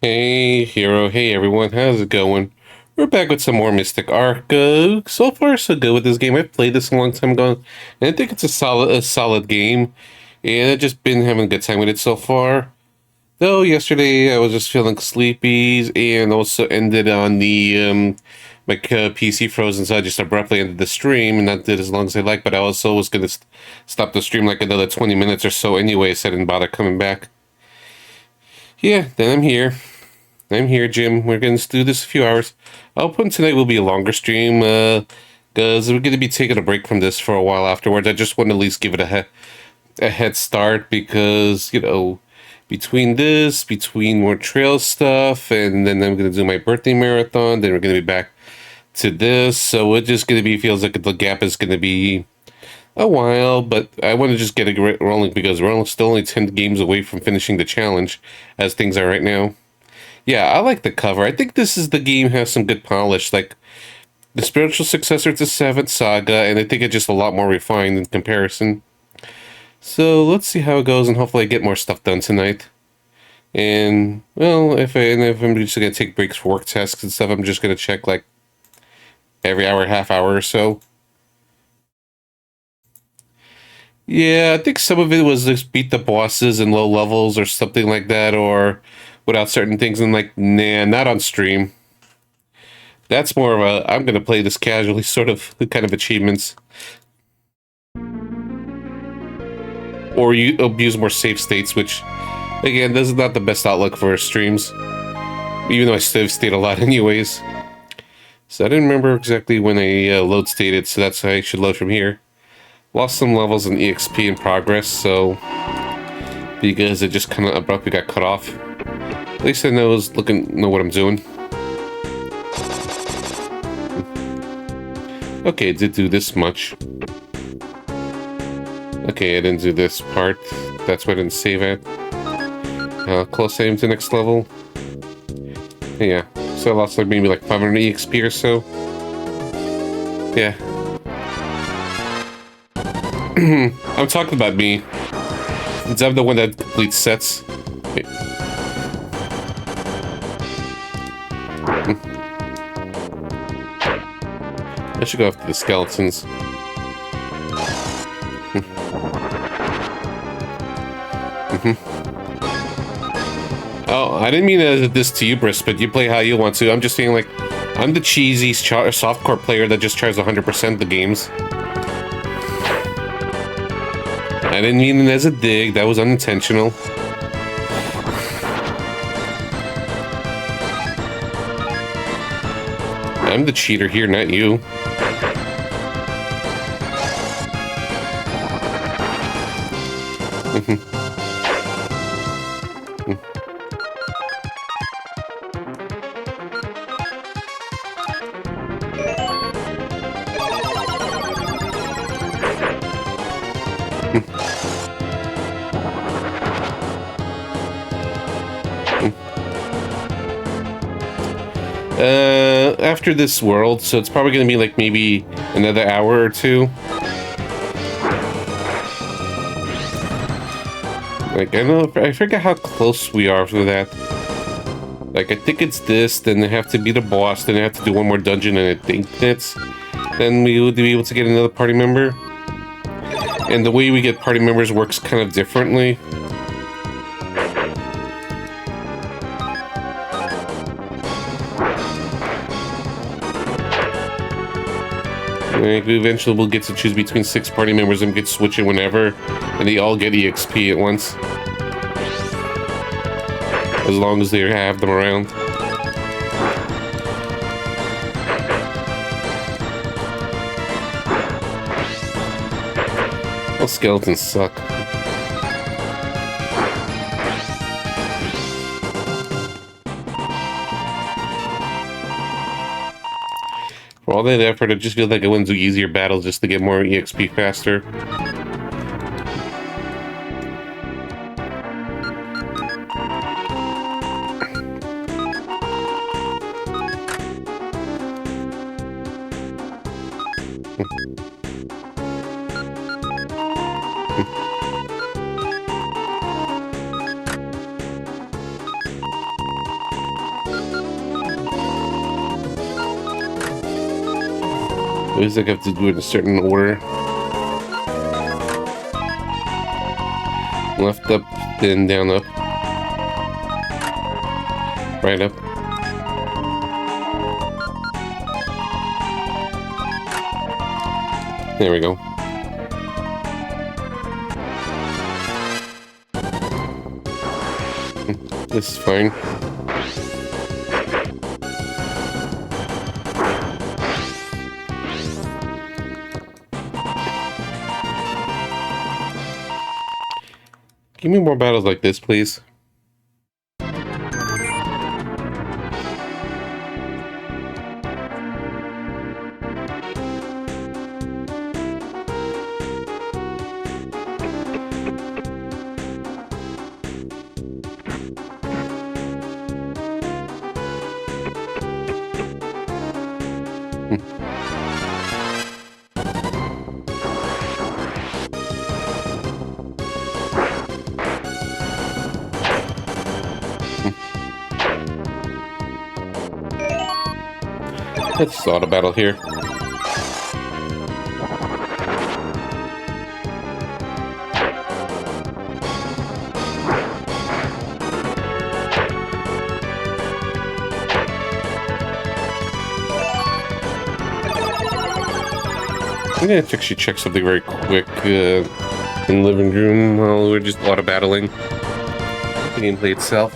Hey, Hero. Hey, everyone. How's it going? We're back with some more Mystic Arc. So far, so good with this game. I've played this a long time ago, and I think it's a solid game. And I've just been having a good time with it so far. Though yesterday I was just feeling sleepy, and also ended on the my PC frozen, so I just abruptly ended the stream, and that did as long as I like. But I also was gonna stop the stream like another 20 minutes or so anyway, so I didn't bother coming back. Yeah, then I'm here, Jim. We're going to do this a few hours. Hoping tonight will be a longer stream, because we're going to be taking a break from this for a while afterwards. I just want to at least give it a head start because, between this, between more trail stuff, and then I'm going to do my birthday marathon, then we're going to be back to this. So it's just going to be, feels like the gap is going to be a while, but I want to just get it rolling because we're still only 10 games away from finishing the challenge as things are right now. Yeah, I like the cover. I think the game has some good polish, like the spiritual successor to Seventh Saga, and I think it's just a lot more refined in comparison. So let's see how it goes, and hopefully I get more stuff done tonight. And well, if I'm just gonna take breaks for work tasks and stuff, I'm just gonna check like every hour, half hour or so. Yeah, I think some of it was just beat the bosses in low levels or something like that, or without certain things. And like, nah, not on stream. That's more of a I'm gonna play this casually sort of kind of achievements, or you abuse more safe states, which again, this is not the best outlook for streams. Even though I save state a lot, anyways. So I didn't remember exactly when I load stated, so that's why I should load from here. Lost some levels in EXP in progress, so because it just kind of abruptly got cut off. At least I know what I'm doing. Okay, it did do this much. Okay, I didn't do this part. That's why I didn't save it. Close aim to next level. Yeah, so I lost like maybe like 500 EXP or so. Yeah. I'm talking about me. Since I'm the one that completes sets. Wait. I should go after the skeletons. Oh, I didn't mean this to you, Briss, but you play how you want to. I'm just saying, like, I'm the cheesy softcore player that just tries 100% the games. I didn't mean it as a dig. That was unintentional. I'm the cheater here, not you. After this world, so it's probably going to be like maybe another hour or two. Like, I forget how close we are to that. Like, I think it's this, then they have to beat a boss, then they have to do one more dungeon, and I think that's... Then we would be able to get another party member. And the way we get party members works kind of differently. Like, we eventually will get to choose between 6 party members and get switching whenever, and they all get EXP at once. As long as they have them around. Well, skeletons suck. For all that effort, I just feel like I went to easier battles just to get more EXP faster. It looks like I have to do it in a certain order. Left up, then down up. Right up. There we go. This is fine. Give me more battles like this, please. Let's auto battle here. I'm gonna actually check something very quick in the living room while we're just auto battling the gameplay itself.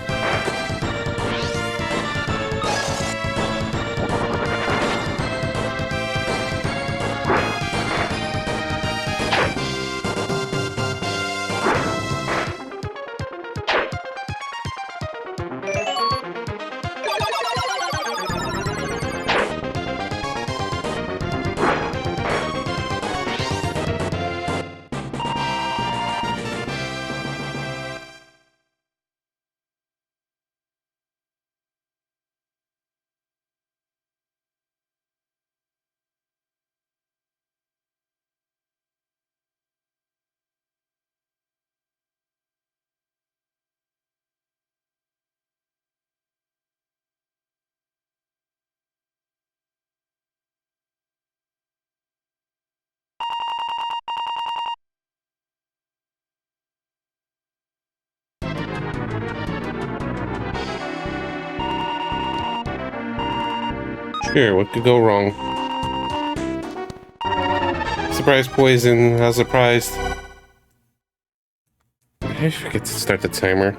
Here, what could go wrong? Surprise poison, how surprised. I forget to start the timer.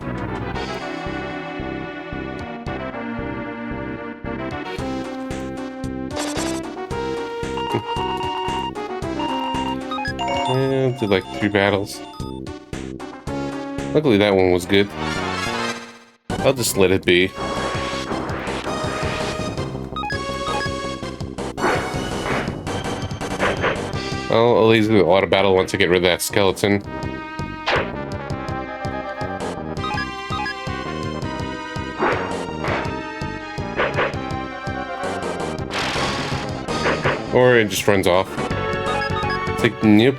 Yeah, did like 3 battles. Luckily that one was good. I'll just let it be. I'll leave the auto battle once I get rid of that skeleton. Or it just runs off. It's like, nope.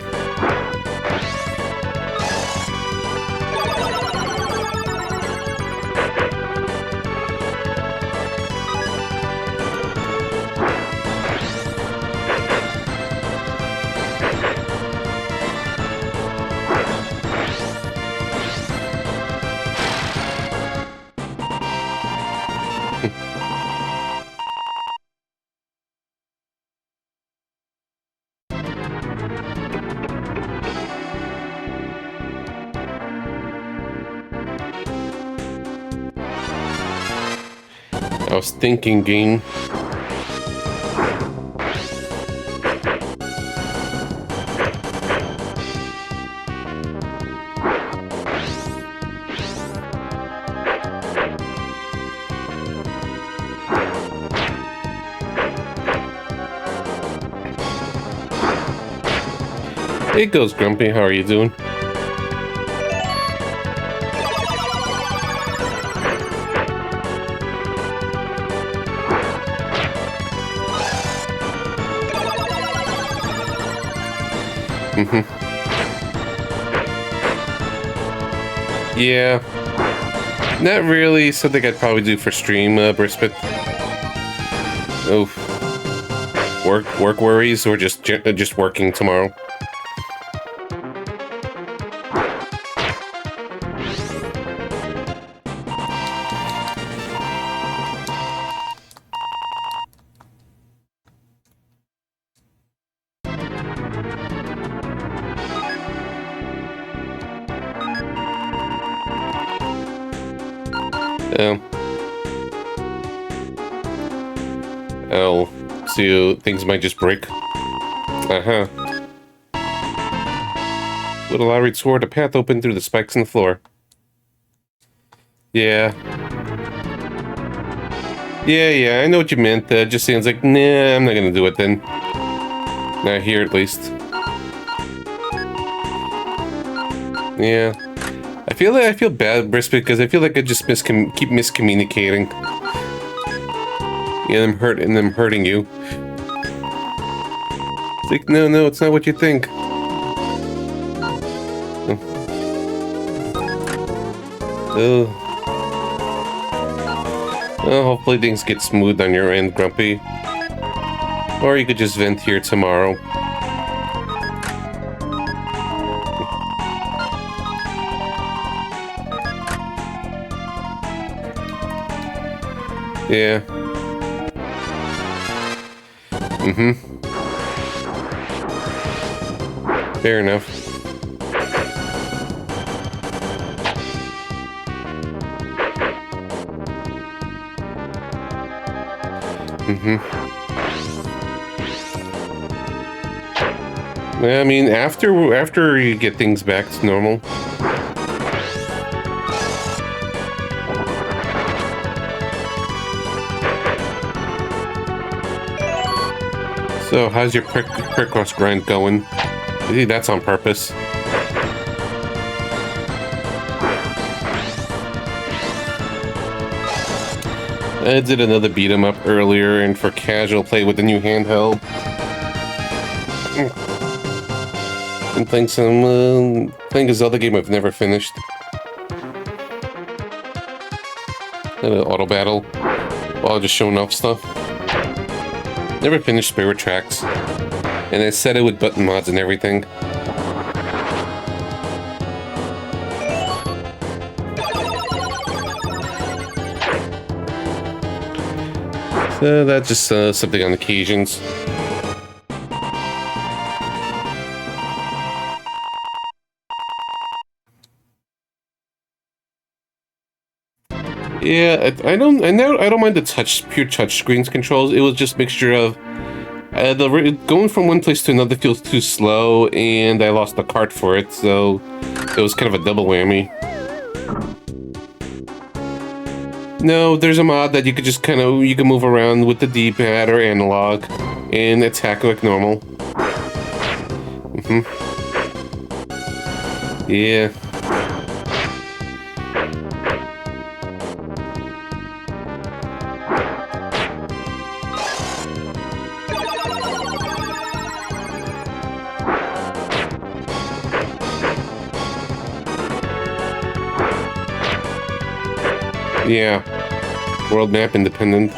I was thinking, game. It goes, Grumpy. How are you doing? Yeah. Not really something I'd probably do for stream, Brisbane. Oof. Work worries, or just working tomorrow? Oh, so things might just break. Uh-huh. With a lottery sword, a path open through the spikes in the floor. Yeah. Yeah, I know what you meant. Just sounds like, nah, I'm not gonna do it then. Not here, at least. Yeah. I feel bad, Brisbane, because I feel like I just keep miscommunicating. Yeah, them hurting you. It's like, no, it's not what you think. Oh. Well, hopefully things get smooth on your end, Grumpy. Or you could just vent here tomorrow. Yeah. Fair enough. I mean, after you get things back to normal. So, how's your Picross grind going? I think that's on purpose. I did another beat 'em up earlier, and for casual play with the new handheld. And playing a Zelda game I've never finished. An auto battle while just showing off stuff. Never finished Spirit Tracks, and I set it with button mods and everything. So that's just something on occasions. Yeah, I don't mind the pure touch screens controls. It was just mixture of going from one place to another feels too slow, and I lost the cart for it, so it was kind of a double whammy. No, there's a mod that you could just you can move around with the D-pad or analog and attack like normal. Yeah. Yeah. World map independent.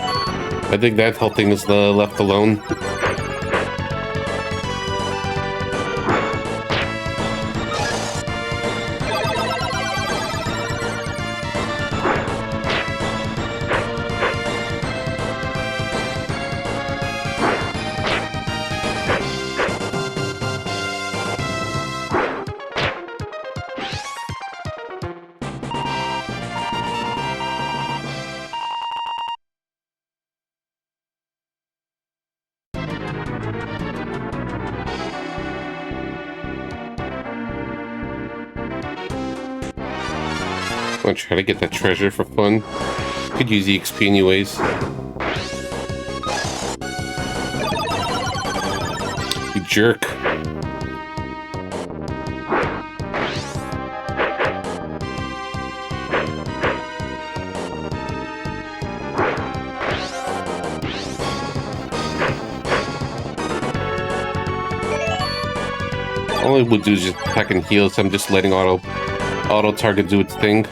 I think that whole thing is left alone. I'm gonna try to get that treasure for fun. Could use the XP anyways. You jerk. All I would do is just attack and heal, so I'm just letting auto target do its thing.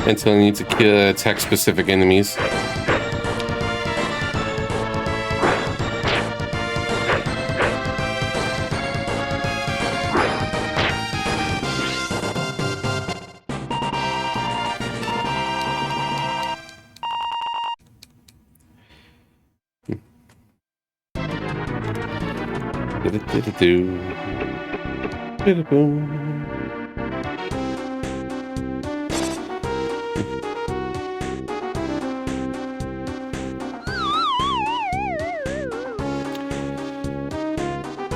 Until I need to attack specific enemies.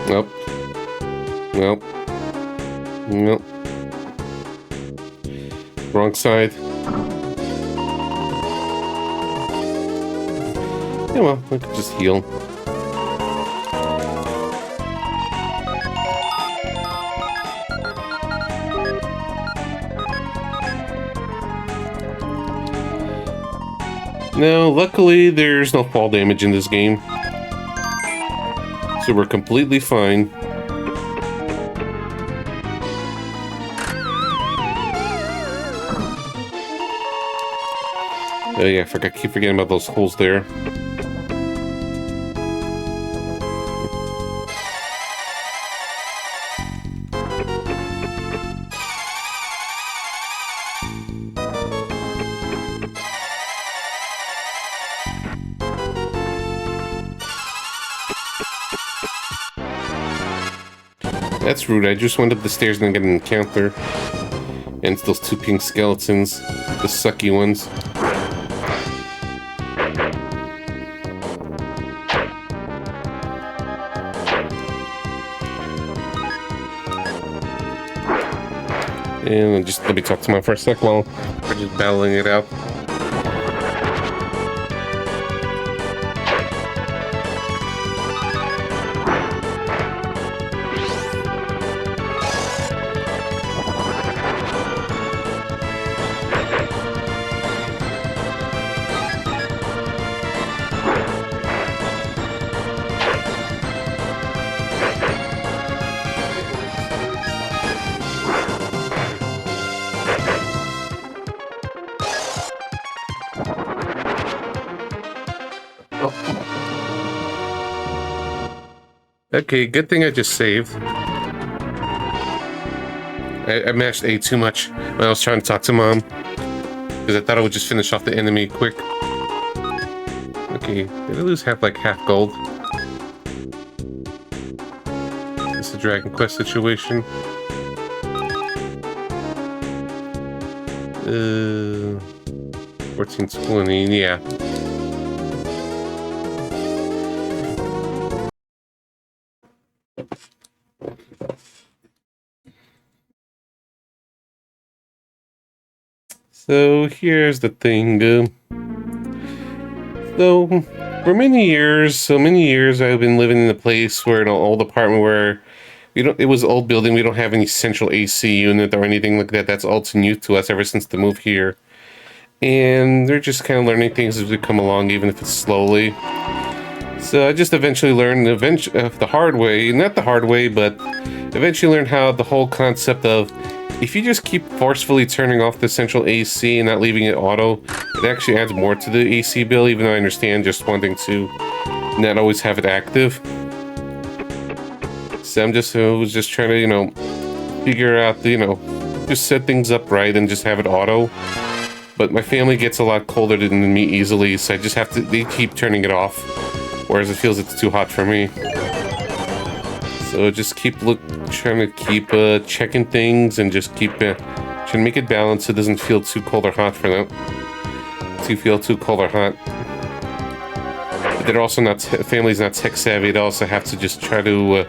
Nope. Nope. Nope. Wrong side. Yeah, well, I could just heal. Now, luckily, there's no fall damage in this game. So we're completely fine. Oh yeah, I keep forgetting about those holes there. That's rude. I just went up the stairs and I got an encounter. And it's those two pink skeletons. The sucky ones. And just let me talk to my for a sec while we're just battling it out. Okay, good thing I just saved. I mashed A too much when I was trying to talk to Mom. Because I thought I would just finish off the enemy quick. Okay, did I lose half gold? Is this a Dragon Quest situation? 1420, yeah. So here's the thing. So for many years, I've been living in a place where an old apartment where it was an old building. We don't have any central AC unit or anything like that. That's all too new to us ever since the move here. And they're just kind of learning things as we come along, even if it's slowly. So I just eventually learned the hard way, not the hard way, but eventually learned how the whole concept of if you just keep forcefully turning off the central AC and not leaving it auto, it actually adds more to the AC bill, even though I understand just wanting to not always have it active. So I was just trying to, figure out just set things up right and just have it auto. But my family gets a lot colder than me easily, so they keep turning it off, whereas it feels it's too hot for me. So just trying to keep checking things and just keep trying to make it balanced so it doesn't feel too cold or hot for them. Too cold or hot. But they're also family's not tech savvy. They also have to just try to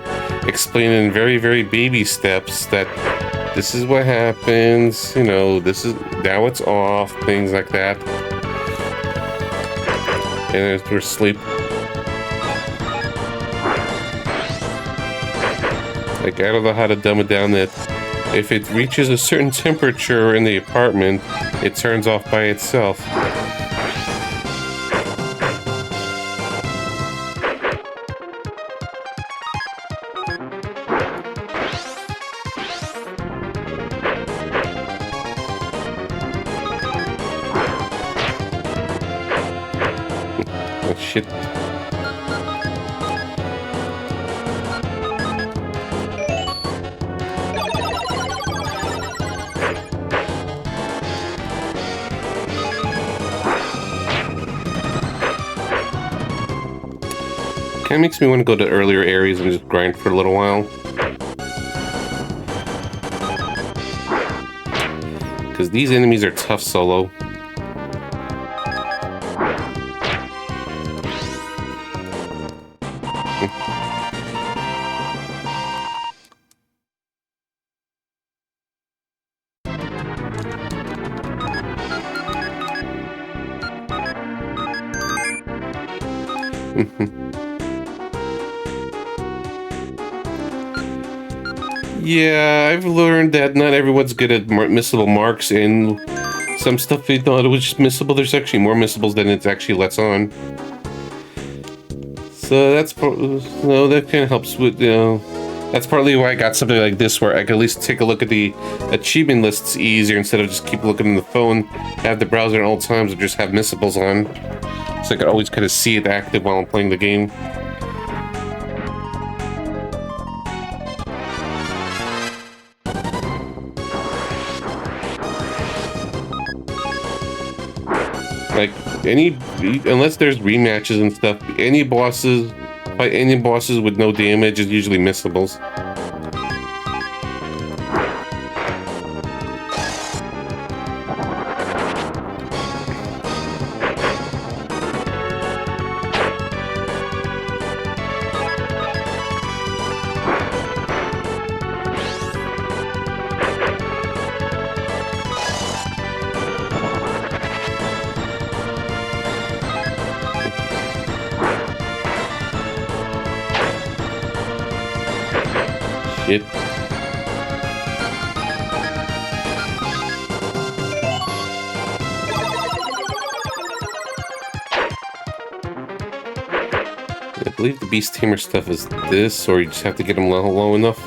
explain in very, very baby steps that this is what happens, this is, now it's off, things like that. And we're asleep. Like, I don't know how to dumb it down that if it reaches a certain temperature in the apartment, it turns off by itself. Oh, shit. Kind of makes me want to go to earlier areas and just grind for a little while. Because these enemies are tough solo. Yeah, I've learned that not everyone's good at missable marks, and some stuff they thought it was just missable. There's actually more missables than it actually lets on. So that kind of helps with, that's partly why I got something like this, where I can at least take a look at the achievement lists easier instead of just keep looking at the phone, have the browser at all times, or just have missables on. So I can always kind of see it active while I'm playing the game. Like, unless there's rematches and stuff, fight any bosses with no damage is usually missables. Shit. I believe the Beast Tamer stuff is this, or you just have to get them low enough.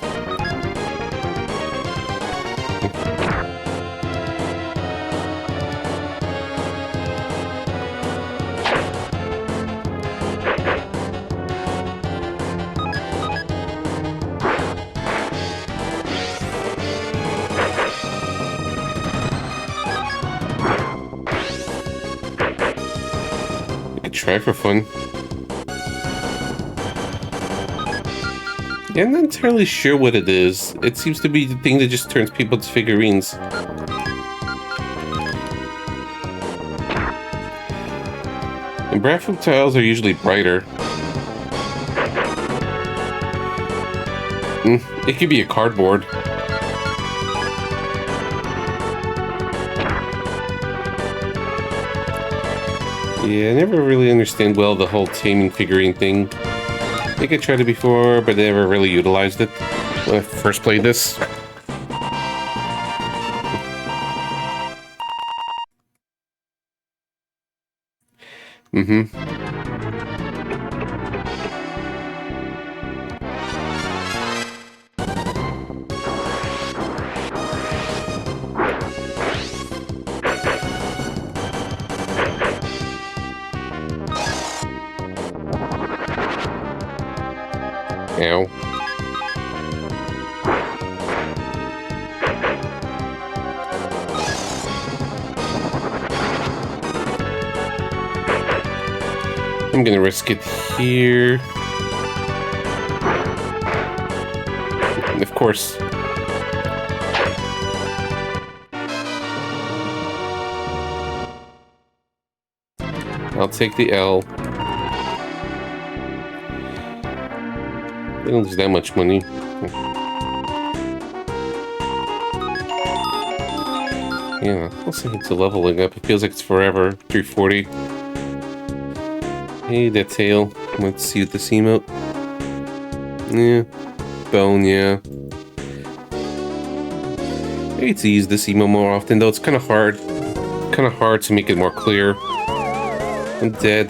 try for fun. Yeah, I'm not entirely sure what it is. It seems to be the thing that just turns people into figurines. And graphic tiles are usually brighter. It could be a cardboard. Yeah, I never really understand well the whole taming figurine thing. I think I tried it before, but I never really utilized it when I first played this. Ow. I'm gonna risk it here. Of course. I'll take the L. They don't lose that much money. Yeah, I'll say it's a leveling up. It feels like it's forever. 340. Hey, that tail. Let's see what this emote. Yeah. Bone, yeah. I need to use this emote more often, though. It's kind of hard. Kind of hard to make it more clear. I'm dead.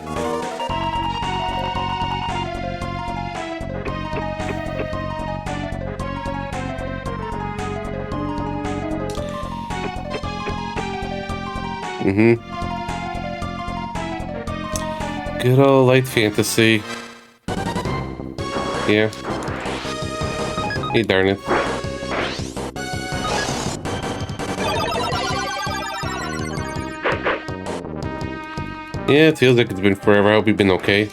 Good old light fantasy. Yeah. Hey, darn it. Yeah, it feels like it's been forever. I hope you've been okay.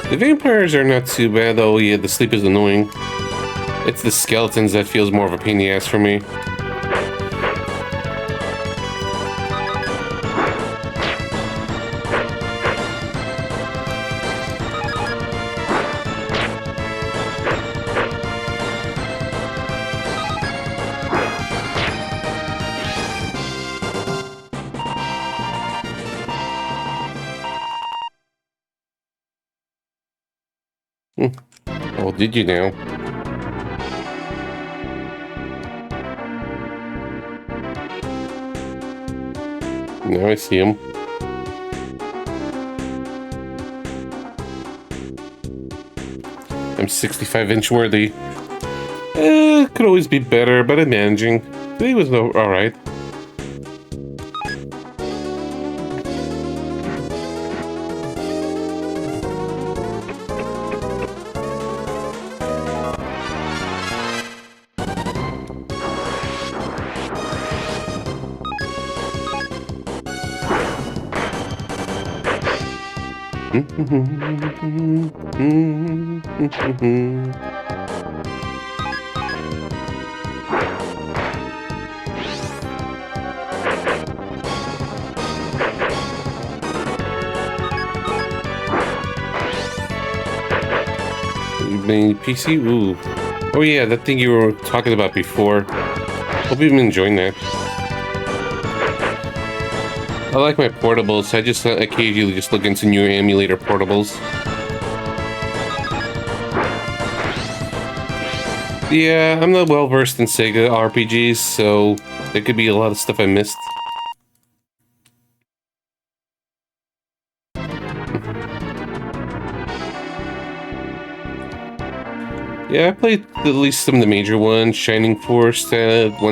The vampires are not too bad, though. Yeah, the sleep is annoying. It's the skeletons that feels more of a pain in the ass for me. Oh, did you now? Now I see him. I'm 65-inch worthy. Could always be better, but I'm managing. Today was alright. PC? Ooh. Oh yeah, that thing you were talking about before. Hope you've been enjoying that. I like my portables. I just occasionally just look into new emulator portables. Yeah, I'm not well versed in Sega RPGs, so there could be a lot of stuff I missed. Yeah, I played at least some of the major ones. Shining Force, 1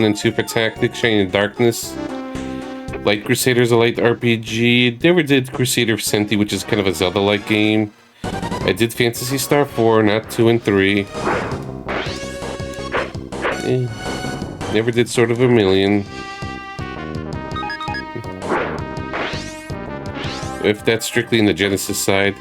and 2 for Tactics, Shining Darkness. Light Crusader's a light RPG. Never did Crusader Senti, which is kind of a Zelda-like game. I did Phantasy Star 4, not 2 and 3. Never did Sword of Vermilion. If that's strictly in the Genesis side.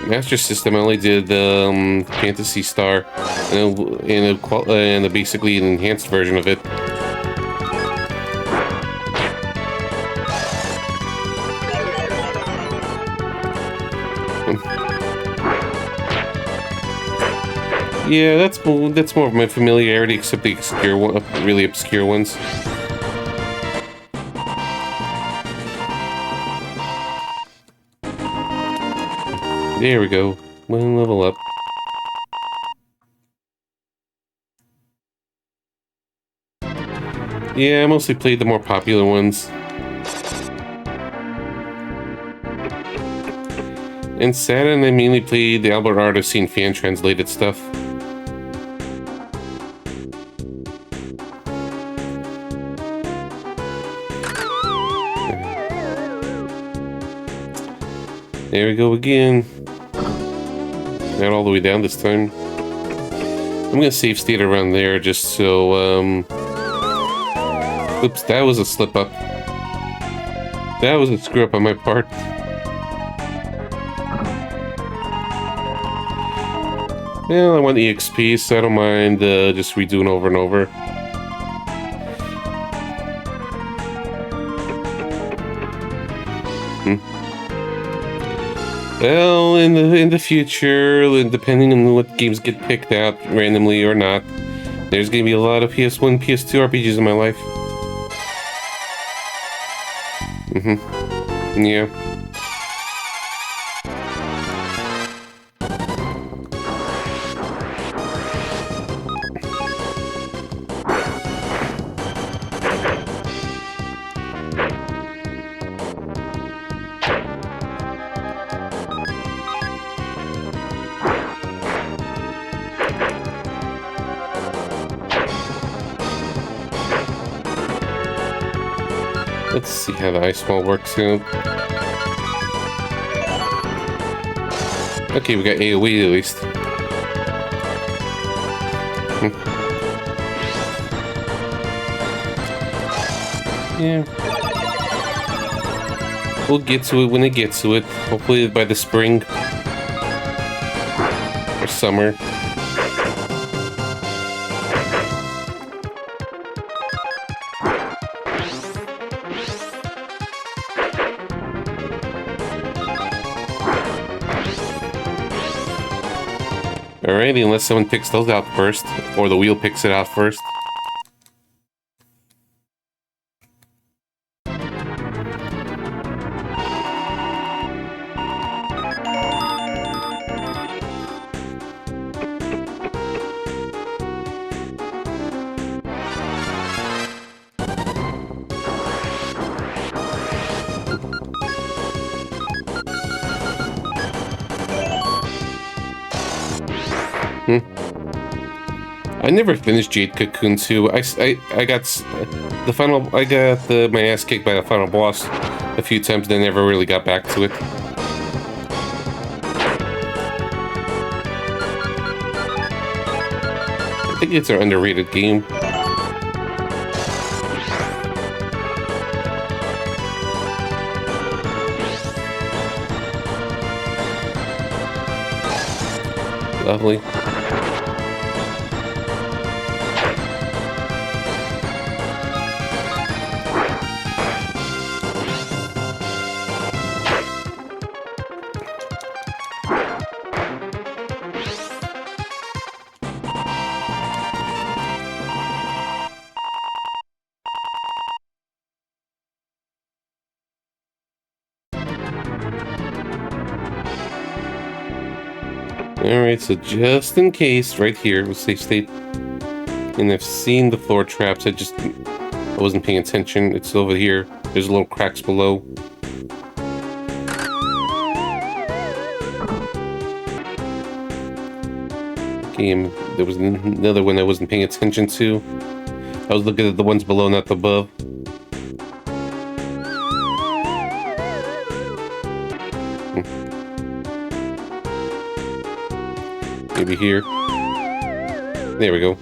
Master System, I only did Fantasy Star and basically an enhanced version of it. Yeah, that's more of my familiarity, except the really obscure ones. There we go. One level up. Yeah, I mostly played the more popular ones. In Saturn, I mainly played the Albert Artist fan translated stuff. There we go again. Not all the way down this time. I'm gonna save state around there just so, oops, that was a slip up. That was a screw up on my part. Well, I want EXP, so I don't mind just redoing over and over. Well, in the future, and depending on what games get picked out randomly or not, there's gonna be a lot of PS1, PS2 RPGs in my life. Yeah. Let's see how the ice wall works out. Okay, we got AoE at least. Yeah. We'll get to it when it gets to it. Hopefully by the spring. Or summer. Alrighty, unless someone picks those out first, or the wheel picks it out first. I never finished Jade Cocoon 2. I got my ass kicked by the final boss a few times, and I never really got back to it. I think it's an underrated game. Lovely. Alright, so just in case, right here, with safe state. And I've seen the floor traps, I wasn't paying attention. It's over here. There's little cracks below. Okay, and there was another one I wasn't paying attention to. I was looking at the ones below, not above. Maybe here. There we go.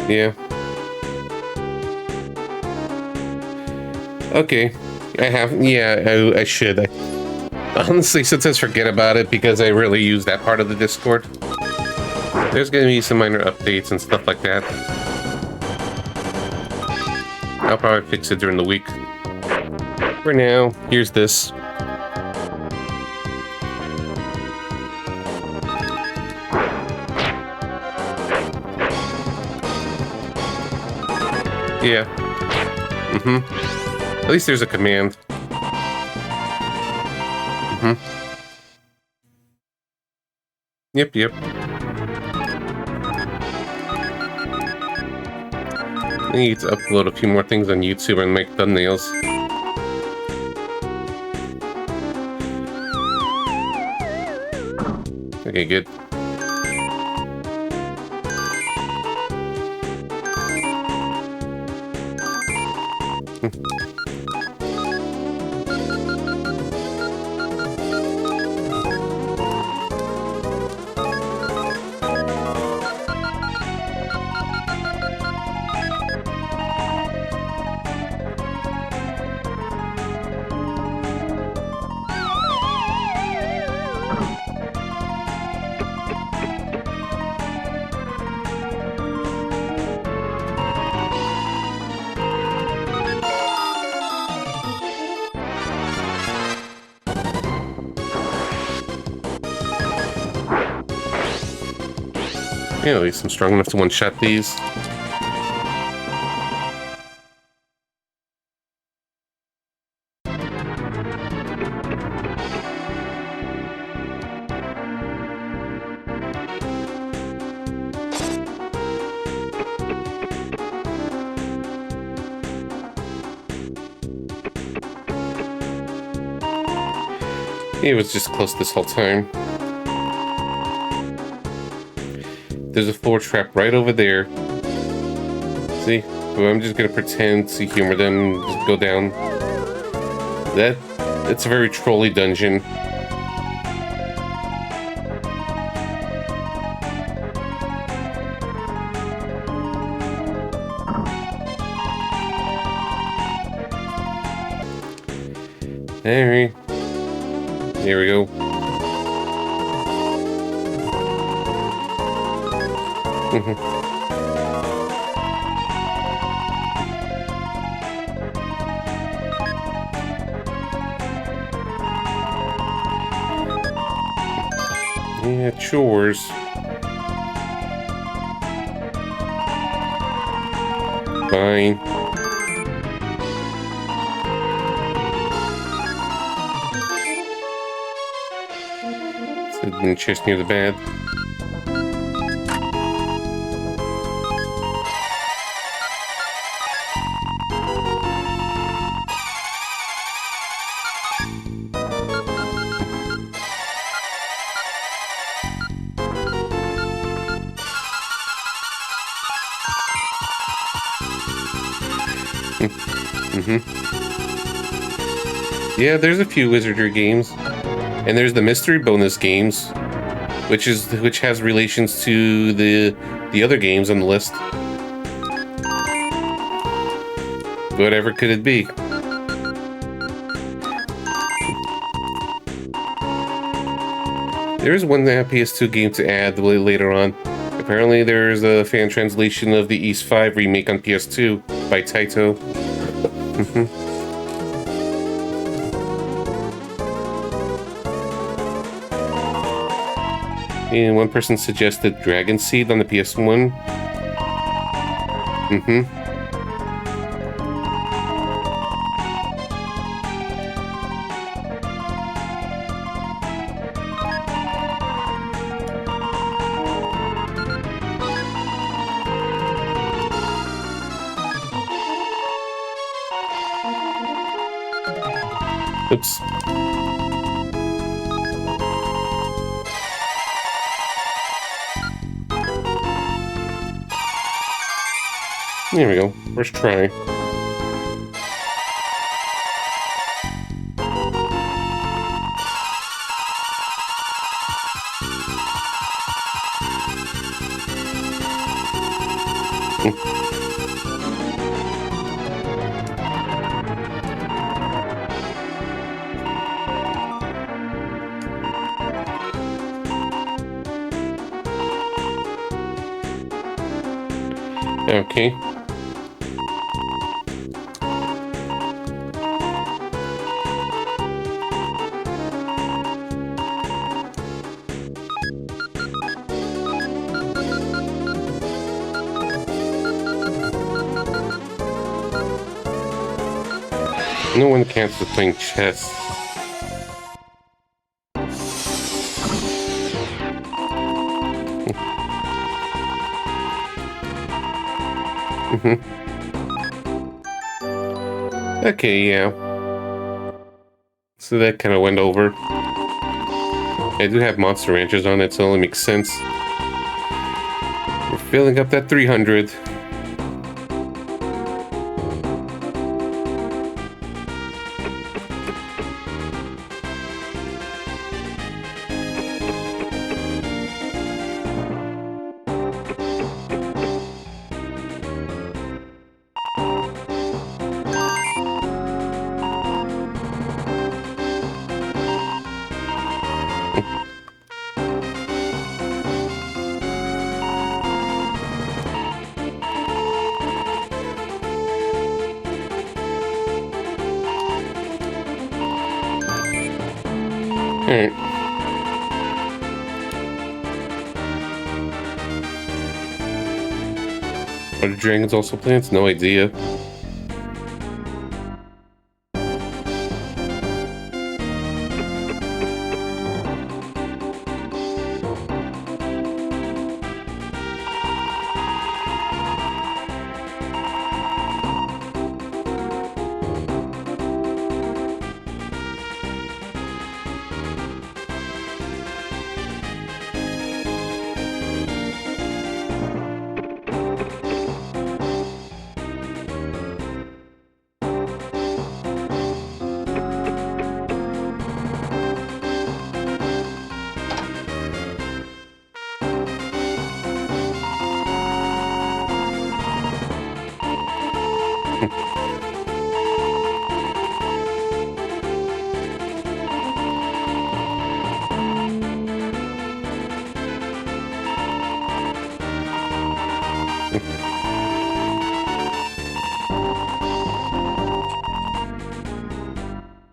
Yeah. Okay. I have. Yeah, I should. Honestly, sometimes forget about it because I really use that part of the Discord. There's going to be some minor updates and stuff like that. I'll probably fix it during the week. For now, here's this. Yeah. At least there's a command. Yep. I need to upload a few more things on YouTube and make thumbnails. Okay, good. Yeah, at least I'm strong enough to one-shot these. It was just close this whole time. There's a floor trap right over there. See? Well, I'm just gonna pretend to humor them, just go down. It's a very trolly dungeon. Alright. There we go. Yeah, chores. Fine. Sit in the chest near the bed. Yeah, there's a few wizardry games, and there's the mystery bonus games, which has relations to the other games on the list. Whatever could it be? There's one PS2 game to add later on. Apparently, there's a fan translation of the East 5 remake on PS2 by Taito. And one person suggested Dragon Seed on the PS1. Oops. There we go. First try. Okay. No one counts as playing chess. Mhm. Okay, yeah. So that kind of went over. I do have Monster Ranchers on it, so it only makes sense. We're filling up that 300. Alright. Are the dragons also plants? No idea.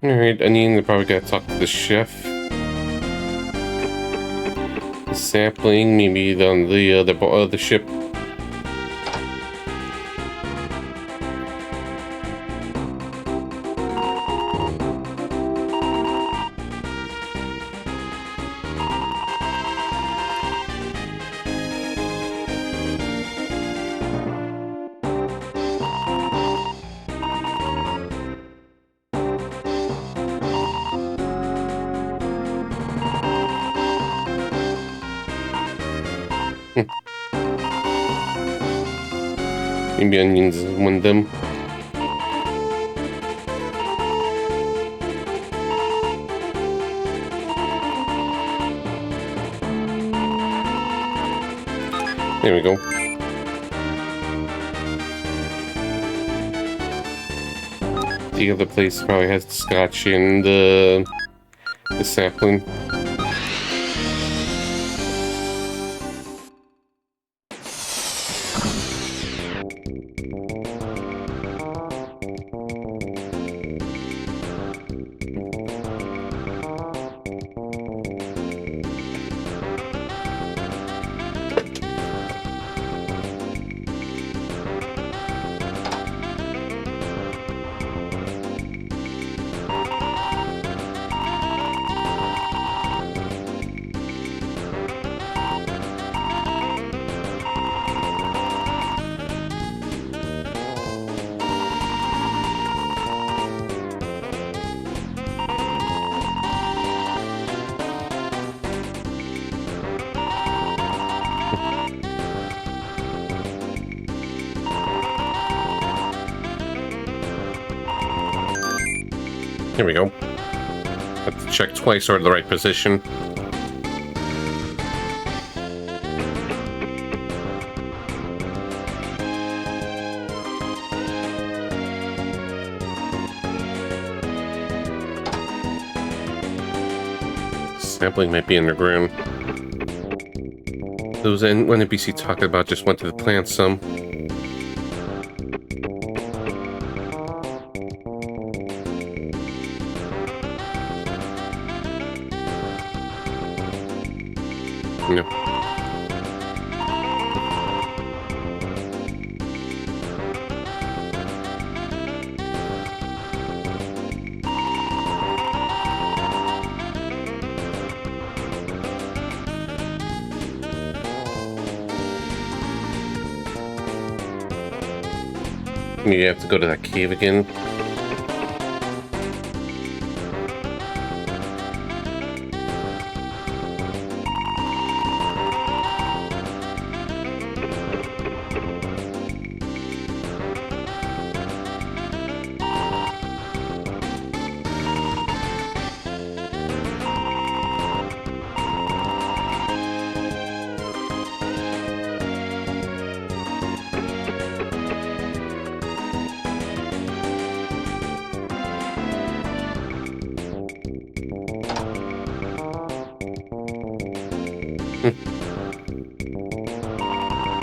Alright, I need to probably gotta talk to the chef. The sapling, maybe on the ship. Maybe onions is one of them. There we go. The other place probably has the scotch and the sapling. Here we go. Have to check twice or the right position. Sapling might be underground. Those one NPC talked about just went to the plant some. No. You have to go to that cave again.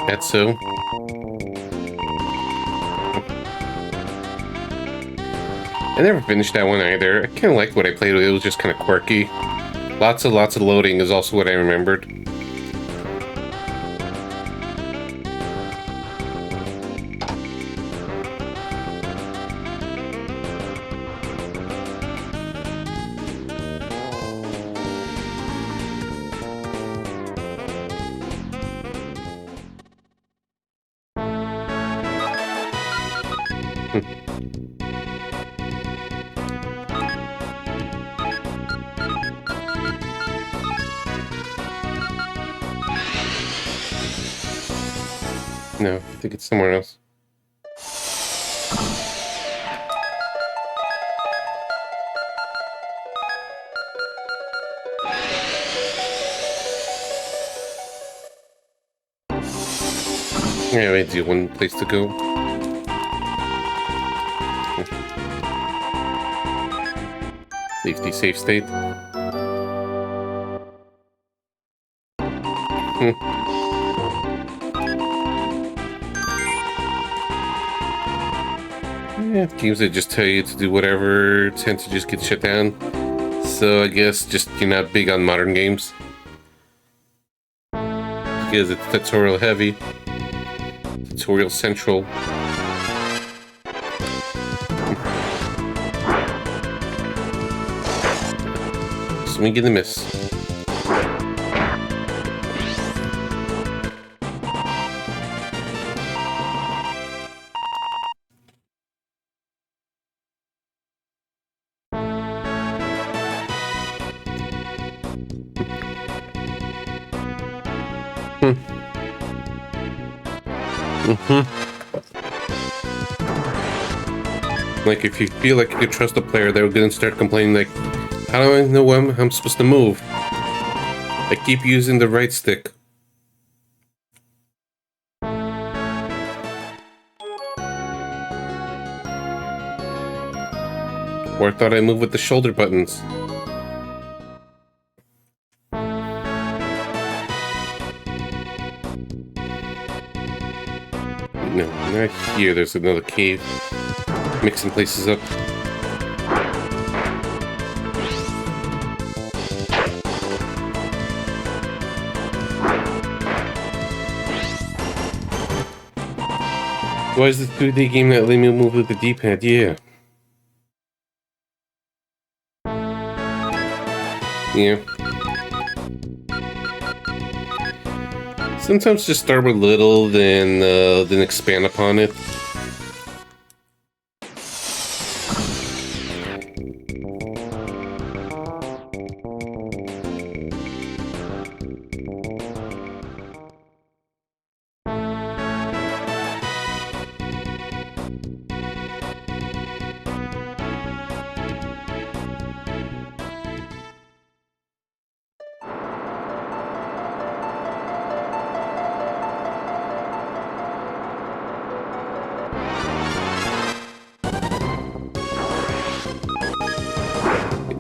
That's so. I never finished that one either. I kind of liked what I played with. It was just kind of quirky. Lots of loading is also what I remembered. No, I think it's somewhere else. Yeah, we do one place to go. Safety, safe state. Yeah, games that just tell you to do whatever tend to just get shut down. So I guess just you're not big on modern games. Because it's tutorial heavy. Tutorial central. Swing and a miss. Like, if you feel like you could trust a player, they're gonna start complaining like, how do I know when I'm supposed to move? I keep using the right stick. Or I thought I moved with the shoulder buttons. No, not here. There's another cave. Mixing places up. Why is this 2D game not letting me move with the D-pad? Yeah. Yeah. Sometimes just start with little, then expand upon it.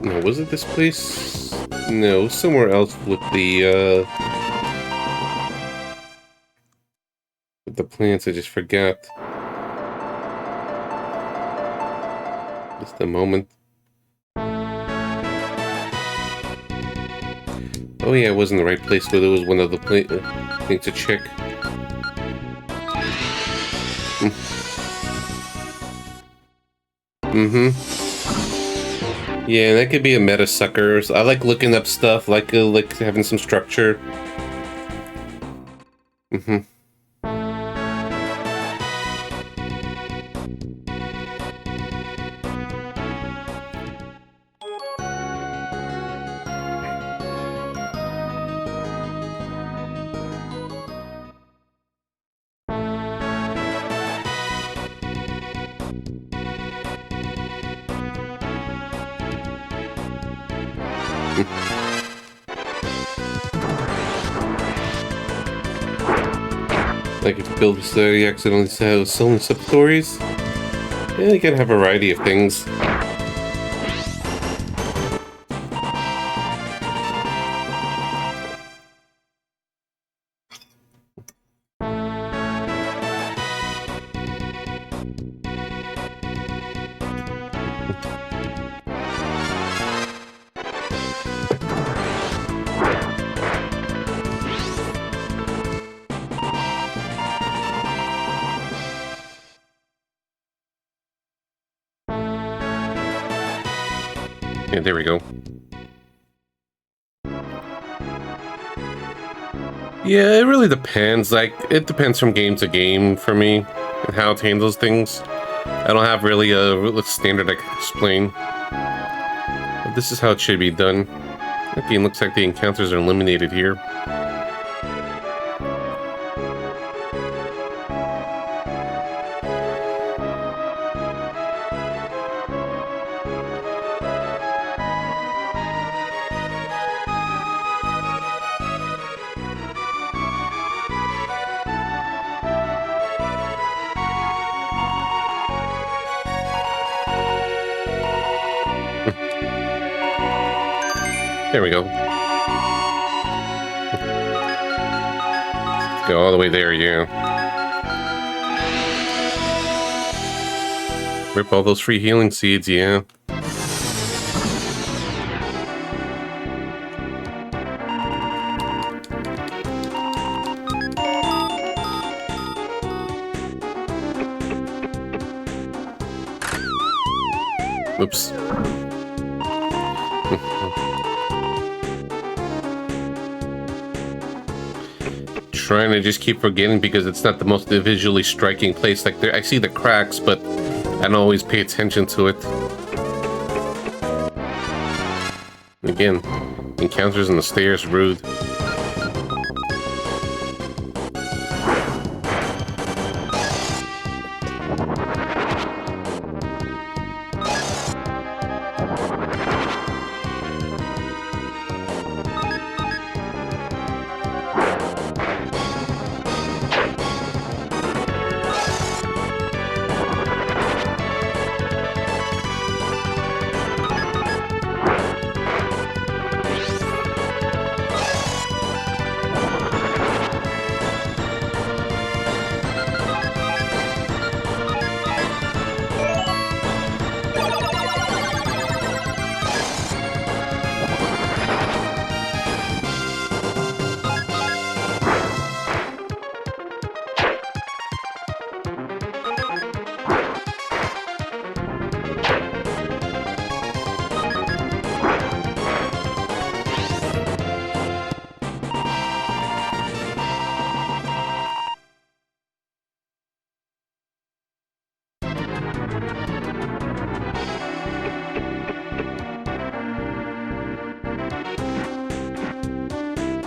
No, was it this place? No, somewhere else with the plants. I just forgot. Just a moment. Oh yeah, it was in the right place, but it was one of the things to check. Mm-hmm. Yeah, that could be a meta sucker. I like looking up stuff, like having some structure. Mm-hmm. Like if you build a story, you accidentally have so many sub-stories. Yeah, you can have a variety of things. Yeah, there we go. Yeah, it really depends. Like, it depends from game to game for me and how it handles things. I don't have really a standard I can explain. But this is how it should be done. Okay, it looks like the encounters are eliminated here. There we go. Let's go all the way there, yeah. Rip all those free healing seeds, yeah. Oops. Trying to just keep forgetting because it's not the most visually striking place. Like there, I see the cracks, but I don't always pay attention to it. Again, encounters on the stairs, rude.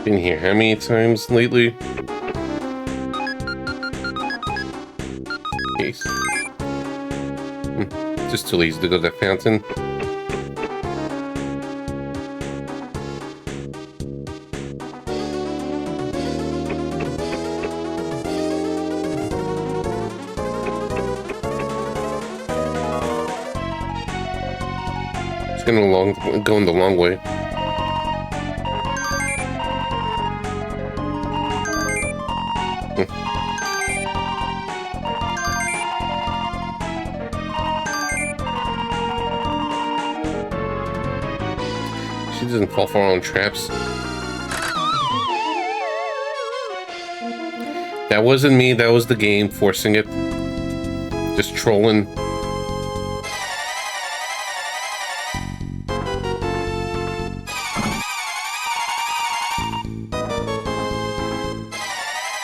Been here how many times lately? Case. Just too lazy to go to that fountain. It's going the long way. She doesn't fall for her own traps. That wasn't me, that was the game forcing it. Just trolling.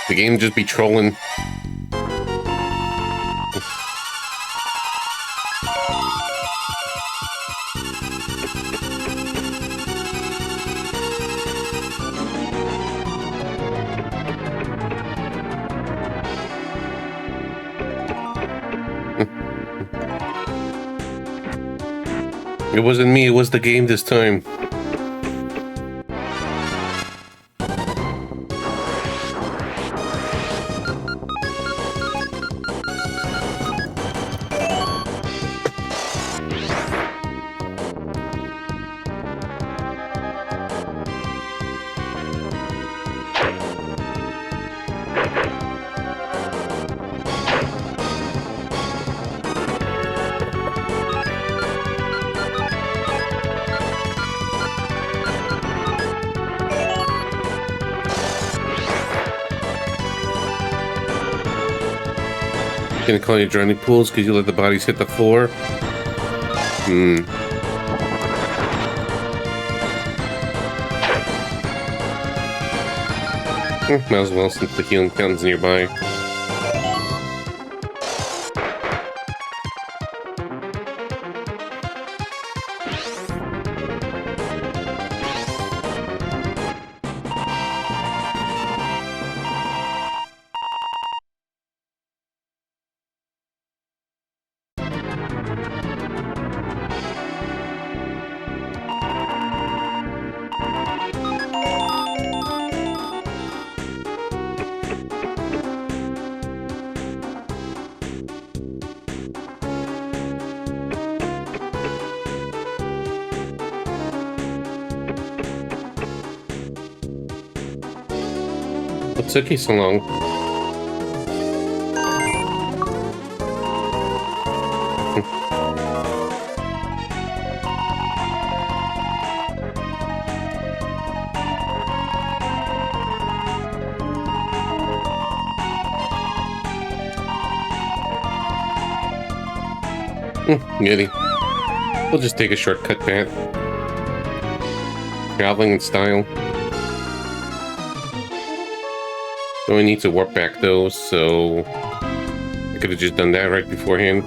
The game just be trolling. It wasn't me, it was the game this time. Gonna call you drowning pools because you let the bodies hit the floor? Might as well since the healing fountain's nearby. What took you so long? Giddy. We'll just take a shortcut path. Traveling in style. So we need to warp back though, so I could have just done that right beforehand.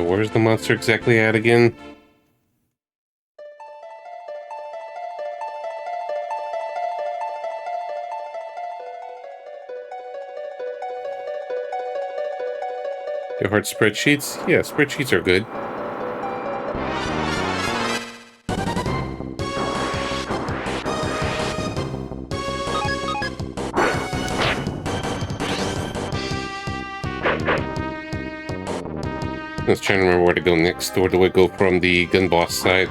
Where's the monster exactly at again? Your heart spreadsheets? Yeah, spreadsheets are good. I was trying to remember where to go next. Where do I go from the gun boss side?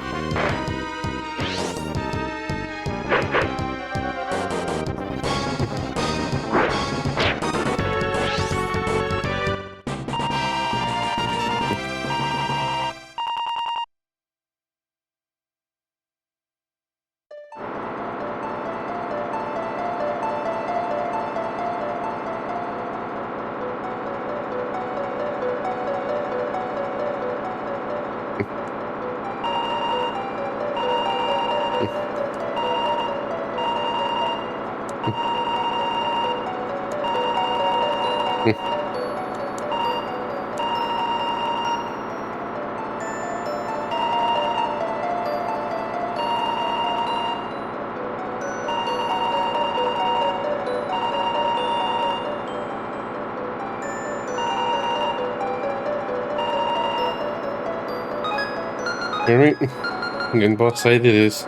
Alright, again, boss side it is.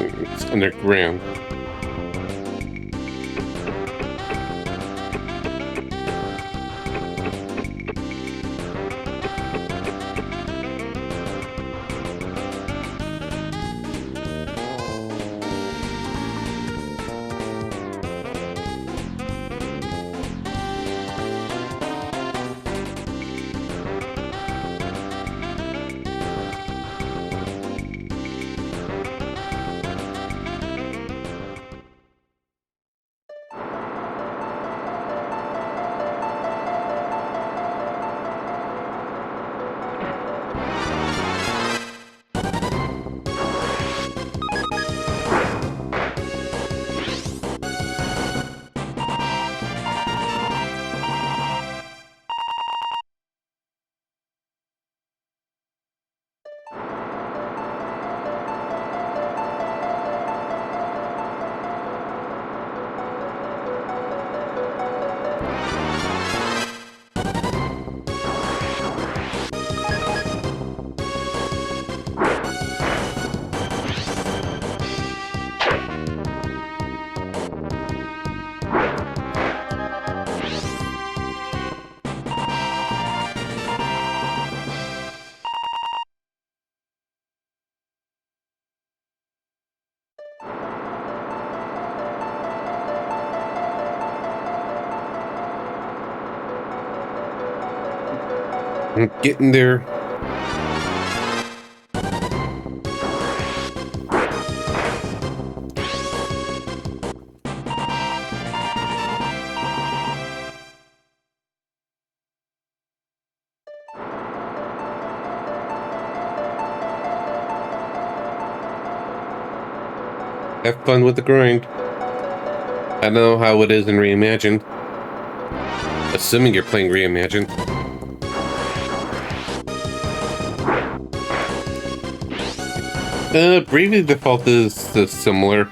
It's underground. I'm getting there. Have fun with the grind. I know how it is in Reimagined. Assuming you're playing Reimagined. Bravely Default is similar.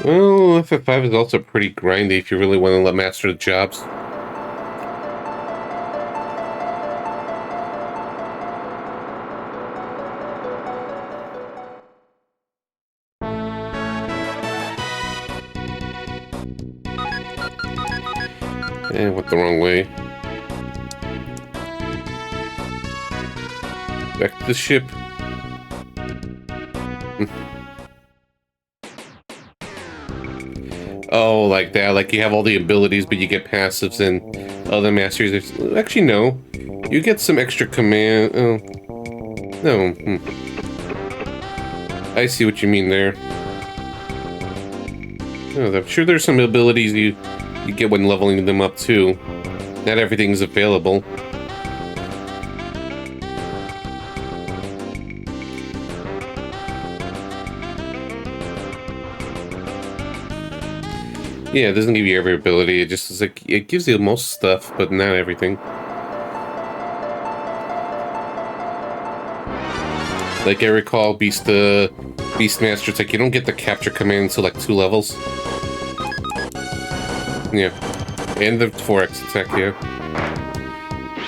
Well, FF5 is also pretty grindy if you really want to let master the jobs. Went the wrong way. Back to the ship. Oh, like that. Like you have all the abilities, but you get passives and other masters. Actually, no. You get some extra command. Oh. No. I see what you mean there. Oh, I'm sure there's some abilities you get when leveling them up, too. Not everything's available. Yeah, it doesn't give you every ability. It just is like it gives you most stuff, but not everything. Like I recall, Beastmaster, it's like you don't get the capture command until like 2 levels. Yeah, and the 4x attack. Yeah.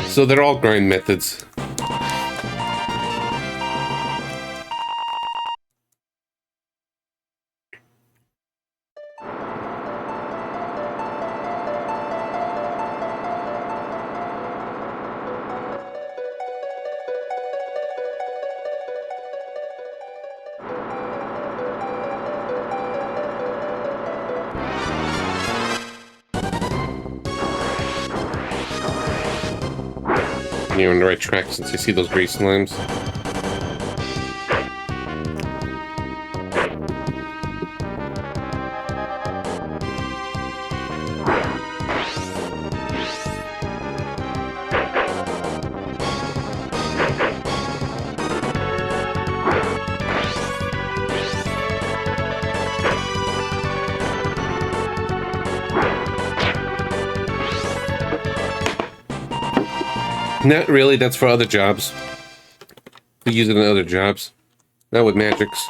So they're all grind methods. you're on the right track since I see those gray slimes. Not really, that's for other jobs. We use it in other jobs. Not with magics.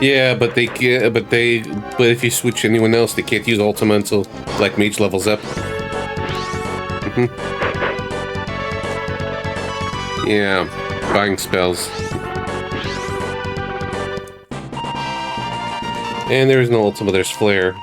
Yeah, but they can't. But if you switch anyone else, they can't use Ultima until like Mage levels up. Yeah, buying spells. And there is no Ultima. There's Flare.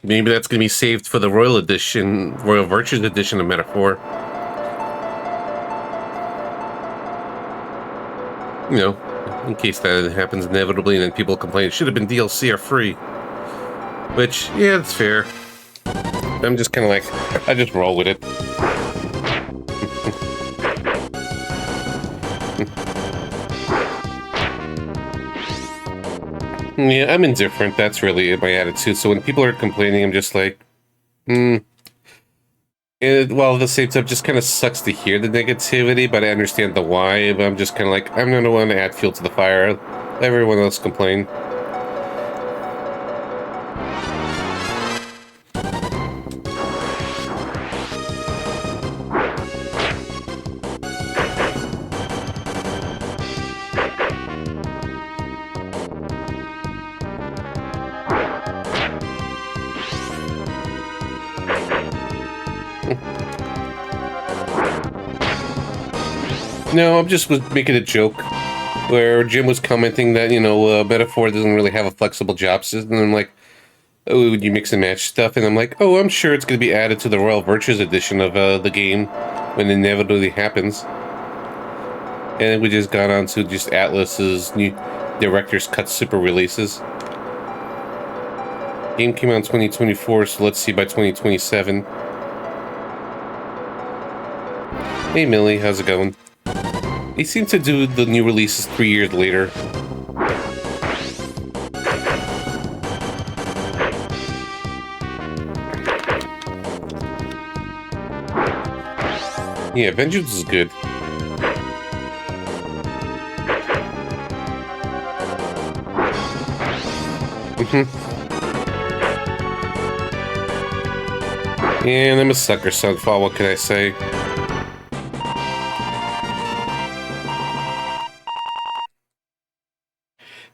Maybe that's going to be saved for the Royal Edition, Royal Virtues Edition of Metaphor. You know, in case that happens inevitably and then people complain it should have been DLC or free. Which, yeah, that's fair. I'm just kind of like, I just roll with it. Yeah, I'm indifferent. That's really my attitude. So when people are complaining, I'm just like, And while at the same time, just kind of sucks to hear the negativity, but I understand the why. But I'm just kind of like, I'm not the one to add fuel to the fire. Everyone else complain. No, I'm just making a joke where Jim was commenting that, Metaphor doesn't really have a flexible job system. And I'm like, oh, would you mix and match stuff? And I'm like, oh, I'm sure it's going to be added to the Royal Virtues edition of the game when it inevitably happens. And we just got on to just Atlas's new Director's Cut Super releases. Game came out in 2024, so let's see by 2027. Hey Millie, how's it going? They seem to do the new releases 3 years later. Yeah, Vengeance is good. And I'm a sucker, Sunfall. What can I say?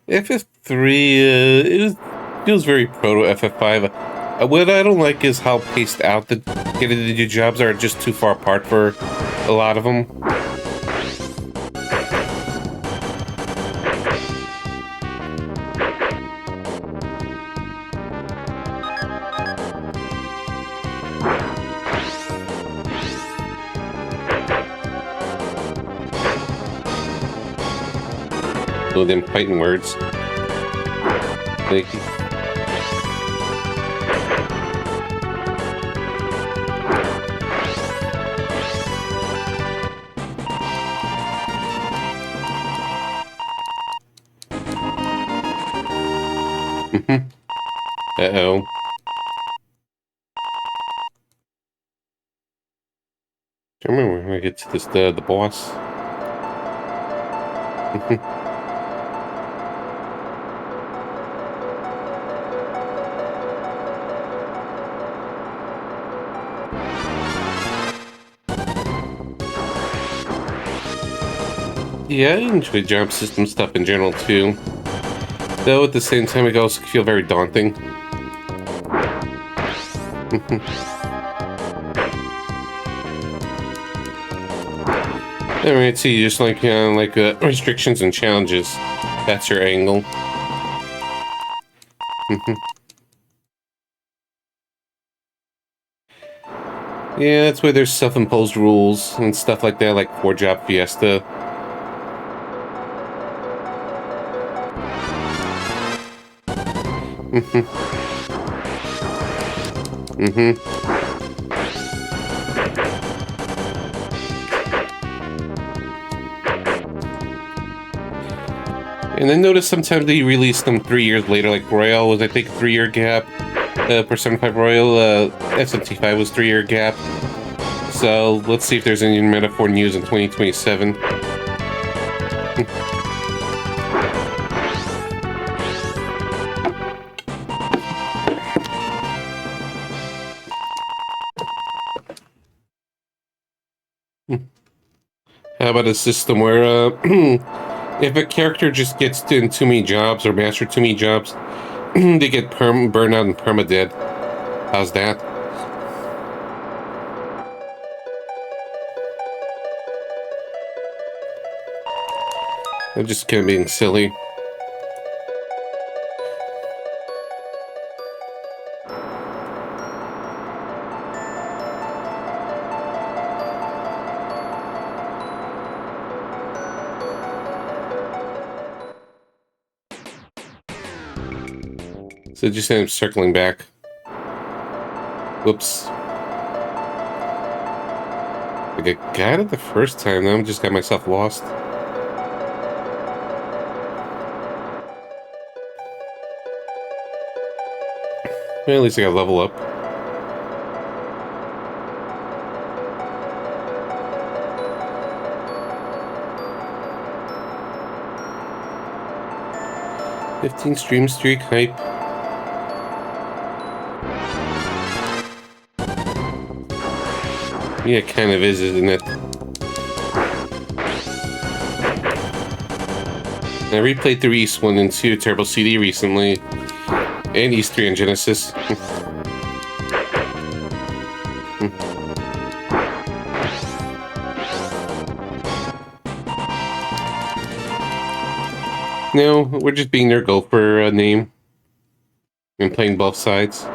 FF3, feels very proto FF5. What I don't like is how paced out the getting the new jobs are just too far apart for a lot of them. So them fighting words. Like, uh-oh. I remember when I get to this the boss. Yeah, I enjoy job system stuff in general too. Though at the same time, it can also feel very daunting. Alright, so you just like restrictions and challenges. That's your angle. Yeah, that's why there's self-imposed rules and stuff like that, like 4-job fiesta. And I noticed sometimes they release them 3 years later, like Royale was, I think, a 3-year gap. Persona 5 Royal, SMT5 was 3-year gap. So let's see if there's any Metaphor news in 2027. How about a system where, if a character just gets in too many jobs or master too many jobs, they get burnout and permadead? How's that? I'm just kind of being silly. So just end up circling back. Whoops. Like I got it the first time, now I just got myself lost. Well, at least I got level up. "15 stream streak hype." Yeah, it kind of is, isn't it? I replayed the East 1 and 2 Turbo CD recently, and East 3 on Genesis. No, we're just being their gopher name and playing both sides.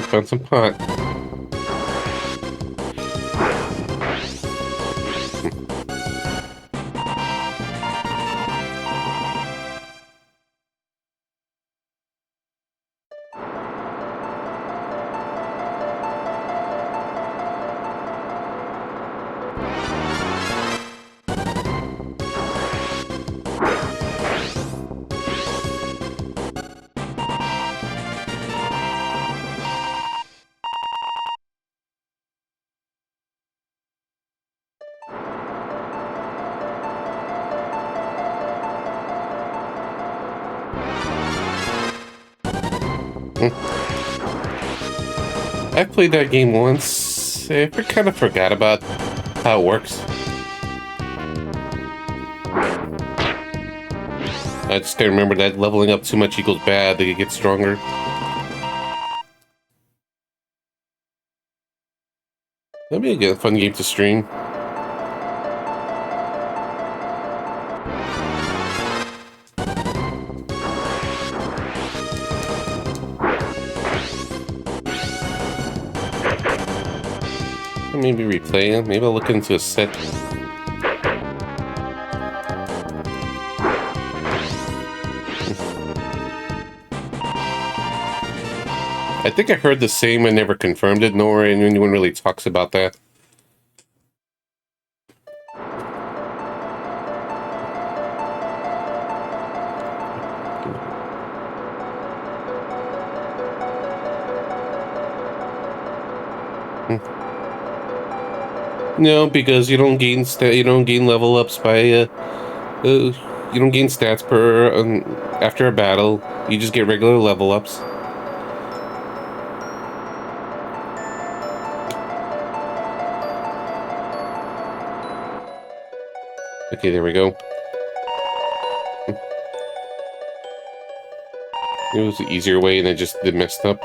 Found some pot. I played that game once. I kind of forgot about how it works. I just can't remember that leveling up too much equals bad, that it gets stronger. That'd be a fun game to stream. Maybe replay it. Maybe I'll look into a set. I think I heard the same. I never confirmed it, nor anyone really talks about that. No, because you don't gain level ups by you don't gain stats per after a battle. You just get regular level ups. Okay, there we go. It was the easier way, and I just did messed up.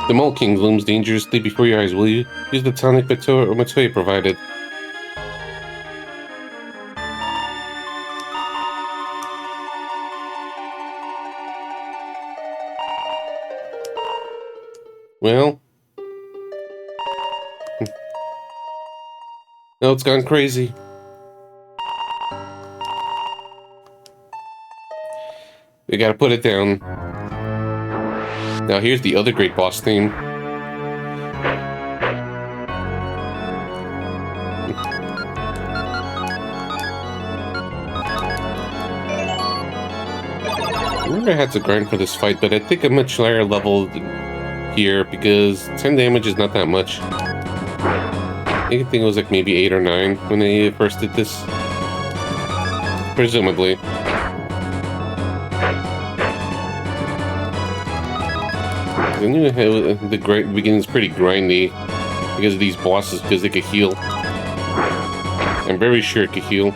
The Mole King looms dangerously before your eyes. Will you use the tonic Matoya provided? Well, now it's gone crazy. We gotta put it down. Now here's the other great boss theme. I remember I had to grind for this fight, but I think I'm much higher level here because 10 damage is not that much. I think it was like maybe 8 or 9 when I first did this. Presumably. I knew the beginning is pretty grindy because of these bosses, because they could heal. I'm very sure it could heal.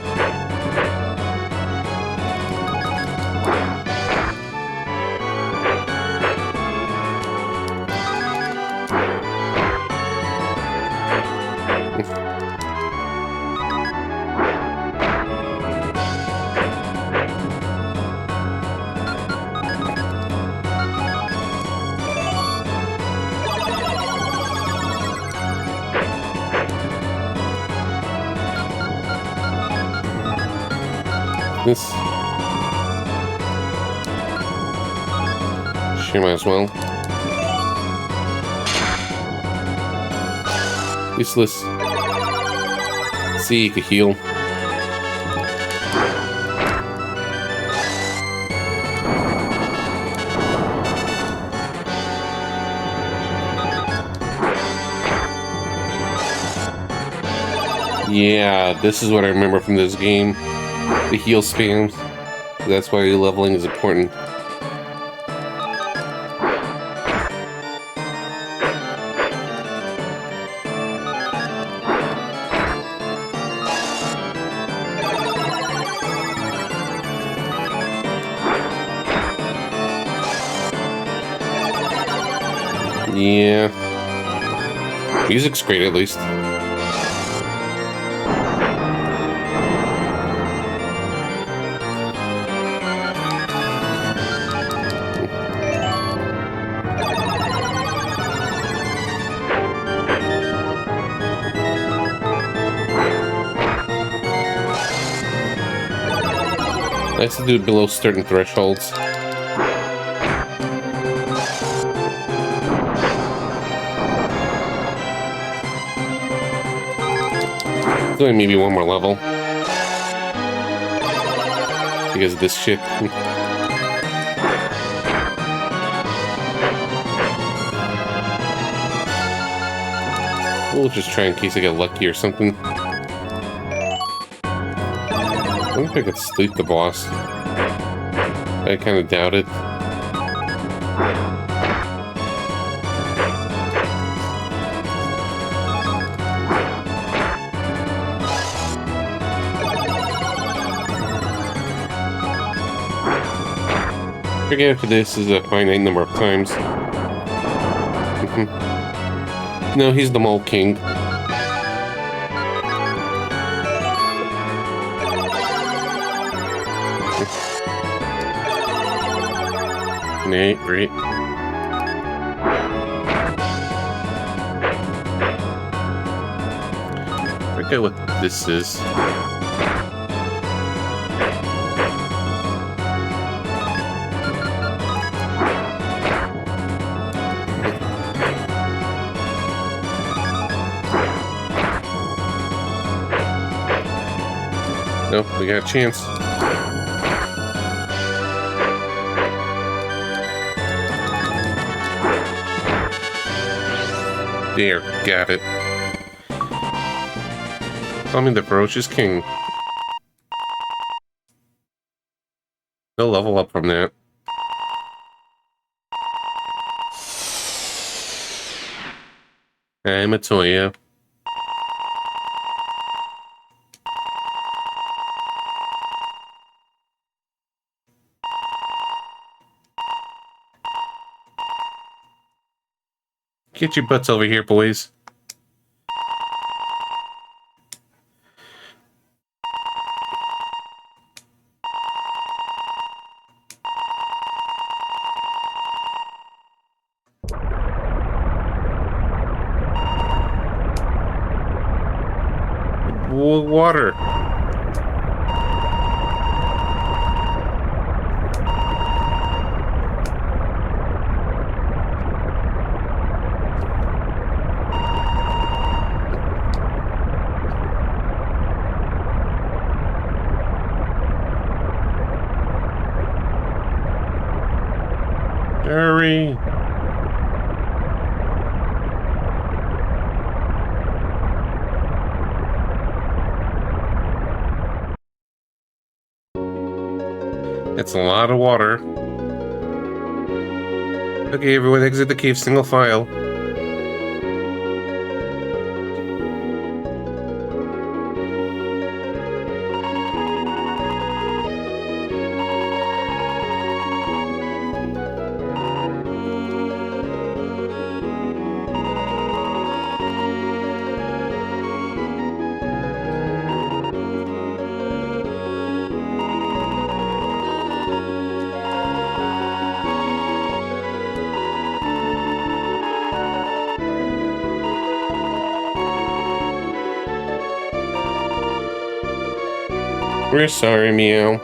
This. Sure, might as well. Useless. See, you could heal. Yeah, this is what I remember from this game. The heal spams. That's why leveling is important. Yeah. Music's great, at least. Nice to do it below certain thresholds. Doing maybe one more level. Because of this shit. We'll just try in case I get lucky or something. I wonder if I could sleep the boss. I kind of doubt it. Forget if this is a finite number of times. No, he's the Mole King. Great. Forget what this is. Nope, we got a chance. There, got it. Call me the Ferocious King. He'll level up from that. I'm a Toya. Get your butts over here, boys. Water. Hurry. That's a lot of water. Okay, everyone exit the cave single file. We're sorry, Meow.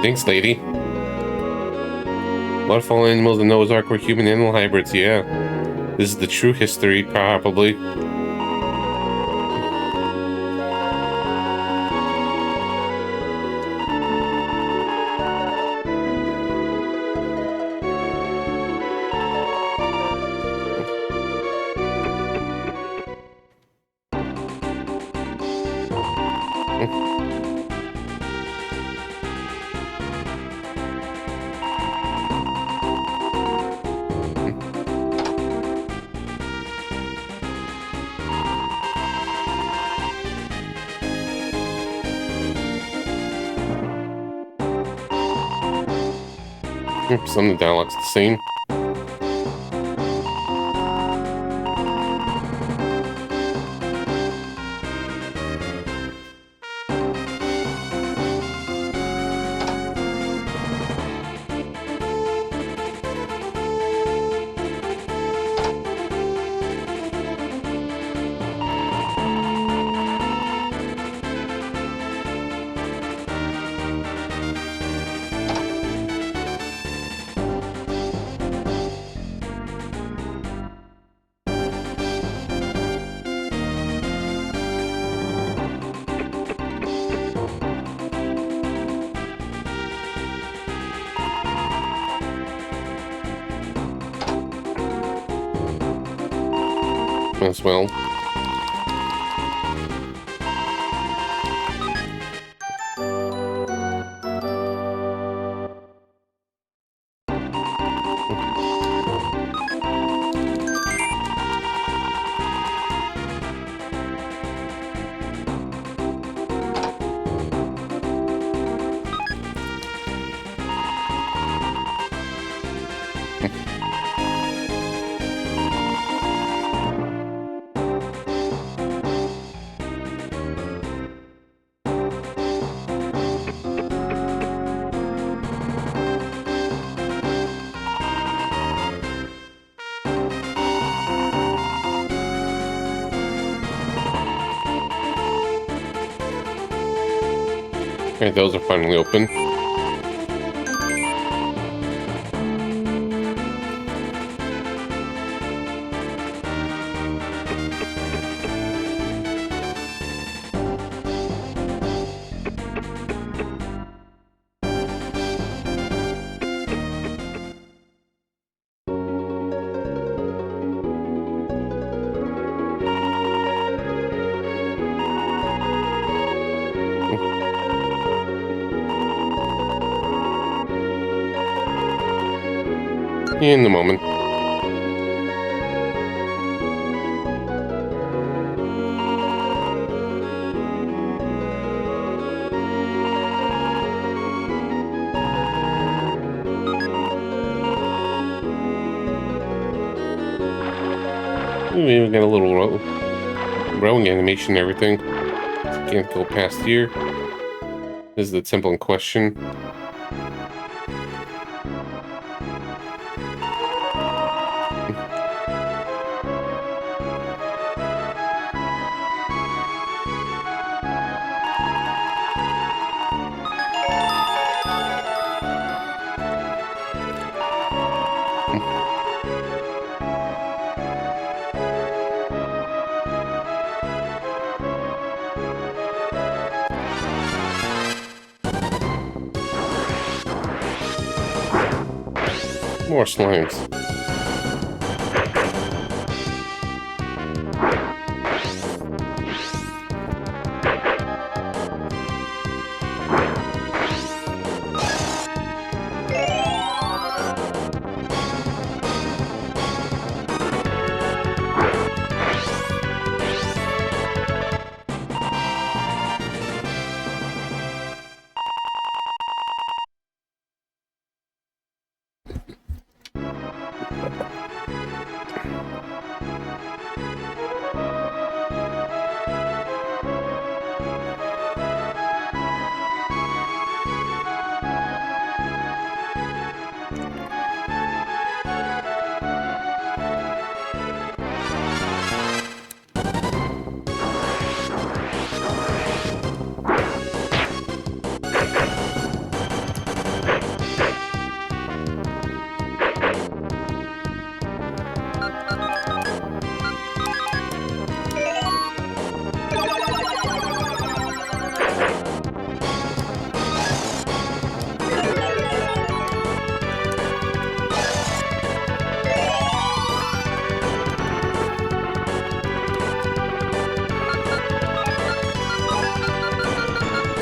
Thanks, lady. A lot of fallen animals in Noah's Ark were human-animal hybrids, yeah. This is the true history, probably. Some of the dialogue's the same. as well. Okay, those are finally open. In a moment. Ooh, we got a little rowing animation and everything. Can't go past here. This is the temple in question. More slimes.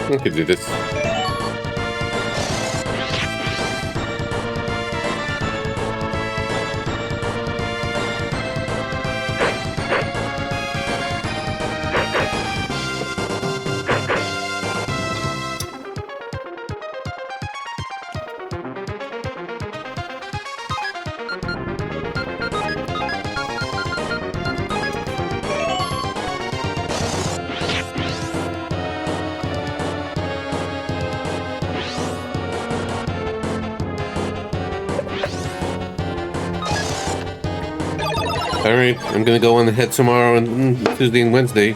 I could do this. Alright, I'm gonna go on ahead tomorrow and Tuesday and Wednesday.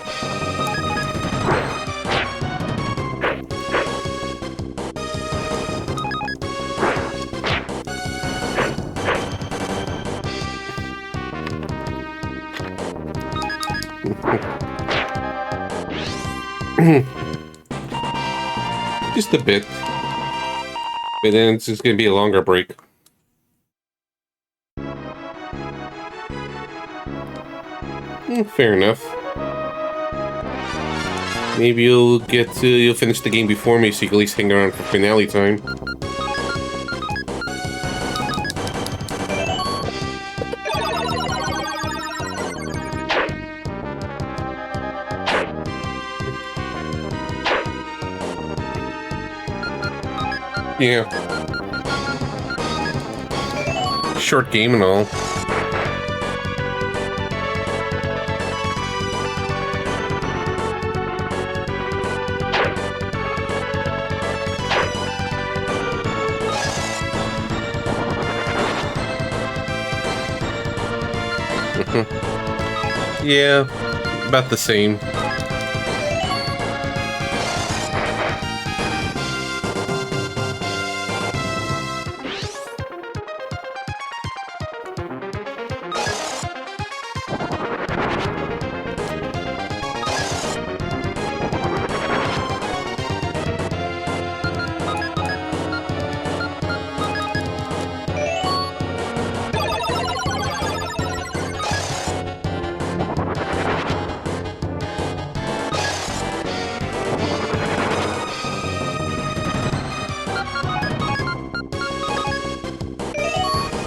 Just a bit. But then it's just gonna be a longer break. Fair enough. Maybe you'll finish the game before me, so you can at least hang around for finale time. Yeah. Short game and all. Yeah, about the same.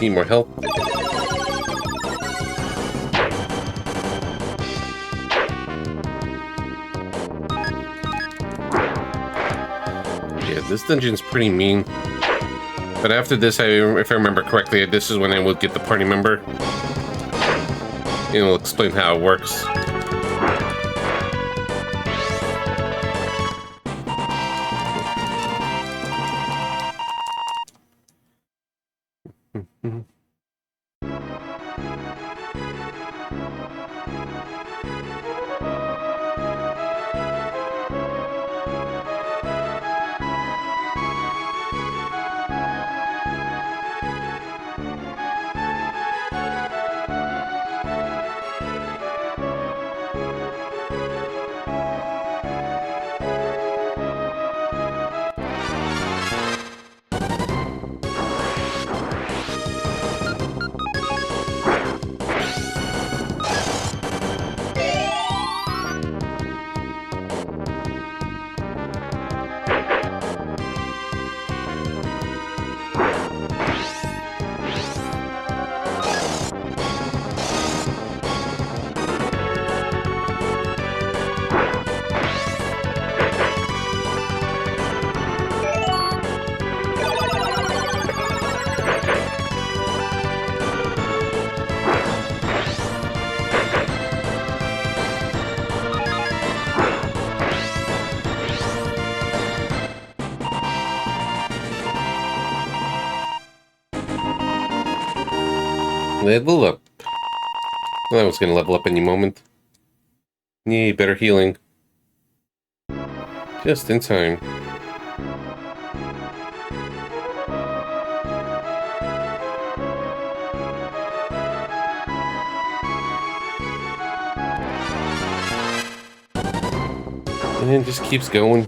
Need more help. Yeah, this dungeon's pretty mean. But after this, if I remember correctly, this is when I would get the party member. It'll explain how it works. Level up. Well, I was gonna level up any moment. Yay, better healing. Just in time. And it just keeps going.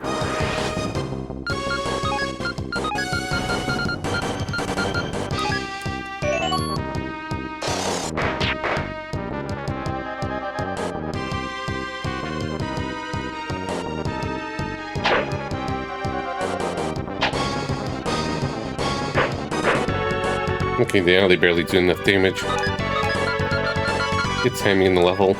Okay, now they barely do enough damage. Good timing in the level.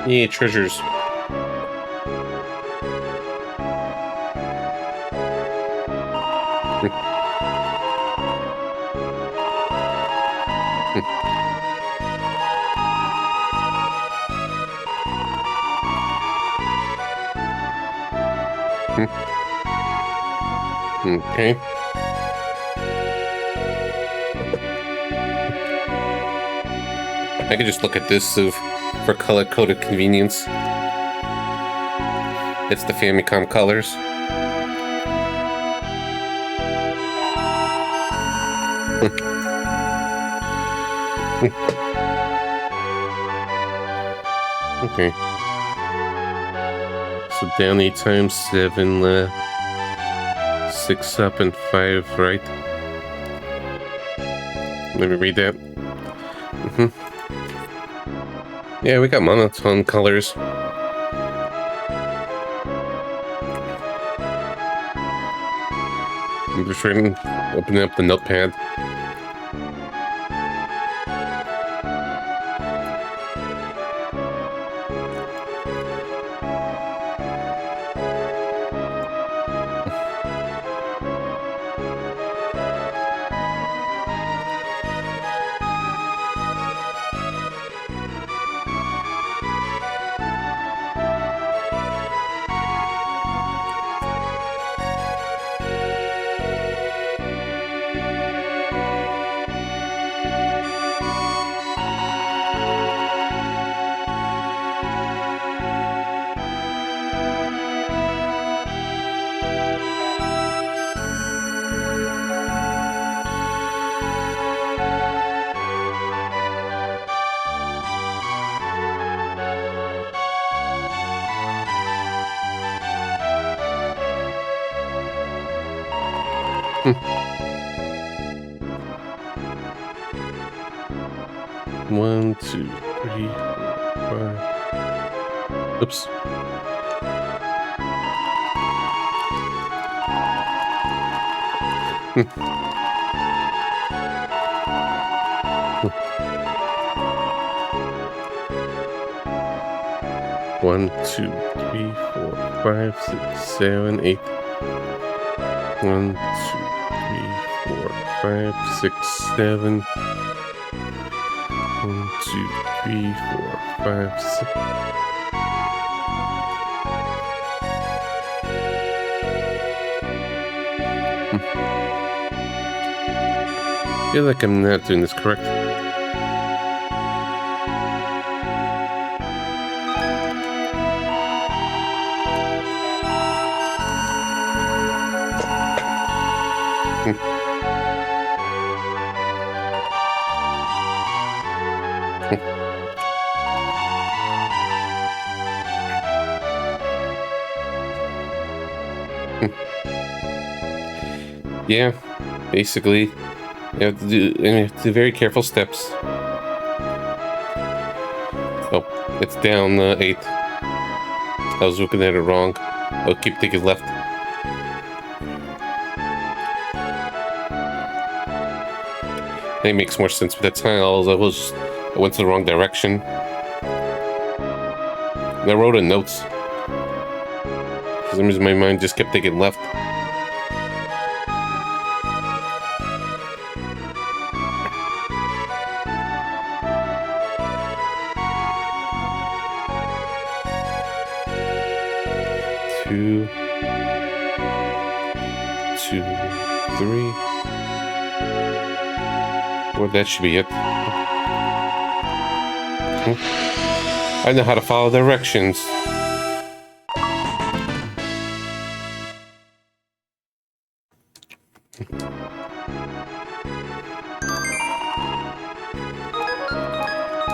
Yeah, treasures. Okay. I could just look at this for color-coded convenience. It's the Famicom colors. Okay. So down 8 times 7, 6 up and 5, right? Let me read that. Yeah, we got monotone colors. I'm just trying to open up the notepad. One, two, three, four, 5. Oops. One, two, three, 4, 5, 6, 7, 8. 1, 2, 3, 4, 5, 6, 7. 1, 2, 3, 4, 5, 6. I feel like I'm not doing this correct. Yeah, basically, you have to do very careful steps. Oh, it's down 8. I was looking at it wrong. I'll keep thinking left. It makes more sense, but that time I went to the wrong direction. And I wrote in notes. For some reason, my mind just kept thinking left. Two, 3. Well, that should be it. I know how to follow directions.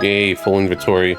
Yay, full inventory.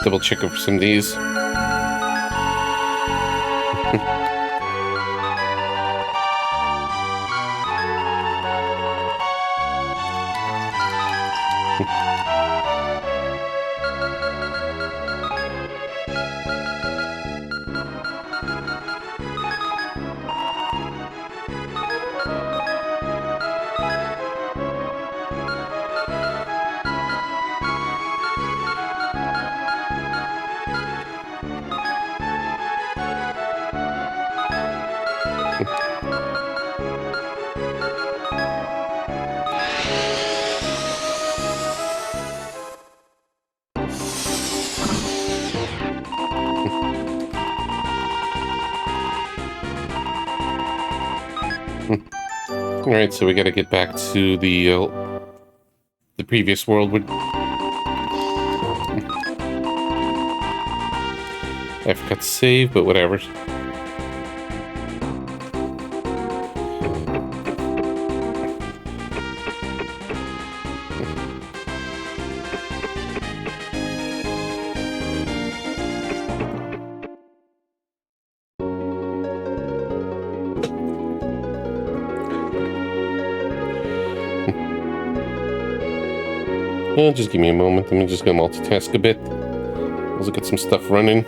Double check over some of these. All right, so we got to get back to the previous world. I forgot to save, but whatever. Yeah, just give me a moment. I'm just gonna multitask a bit. Let's look at some stuff running.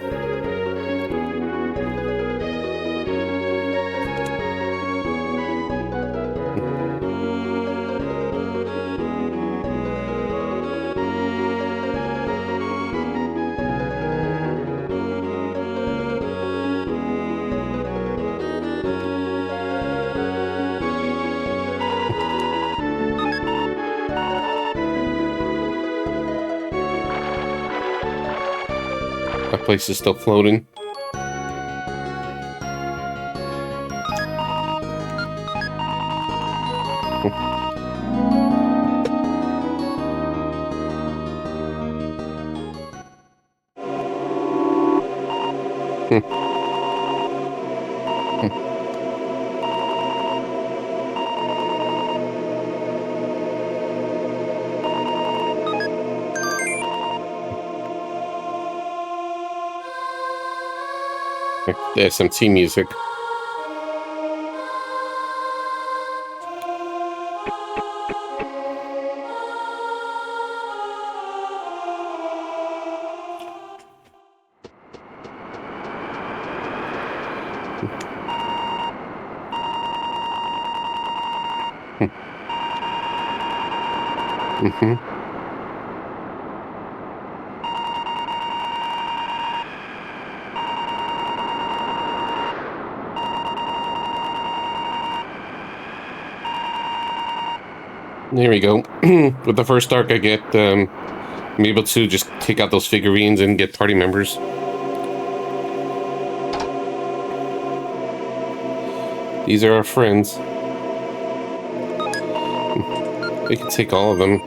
That place is still floating. The SMT music. Mm-hmm. There we go. With the first arc I get, I'm able to just take out those figurines and get party members. These are our friends. We can take all of them.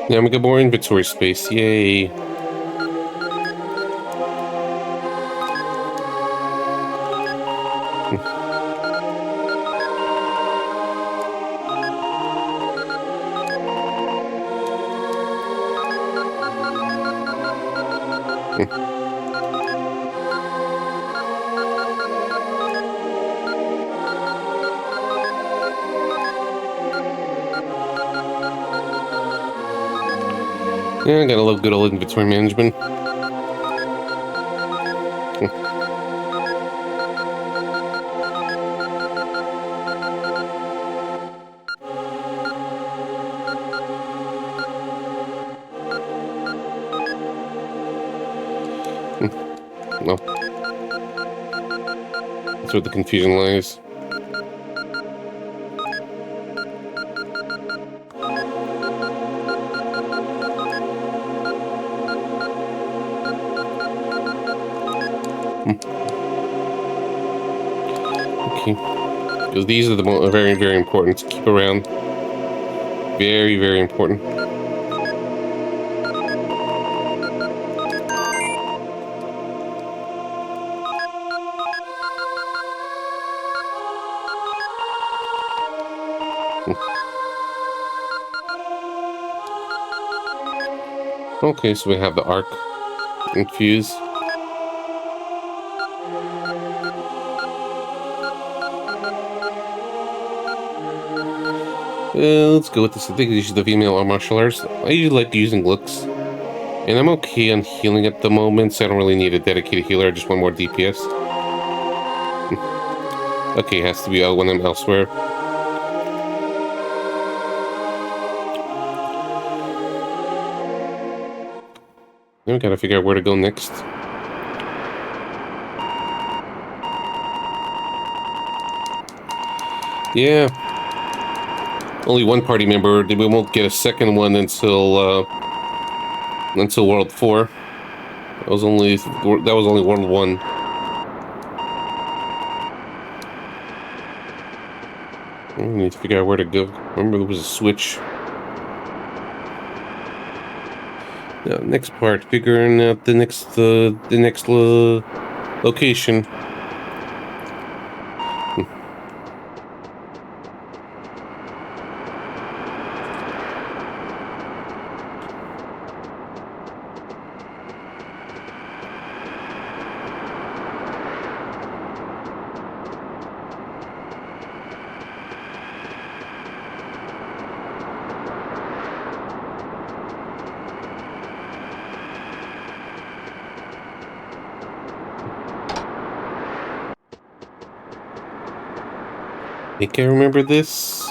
Now we get more inventory space. Yay. Yeah, I got a little good old inventory management. No. That's where the confusion lies. Okay. Because these are the very, very important to keep around. Very, very important. Okay, so we have the arc infused. Let's go with this. I think these are the female martial arts. I usually like using looks. And I'm okay on healing at the moment, so I don't really need a dedicated healer. I just want more DPS. Okay, it has to be when I'm elsewhere. Then we gotta figure out where to go next. Yeah. Only one party member. We won't get a second one until World 4. That was only World 1. I need to figure out where to go. Remember, there was a switch. Now, next part, figuring out the next location. I think I remember this.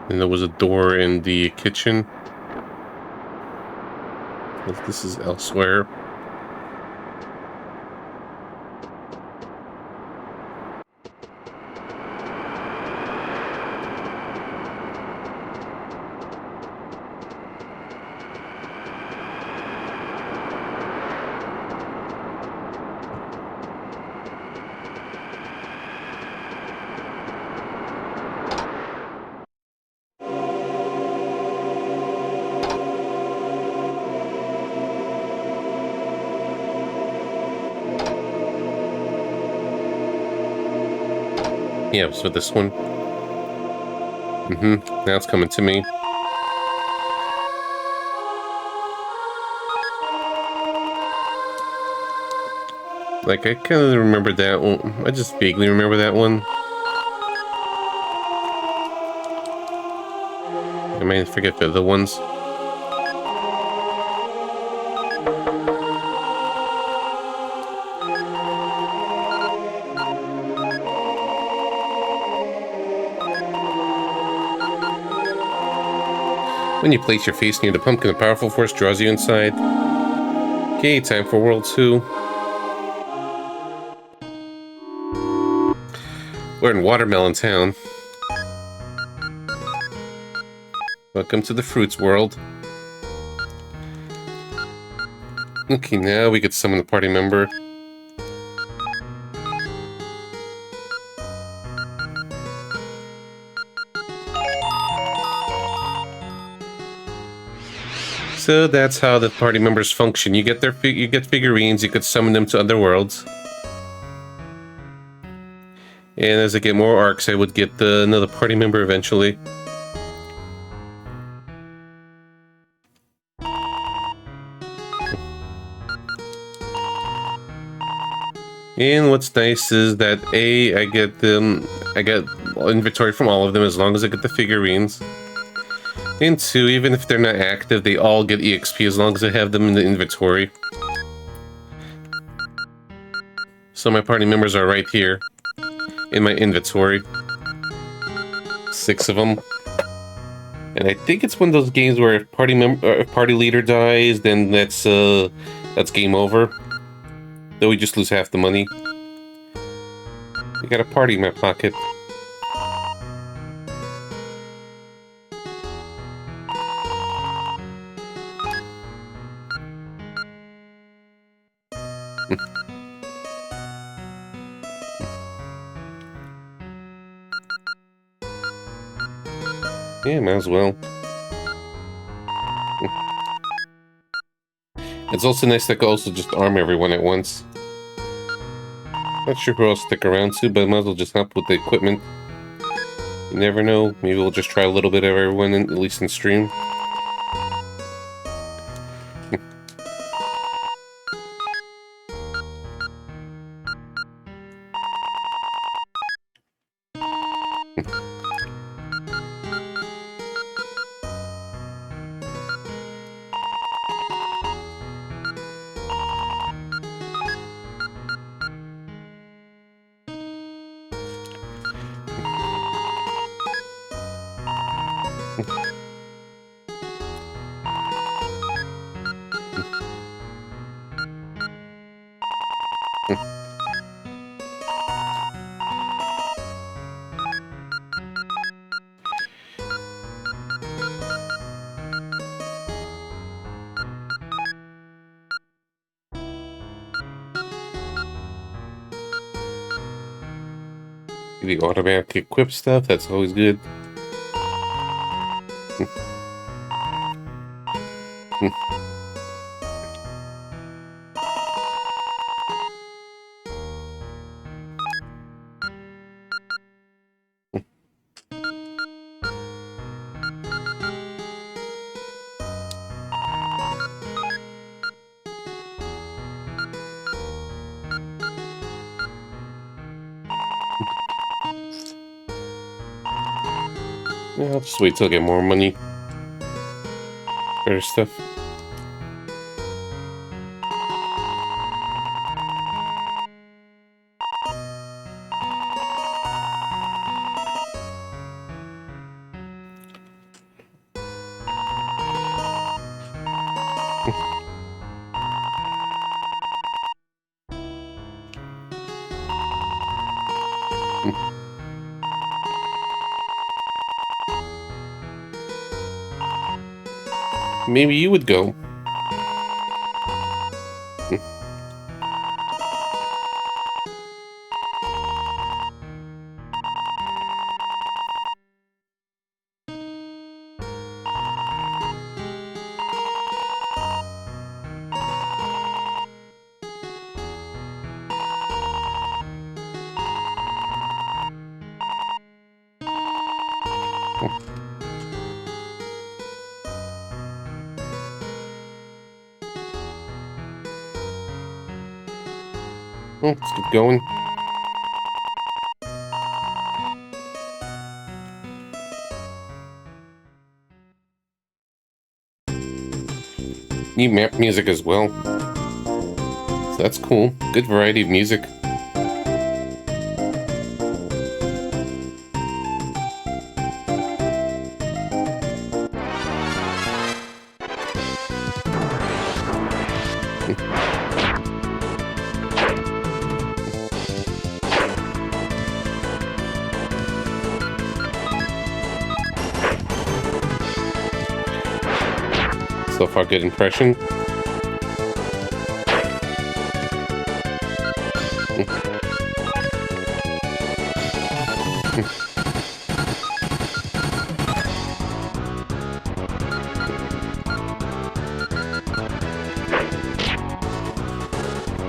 And there was a door in the kitchen. This is elsewhere. Yeah, so this one. Now it's coming to me. Like, I kind of remember that one. I just vaguely remember that one. I might forget the other ones. When you place your face near the pumpkin, a powerful force draws you inside. Okay, time for World 2. We're in Watermelon Town. Welcome to the Fruits World. Okay, now we could summon a party member. So that's how the party members function. You get you get figurines. You could summon them to other worlds. And as I get more arcs, I would get another party member eventually. And what's nice is that I get inventory from all of them as long as I get the figurines. And 2, even if they're not active, they all get EXP as long as I have them in the inventory. So my party members are right here in my inventory. 6 of them. And I think it's one of those games where if party leader dies, then that's game over. Though we just lose half the money. I got a party in my pocket. Yeah, might as well. It's also nice that I can also just arm everyone at once. Not sure who I'll stick around to, but I might as well just help with the equipment. You never know. Maybe we'll just try a little bit of everyone, at least in stream. The automatic equip stuff, that's always good. Yeah, I'll just wait till I get more money. Better stuff. Maybe you would go. Well, let's get going. New map music as well. So that's cool. Good variety of music. So far, good impression.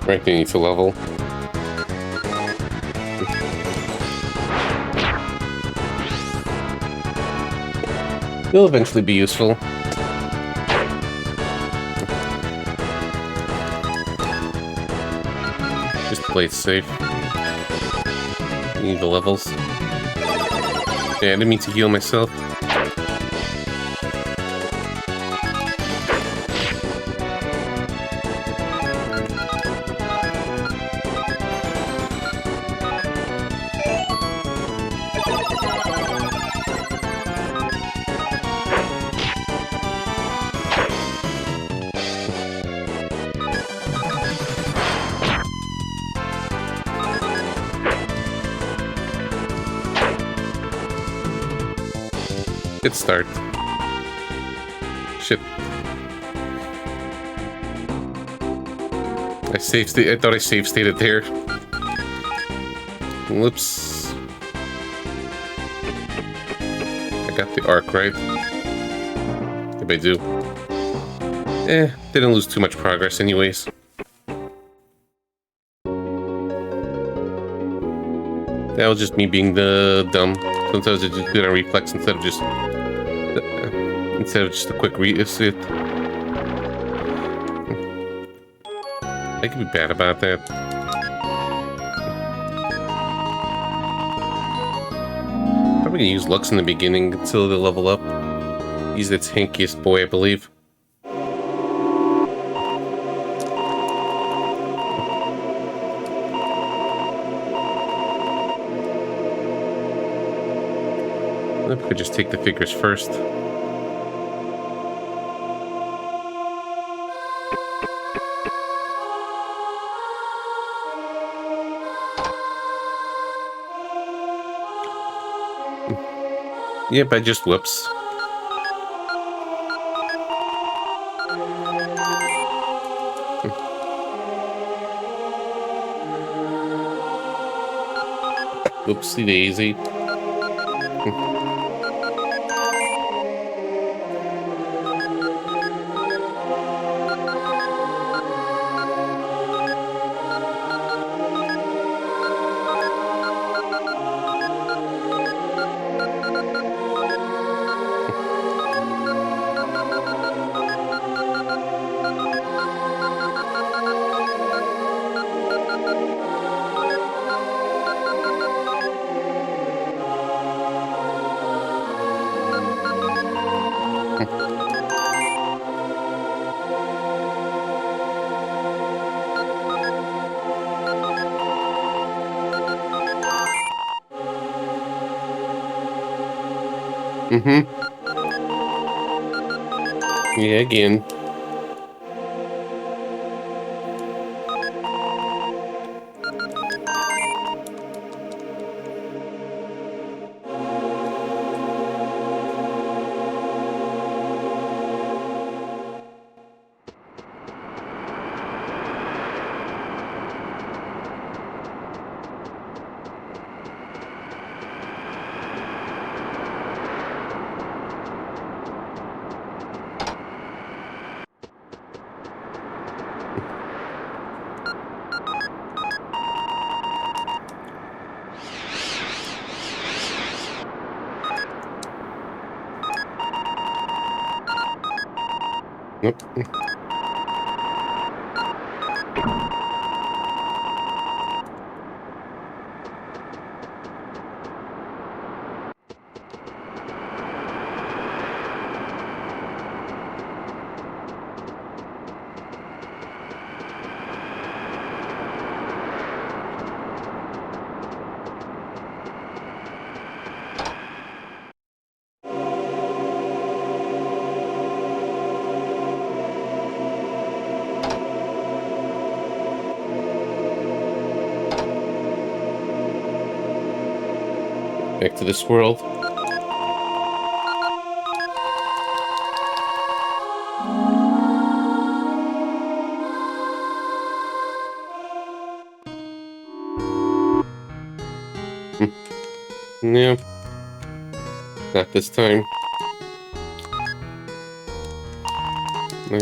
Right beneath the level. It'll eventually be useful. Just play it safe. Need the levels. Yeah, I didn't mean to heal myself. Hit start. Shit. I thought I save stated there. Whoops. I got the arc right. If I do. Didn't lose too much progress anyways. That was just me being the dumb. Sometimes I just do it on reflex instead of just a quick reset. I could be bad about that. Probably gonna use Lux in the beginning until they level up. He's the tankiest boy, I believe. I could just take the figures first. Yep, I just whoops. Whoopsie daisy. Yeah, again. Nope. Back to this world. No. Not this time. No.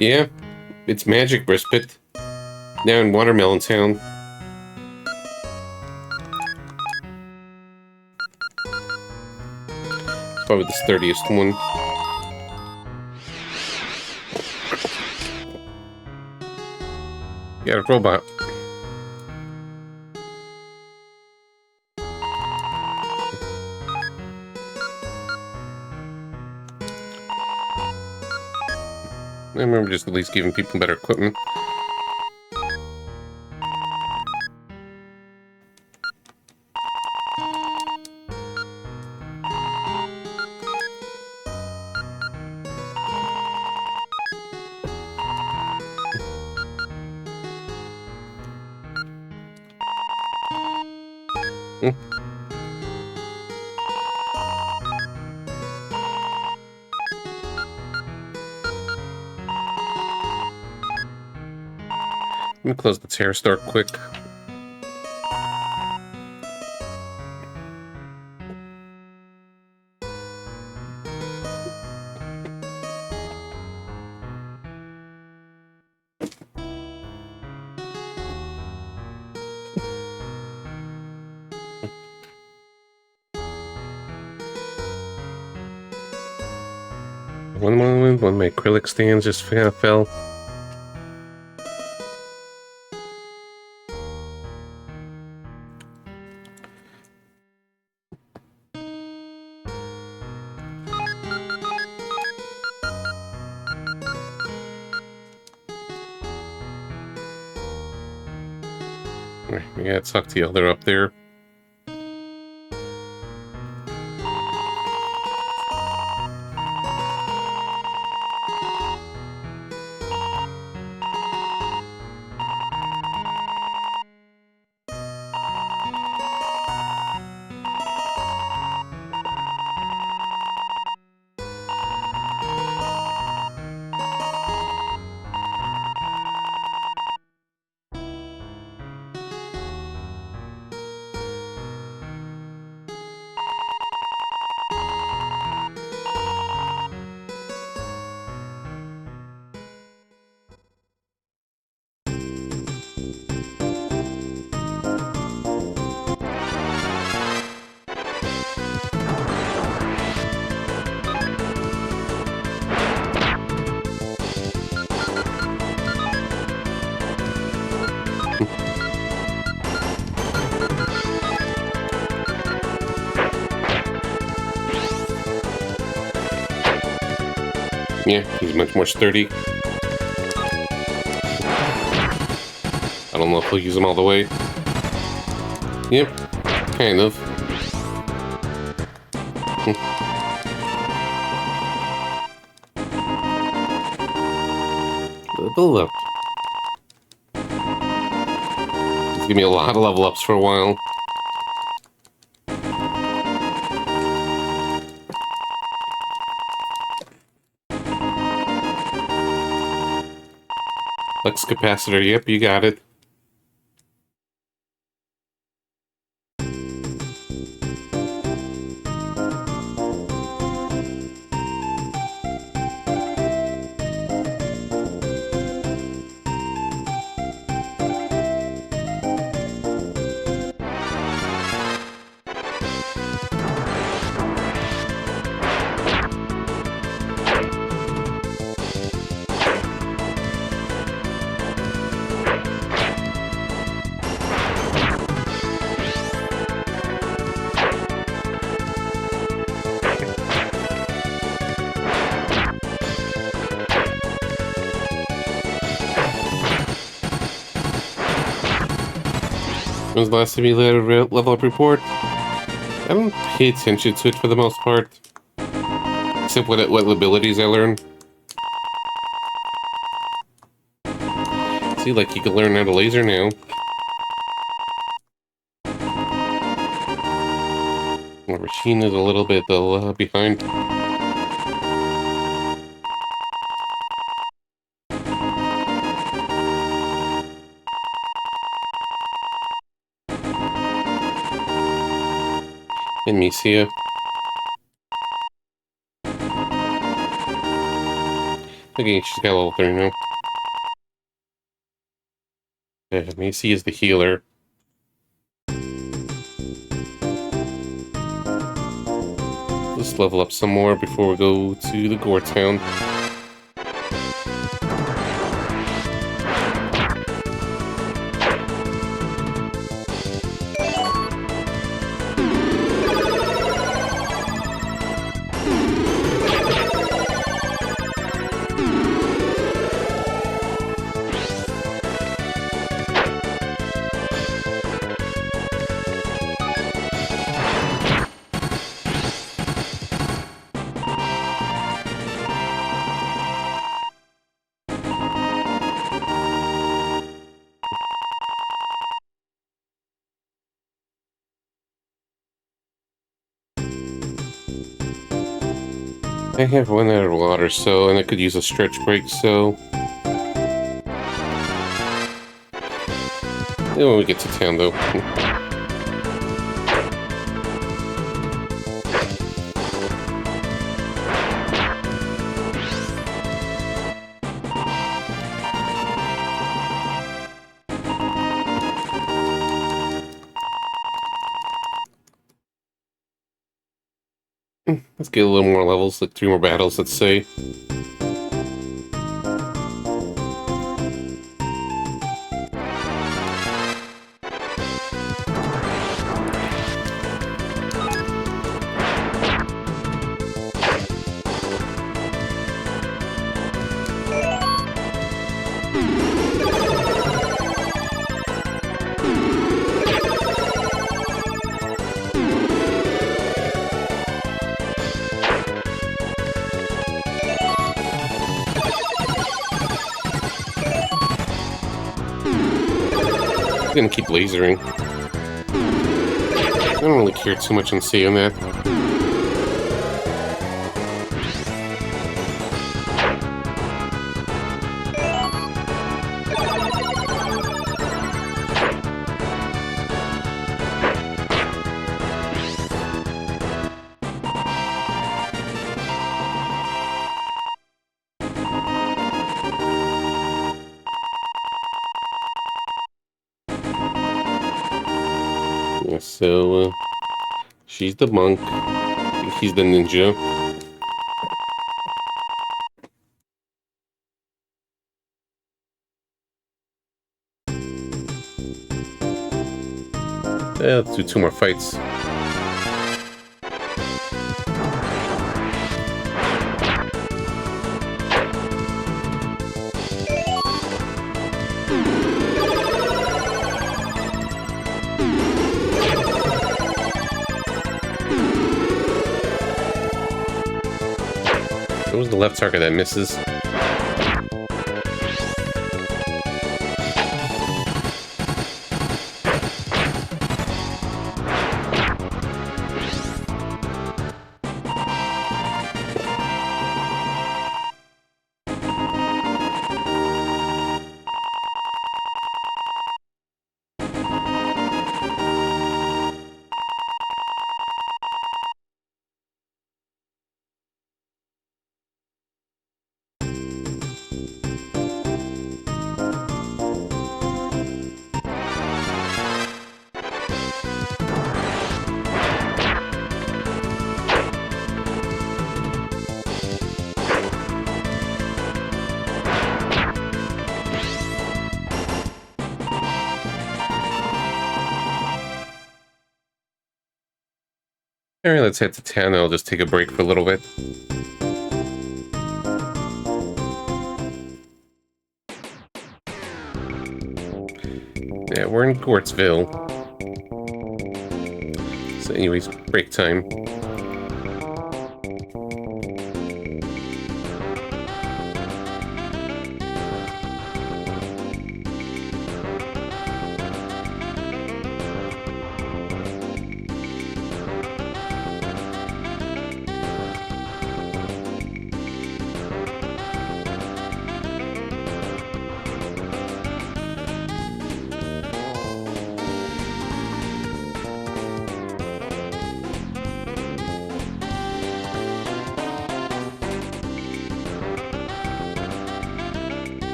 Yeah, it's Magic Brispet. Now in Watermelon Town. It's probably the sturdiest one. Yeah, a robot. I remember just at least giving people better equipment. Hmm. Let me close the terror store quick. One of my acrylic stands just kind of fell. I gotta talk to the other up there. Yeah, he's much more sturdy. I don't know if he'll use them all the way. Yep, kind of. Level up. He's giving me a lot of level ups for a while. Flux capacitor, yep, you got it. When was the last time you let a level up report? I don't pay attention to it for the most part. Except what abilities I learn. See, like you can learn how to laser now. My machine is a little bit behind. And Misia. Okay, she's got level 3 now. Yeah, Misia is the healer. Let's level up some more before we go to the Gore Town. I have run out of water, so, and I could use a stretch break, so. And when we get to town, though. Let's get a little more levels, like 3 more battles, let's say. I'm gonna keep lasering. I don't really care too much on seeing that. Yeah, so, she's the monk. He's the ninja. Let's do 2 more fights. It was the left target that misses. Alright, let's head to town. I'll just take a break for a little bit. Yeah, we're in Gortsville. So anyways, break time.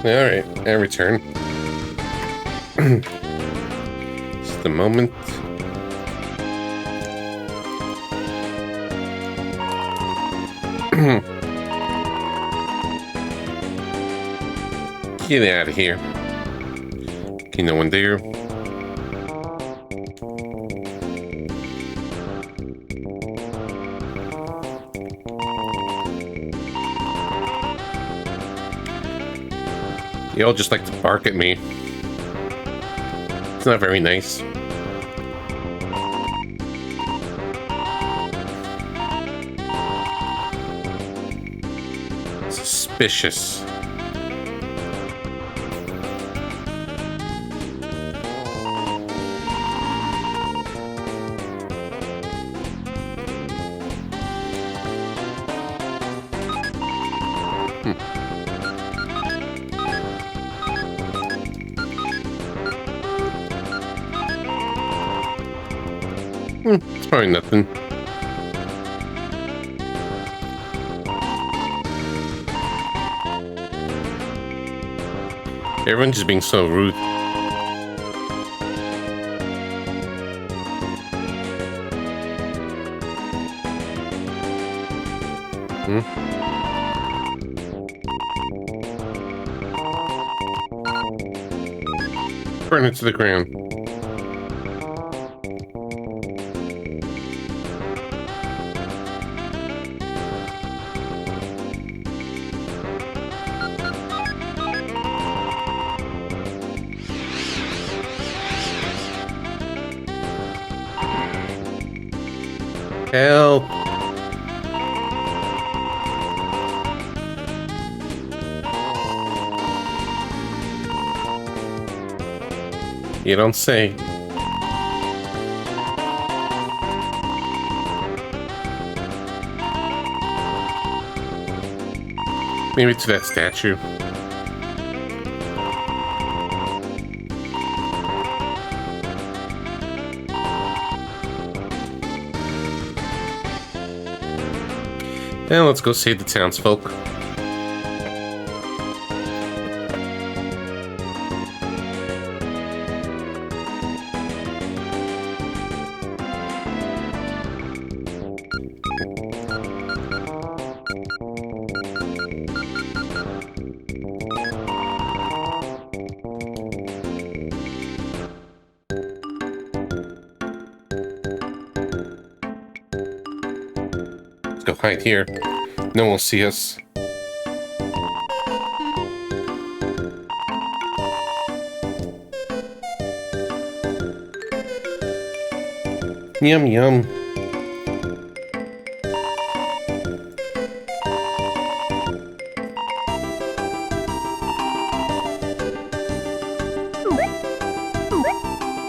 Alright, I return. Just a moment. Get out of here. Okay, no one there. They all just like to bark at me. It's not very nice. Suspicious. It's probably nothing. Everyone's just being so rude. Burn it to the ground. Help! You don't say. Maybe to that statue. Now let's go save the townsfolk. Let's go hide here. No one will see us. Yum yum.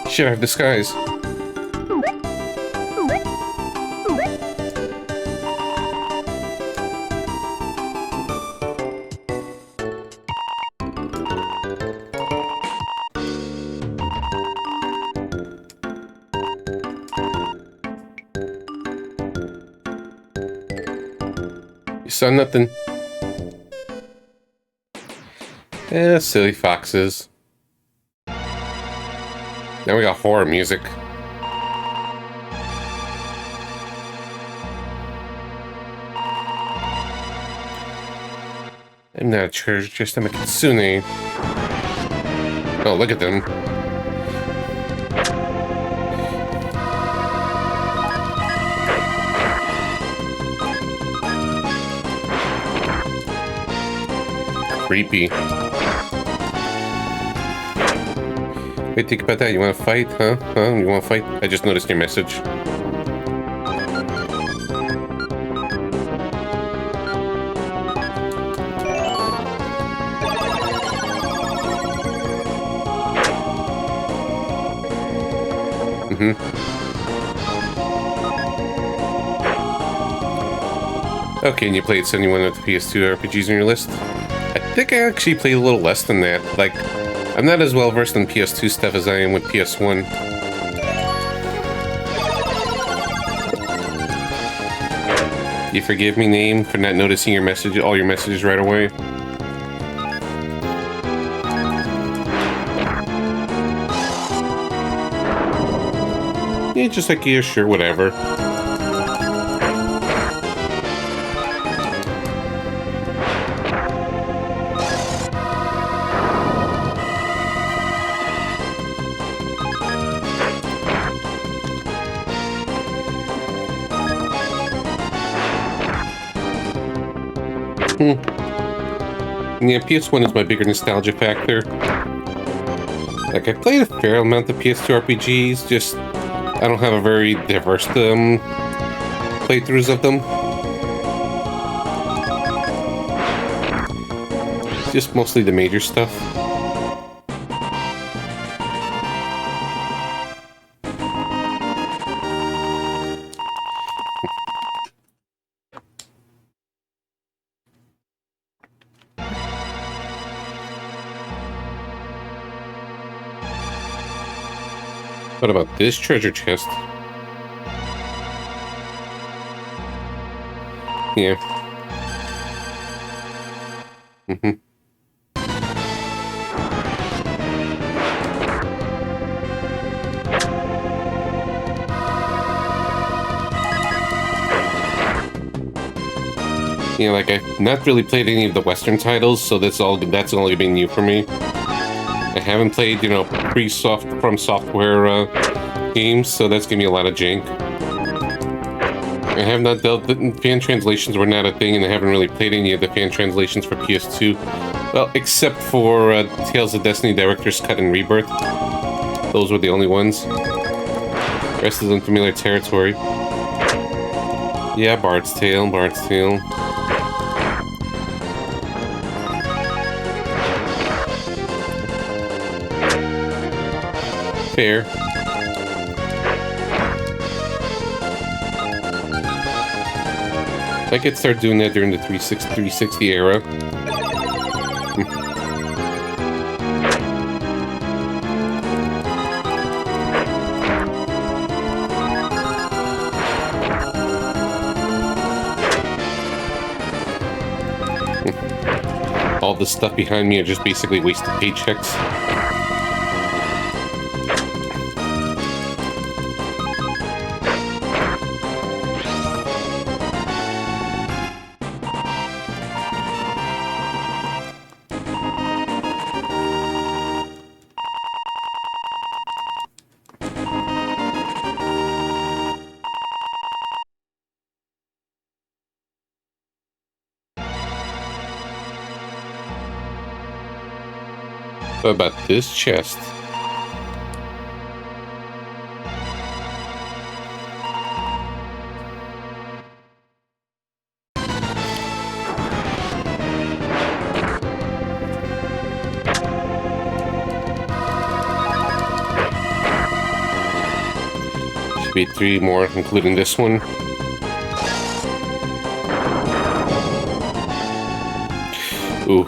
Should have disguise. You saw nothing. Silly foxes. Now we got horror music. I'm not a treasure, I'm a kitsune. Oh, look at them. creepy. Wait, think about that. You want to fight, huh? You want to fight? I just noticed your message. Okay, and you played 71 of the PS2 RPGs on your list? I think I actually played a little less than that. Like, I'm not as well versed in PS2 stuff as I am with PS1. You forgive me, name, for not noticing all your messages right away? Yeah, just like, yeah, sure, whatever. Yeah, PS1 is my bigger nostalgia factor. Like, I played a fair amount of PS2 RPGs, just I don't have a very diverse playthroughs of them. Just mostly the major stuff. What about this treasure chest? Yeah. Yeah, like I've not really played any of the Western titles, so that's only been new for me. I haven't played, from software games, so that's giving me a lot of jank. I have not fan translations were not a thing, and I haven't really played any of the fan translations for PS2. Well, except for Tales of Destiny Director's Cut and Rebirth. Those were the only ones. The rest is unfamiliar territory. Yeah, Bard's Tale. Fair. I could start doing that during the 360 era. All the stuff behind me are just basically wasted paychecks. What about this chest? Should be 3 more, including this one. Ooh.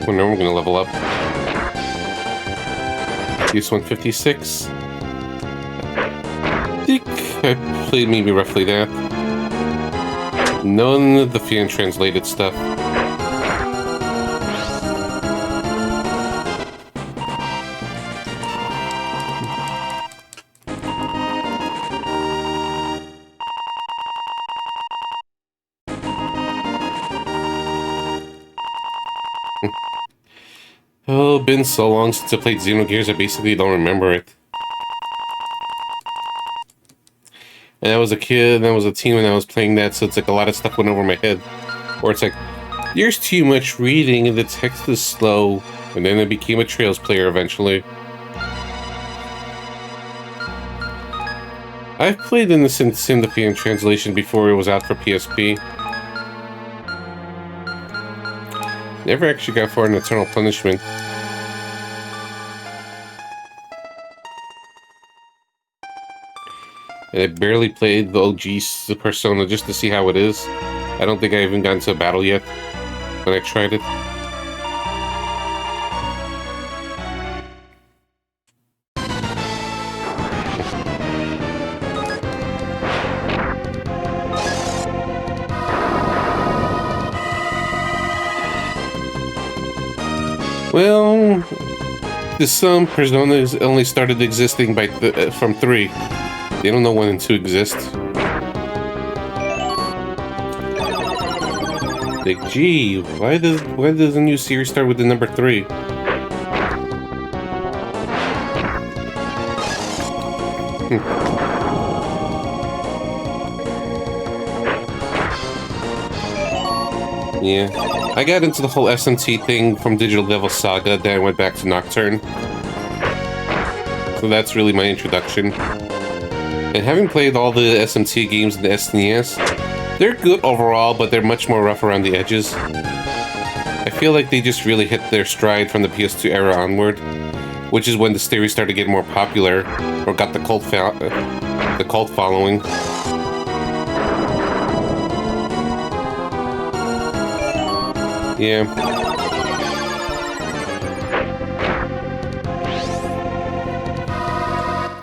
Well, now we're gonna level up. Use 156. I think I played maybe roughly that. None of the fan translated stuff. Oh, been so long since I played Xenogears, I basically don't remember it. And I was a kid, and I was a teen when I was playing that, so it's like a lot of stuff went over my head. Or it's like, there's too much reading, and the text is slow. And then I became a Trails player eventually. I've played in the Syndipian translation before it was out for PSP. Never actually got far in Eternal Punishment. And I barely played the OG Persona just to see how it is. I don't think I even got into a battle yet when I tried it. Well, the some Personas only started existing by from 3. They don't know when and 2 exist. Like, gee, why does a new series start with the number 3? Yeah, I got into the whole SMT thing from Digital Devil Saga, then I went back to Nocturne. So that's really my introduction. And having played all the SMT games in the SNES, they're good overall, but they're much more rough around the edges. I feel like they just really hit their stride from the PS2 era onward, which is when the series started getting more popular, or got the cult following. Yeah.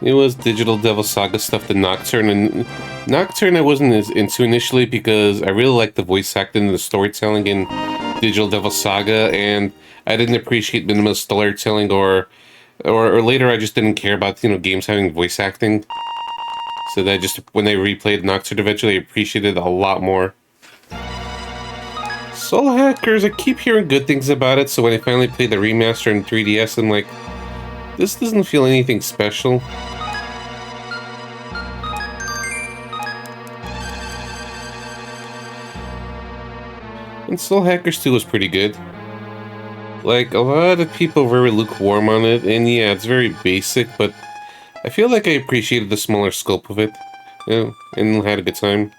It was Digital Devil Saga stuff, the Nocturne, and Nocturne I wasn't as into initially because I really liked the voice acting and the storytelling in Digital Devil Saga, and I didn't appreciate minimal storytelling or later I just didn't care about, games having voice acting. So that just, when I replayed Nocturne eventually, I appreciated it a lot more. Soul Hackers, I keep hearing good things about it, so when I finally played the remaster in 3DS, I'm like, this doesn't feel anything special. And Soul Hackers 2 was pretty good. Like, a lot of people were very lukewarm on it, and yeah, it's very basic, but I feel like I appreciated the smaller scope of it, and had a good time.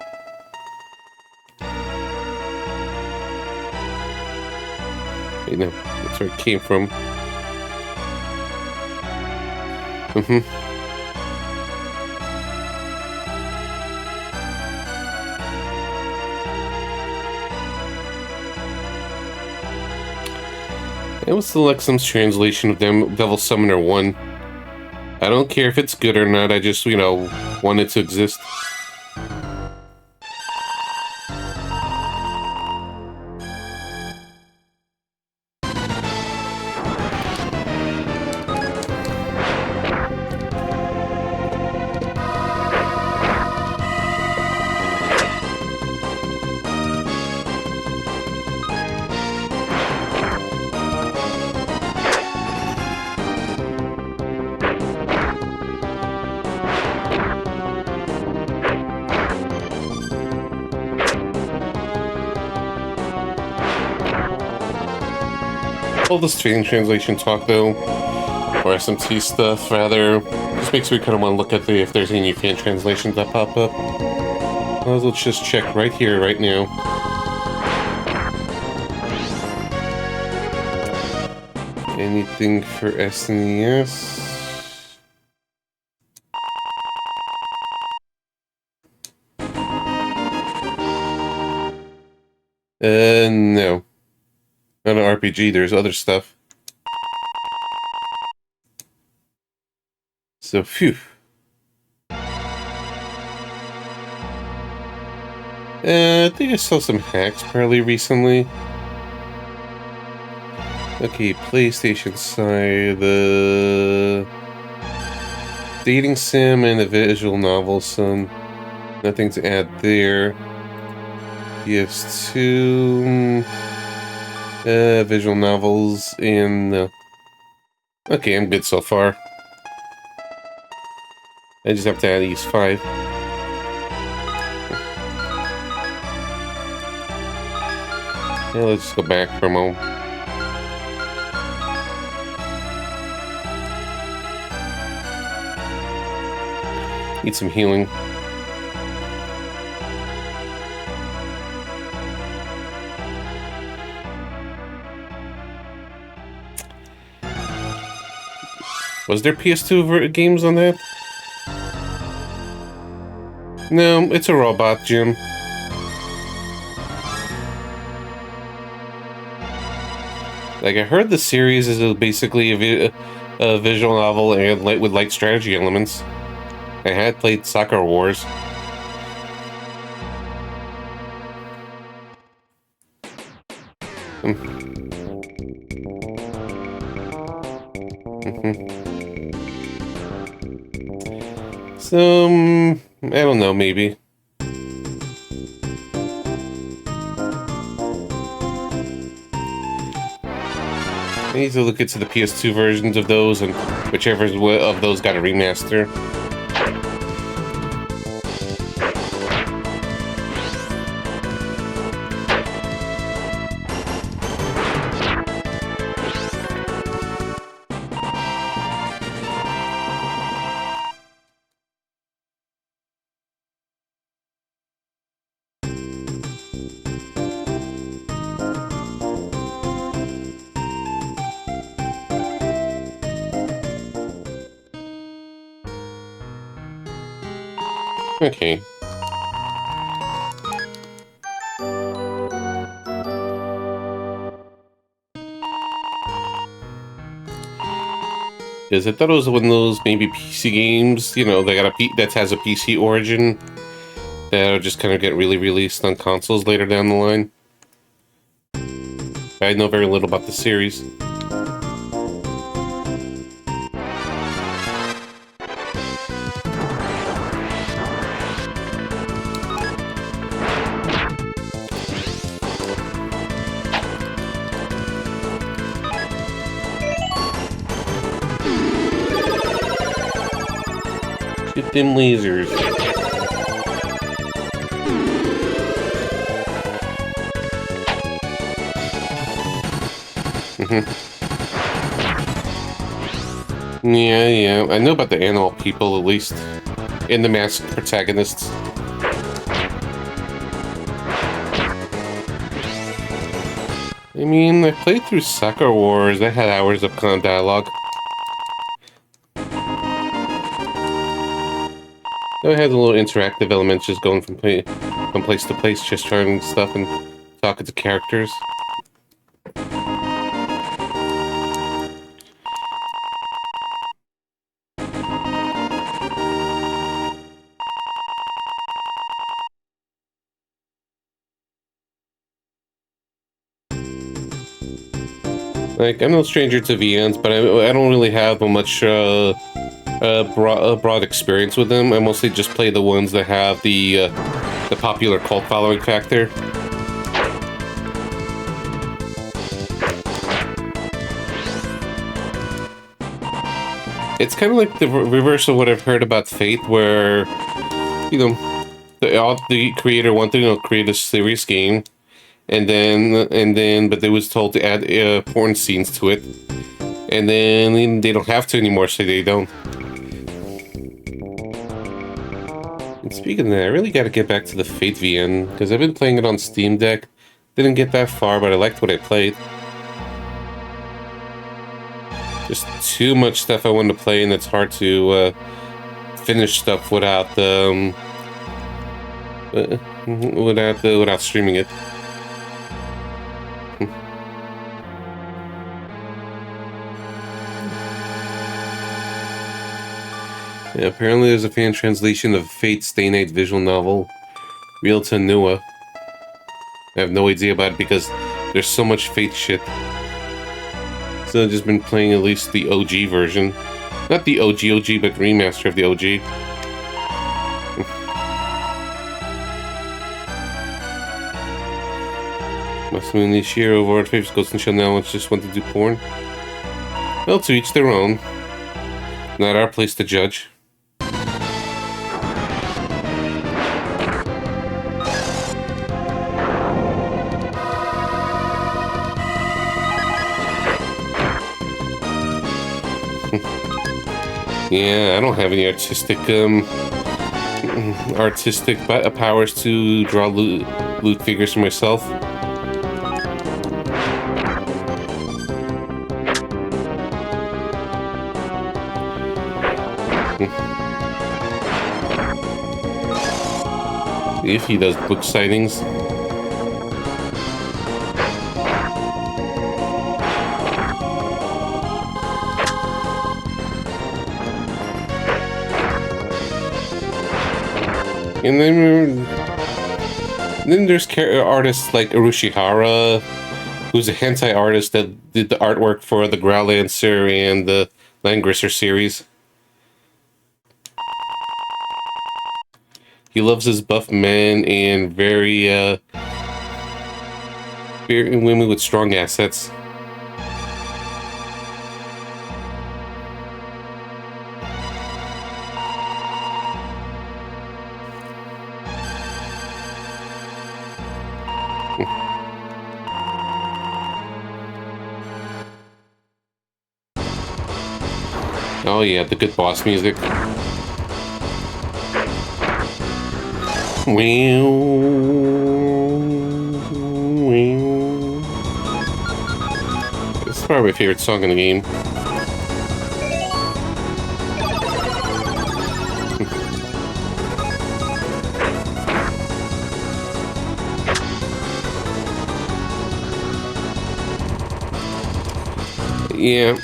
That's where it came from. I will select some translation of Devil Summoner 1. I don't care if it's good or not, I just, want it to exist. All this fan translation talk, though, or SMT stuff, rather, just makes me kind of want to look at if there's any new fan translations that pop up. Let's just check right here, right now. Anything for SNES? No. Not an RPG, there's other stuff. So, phew. I think I saw some hacks fairly recently. Okay, PlayStation side, the dating sim and the visual novel, son. Nothing to add there. PS2, visual novels, and okay, I'm good so far. I just have to add these 5. Yeah, let's just go back for a moment. Need some healing. Was there PS2 games on that? No, it's a robot, Jim. Like, I heard the series is basically a visual novel and with light strategy elements. I had played Soccer Wars. So, I don't know, maybe. I need to look into the PS2 versions of those, and whichever of those got a remaster. Okay. Because I thought it was one of those maybe PC games, you know, that has a PC origin that'll just kind of get released on consoles later down the line. I know very little about the series. Shoot them lasers. Yeah. I know about the animal people, at least. And the masked protagonists. I mean, I played through Soccer Wars. That had hours of kind of dialogue. It had a little interactive element, just going from place to place, just trying stuff and talking to characters. Like, I'm no stranger to VNs, but I don't really have a much broad experience with them. I mostly just play the ones that have the popular cult following factor. It's kind of like the reverse of what I've heard about Fate, where, you know, the creator wanted to create a serious game, but they was told to add porn scenes to it, and then they don't have to anymore, so they don't. And speaking of that, I really got to get back to the Fate VN, because I've been playing it on Steam Deck. Didn't get that far, but I liked what I played. Just too much stuff I wanted to play, and it's hard to finish stuff without streaming it. Yeah, apparently there's a fan translation of Fate Stay Night visual novel Real to Nua. I have no idea about it because there's so much Fate shit. So I've just been playing at least the OG version. Not the OG, but remaster of the OG. Must have been this year over our favorites Ghost and Shell now just want to do porn. Well, to each their own. Not our place to judge. Yeah, I don't have any artistic powers to draw loot figures for myself. If he does book sightings. And then there's artists like Urushihara, who's a hentai artist that did the artwork for the Growlancer and the Langrisser series. He loves his buff men and very women with strong assets. Oh yeah, the good boss music. This is probably my favorite song in the game. Yeah.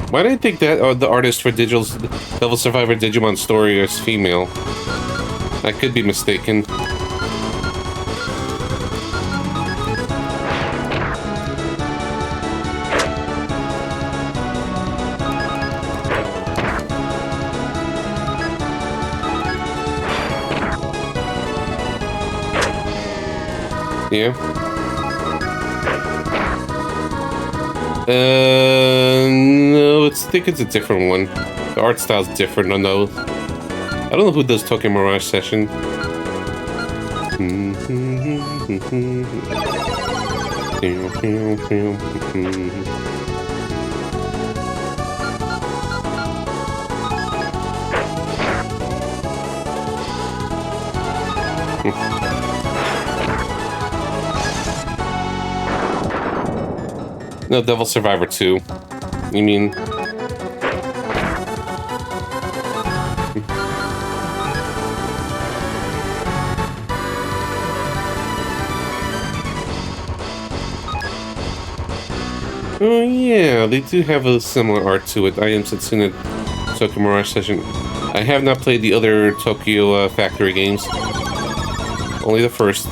Why did I think that the artist for Devil Survivor Digimon Story is female? I could be mistaken. Yeah. No, I think it's a different one. The art style's different on those. I don't know who does Tokyo Mirage Session. No, Devil Survivor 2. You mean? Oh yeah, they do have a similar art to it. I am Setsuna Tokyo Mirage Session. I have not played the other Tokyo Factory games. Only the first.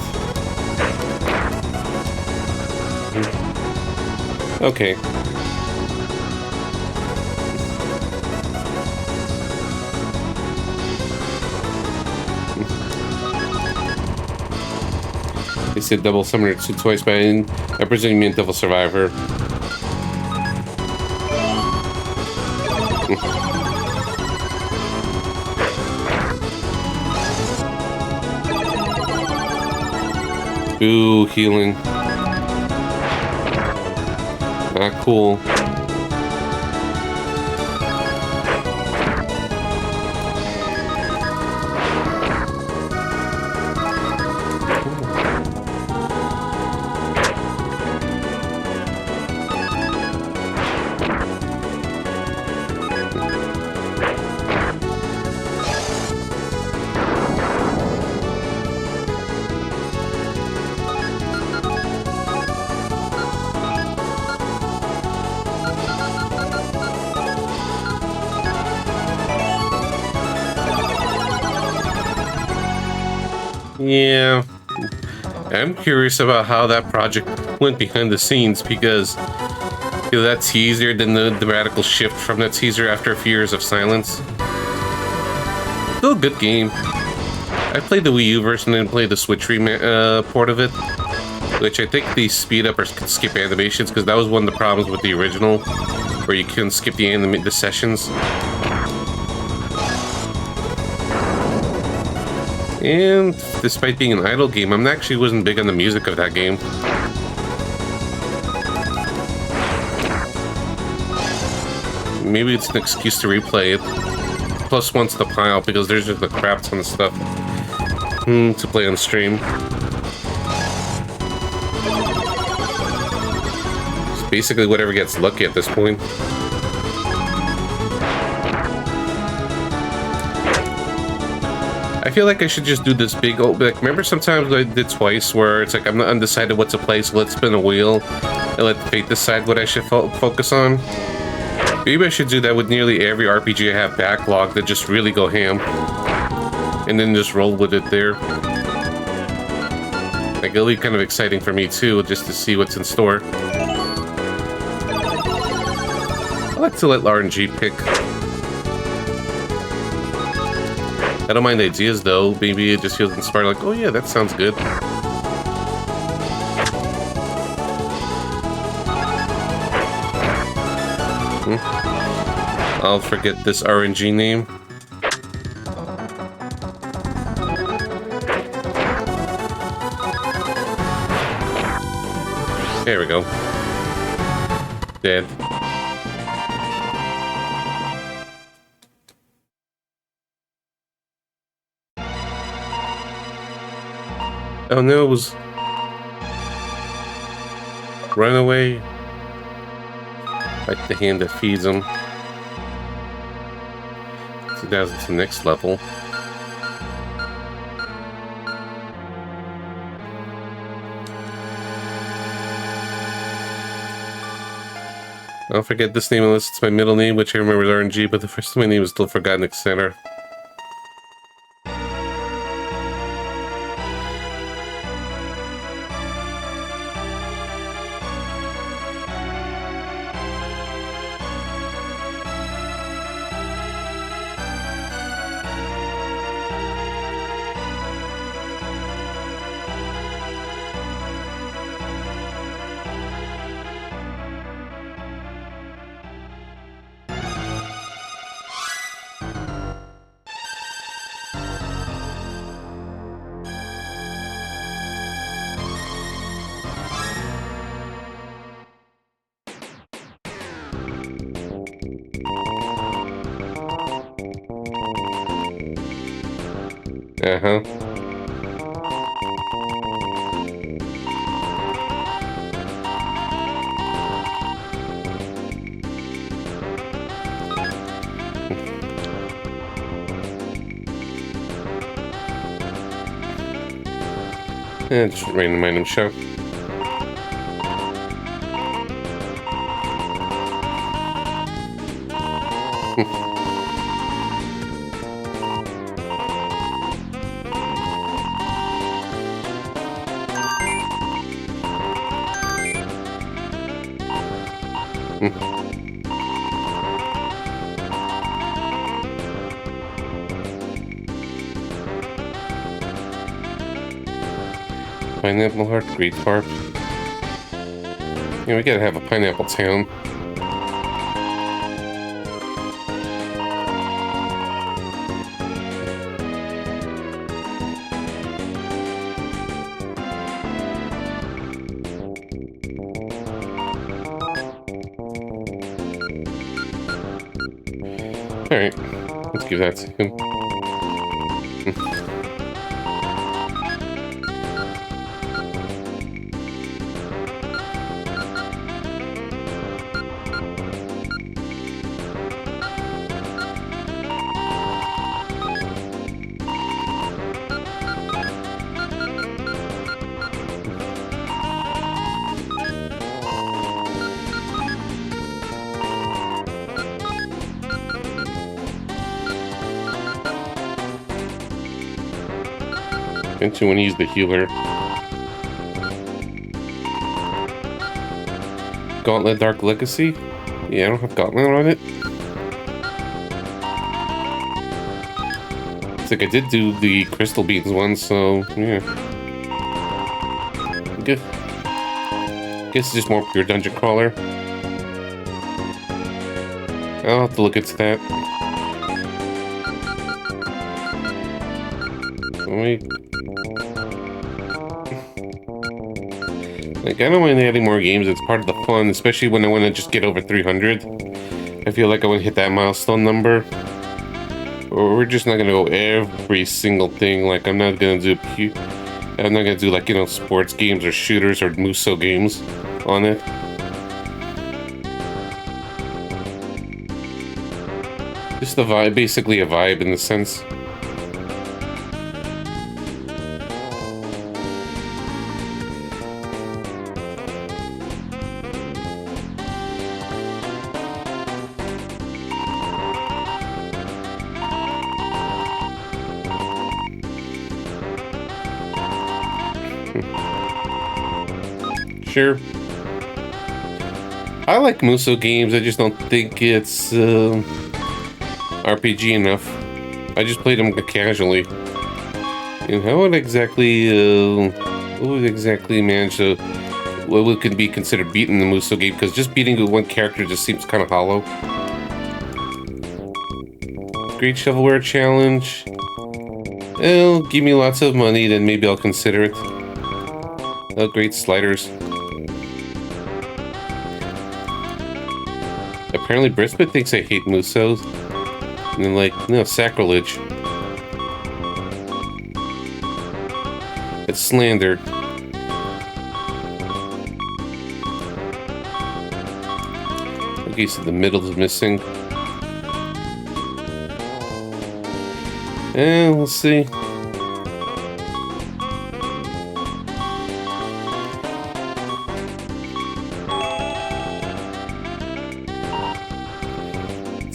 Okay. They said Double Summoner 2 twice, but I presume you meant Devil Survivor. Ooh, healing. Ah, cool. Yeah, I'm curious about how that project went behind the scenes because that teaser, then the radical shift from that teaser after a few years of silence. Still a good game. I played the Wii U version and played the Switch port of it, which I think they speed up or skip animations because that was one of the problems with the original, where you couldn't skip the sessions. And despite being an idle game, wasn't big on the music of that game. Maybe it's an excuse to replay it. Plus one's the pile because there's just a crap ton of stuff to play on stream. It's basically whatever gets lucky at this point. I feel like I should just do this big old... Like, remember sometimes I did twice where it's like I'm not undecided what to play, so let's spin a wheel and let fate decide what I should focus on? Maybe I should do that with nearly every RPG I have backlogged, that just really go ham. And then just roll with it there. Like, it'll be kind of exciting for me too, just to see what's in store. I like to let RNG pick. I don't mind ideas though, maybe it just feels inspired, like, oh yeah, that sounds good. I'll forget this RNG name. There we go. Dead. Oh no, it was... Run away. Like the hand that feeds him. 2000 to the next level. I'll forget this name unless it's my middle name, which I remember is RNG, but the first time my name is still Forgotten Center. Uh-huh. And just random item show. Pineapple Heart, Great Harp. Yeah, we gotta have a Pineapple Town. Alright, let's give that to him. Into when he's the healer. Gauntlet Dark Legacy? Yeah, I don't have Gauntlet on it. It's like I did do the Crystal Beans one, so yeah. Guess it's just more pure dungeon crawler. I'll have to look into that. Wait. Like, I don't mind adding more games. It's part of the fun, especially when I want to just get over 300. I feel like I want to hit that milestone number. Or we're just not going to go every single thing. Like, I'm not going to do, like, you know, sports games or shooters or Muso games on it. Just a vibe, basically a vibe in the sense. Sure. I like Muso games, I just don't think it's RPG enough. I just played them casually. And how would exactly manage to what could be considered beating the Muso game? Because just beating with one character just seems kind of hollow. Great Shovelware Challenge. Well, give me lots of money, then maybe I'll consider it. Oh, great sliders. Apparently Brisbane thinks I hate Musos. And they're like, no, sacrilege. It's slander. Okay, so the middle is missing. And we'll see.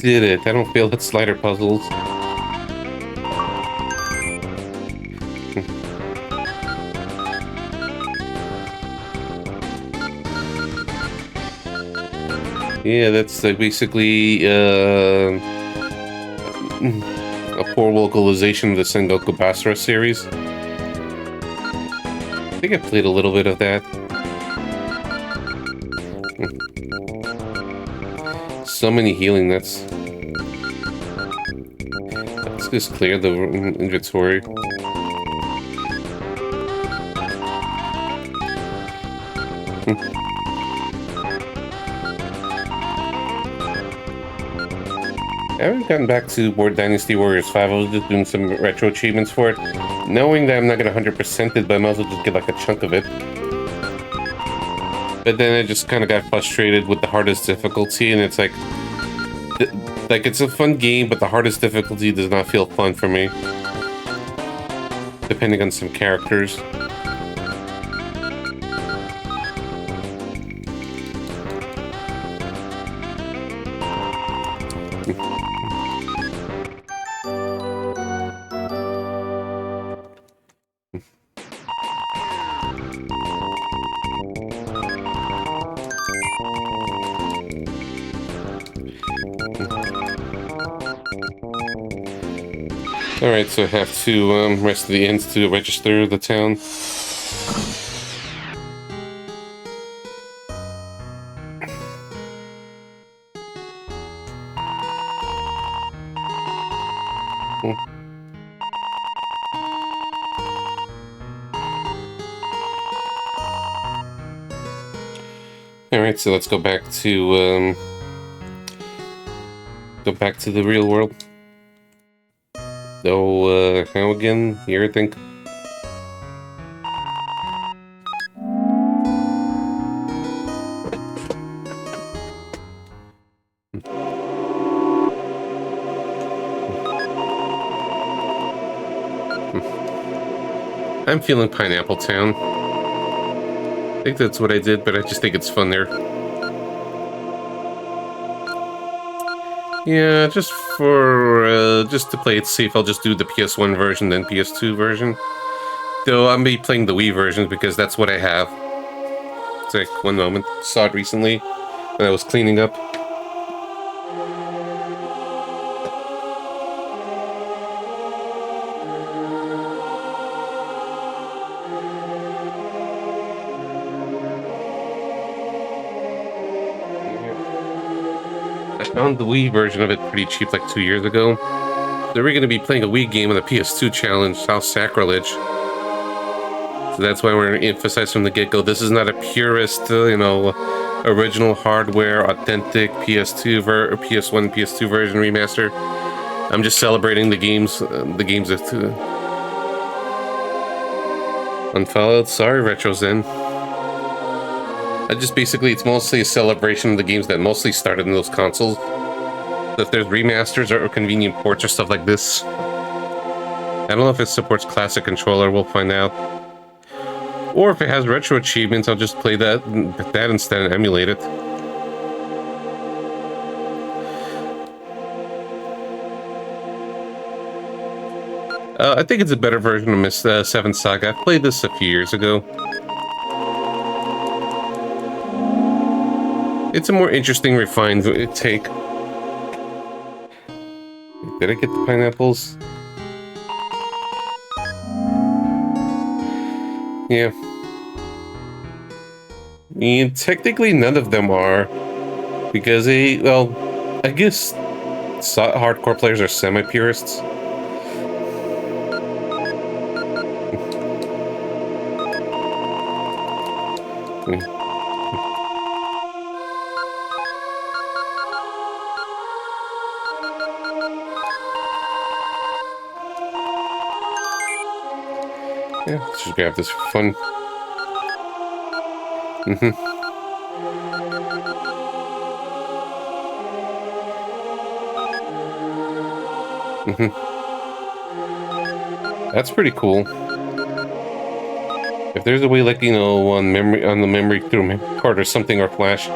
Did it. I don't feel at slider puzzles. Yeah, that's basically a poor localization of the Sengoku Basara series. I think I played a little bit of that. So many healing nuts. Let's just clear the inventory. I haven't gotten back to Board Dynasty Warriors 5. I was just doing some retro achievements for it, knowing that I'm not going to 100% it, but I might as well just get like a chunk of it. But then I just kind of got frustrated with the hardest difficulty, and it's like it's a fun game, but the hardest difficulty does not feel fun for me, depending on some characters. Alright, so I have to rest of the ends to register the town. Alright, so let's go back to the real world. So, how again? Here, I think. I'm feeling Pineapple Town. I think that's what I did, but I just think it's fun there. Yeah, just for just to play it safe, I'll just do the PS1 version, then PS2 version. go. I'm be playing the Wii version because that's what I have. It's like, one moment. Saw it recently when I was cleaning up. I found the Wii version of it pretty cheap like 2 years ago. So we're going to be playing a Wii game on the PS2 challenge, How Sacrilege. So that's why we're going to emphasize from the get-go, this is not a purist, original hardware, authentic PS2 or PS1, PS2 version remaster. I'm just celebrating the games that unfollowed. Sorry, Retro Zen. It's mostly a celebration of the games that mostly started in those consoles. So if there's remasters or convenient ports or stuff like this, I don't know if it supports classic controller. We'll find out. Or if it has retro achievements, I'll just play that instead and emulate it. I think it's a better version of Miss 7 Saga. I played this a few years ago. It's a more interesting, refined take. Did I get the pineapples? Yeah. I mean, technically none of them are. Because I guess hardcore players are semi-purists. Yeah, let's just grab this for fun. That's pretty cool. If there's a way, like, on the memory through card or something, or flash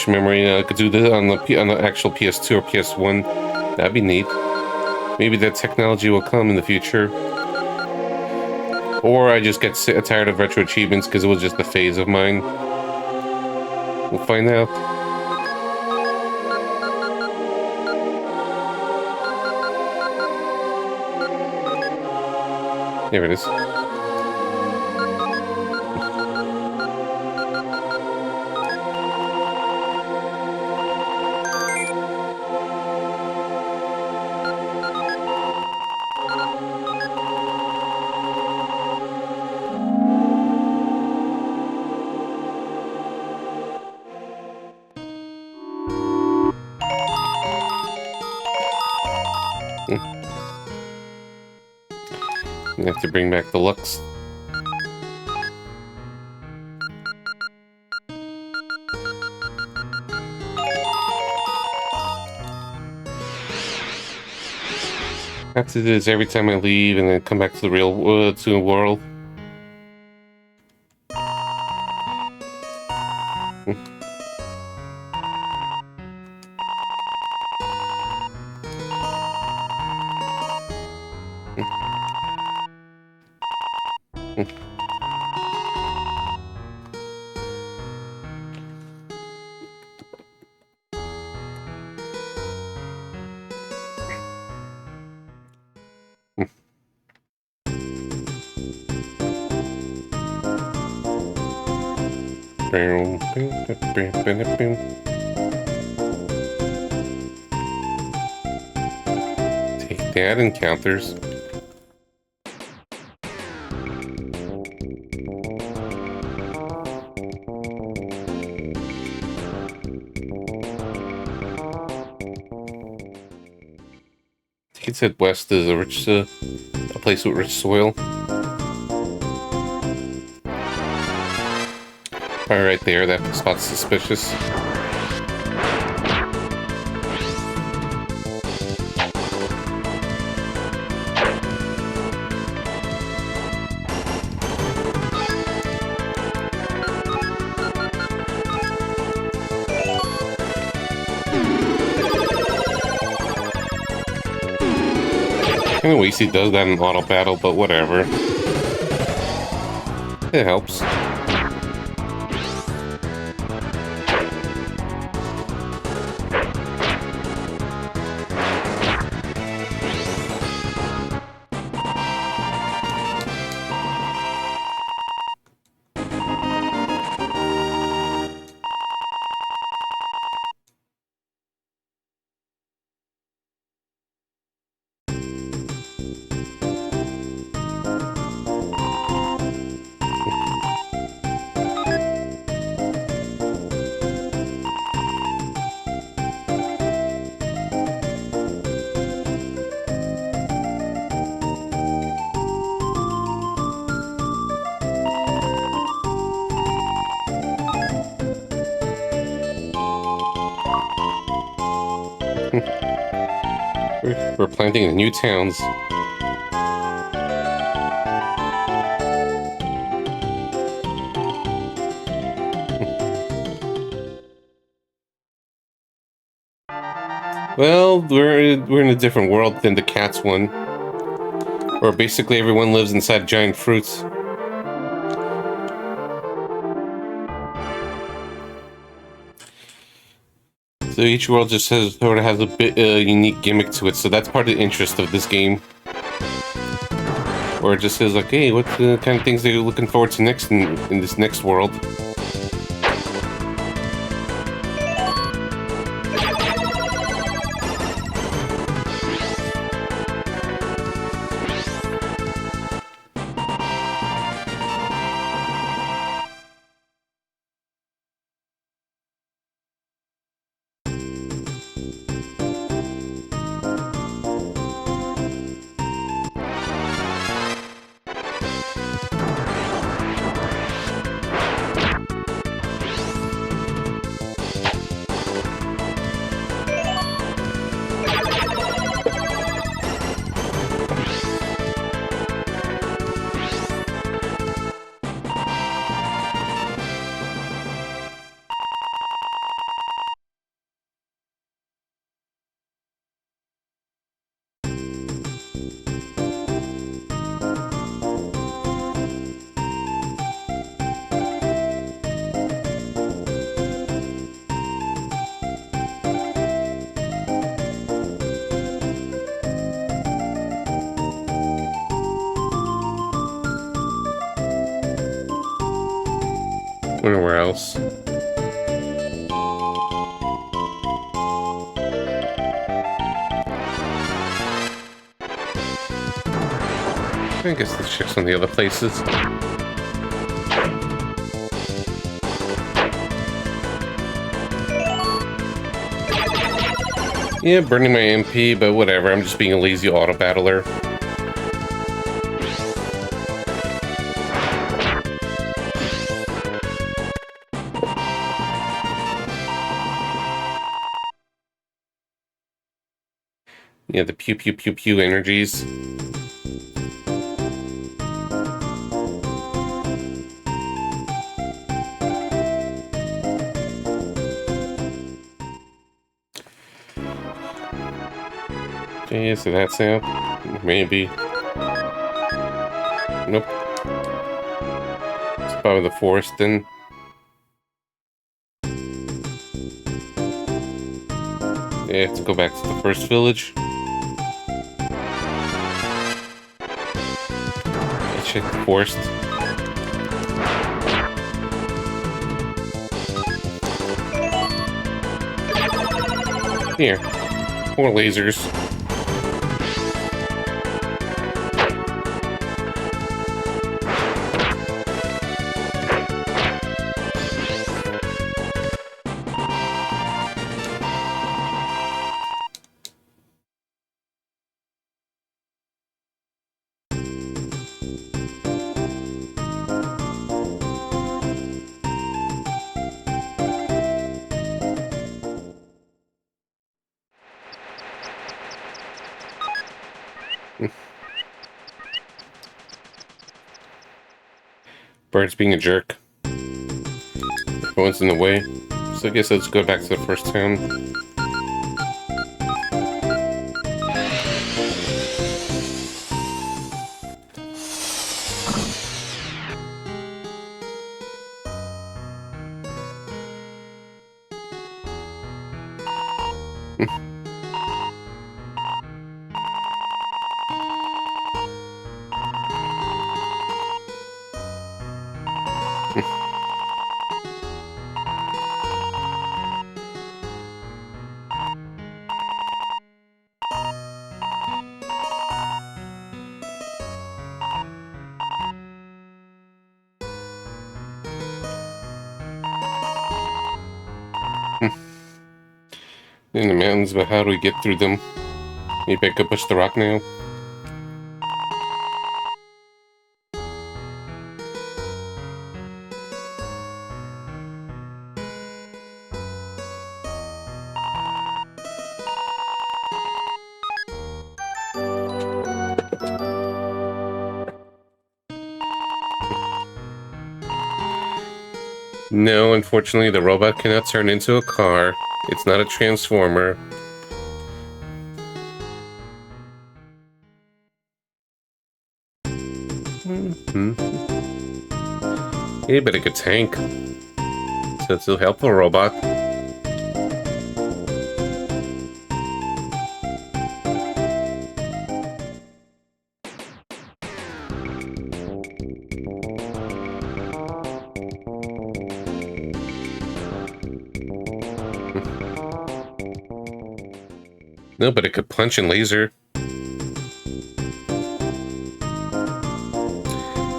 memory, I could do this on the actual PS2 or PS1. That'd be neat. Maybe that technology will come in the future. Or I just get tired of retro achievements because it was just a phase of mine. We'll find out. There it is. I have to bring back the Lux. I have to do this every time I leave and then come back to the real world. Take that, encounters. I think it said west is a place with rich soil. Probably right there, that spot's suspicious. Kind of wasty does that in auto battle, but whatever. It helps. We're planting in new towns. Well, we're in a different world than the cats one, where basically everyone lives inside giant fruits. So each world just sort of has a bit unique gimmick to it. So that's part of the interest of this game, where it just says like, hey, what kind of things are you looking forward to next in this next world? Where else? I guess let's check some of the other places. Yeah, burning my MP, but whatever. I'm just being a lazy auto battler. Yeah, the pew pew pew pew energies. Okay, so that's out. Maybe. Nope. It's probably the forest then. Yeah, let's go back to the first village. Let's check the forest. Here. More lasers. Bird's being a jerk. Everyone's in the way. So I guess let's go back to the first town. In the mountains, but how do we get through them? Maybe I could push the rock now. No, unfortunately, the robot cannot turn into a car. It's not a transformer. Yeah, but it could tank. So it's a helpful robot. No, but it could punch and laser.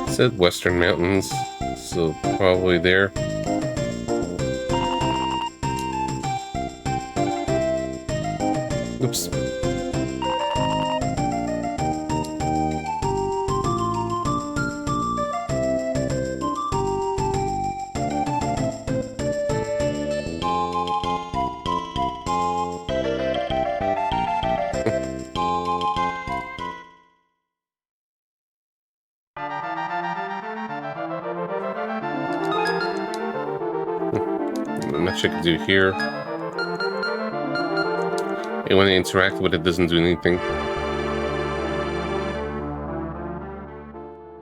It said Western Mountains, so probably there. Oops. Not much I can do here. And when I interact with it, doesn't do anything.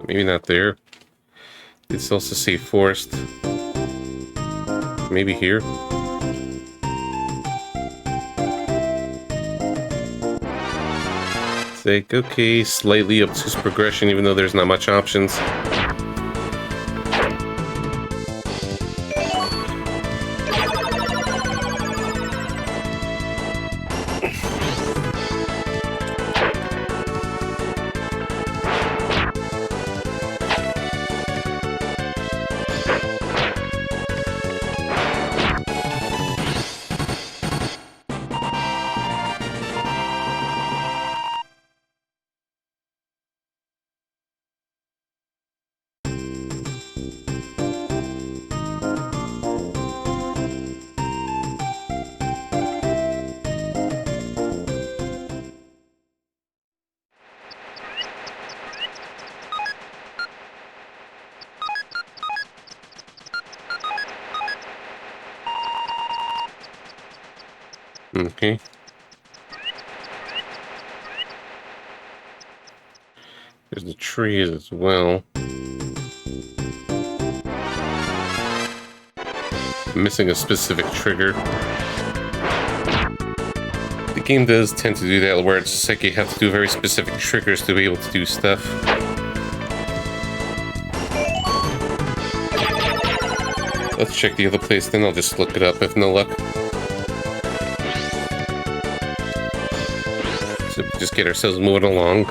Maybe not there. It's also safe forest. Maybe here. It's like, okay, slightly obtuse progression, even though there's not much options. Okay. There's the trees as well. I'm missing a specific trigger. The game does tend to do that, where it's just like you have to do very specific triggers to be able to do stuff. Let's check the other place, then I'll just look it up if no luck. So just get ourselves moving along.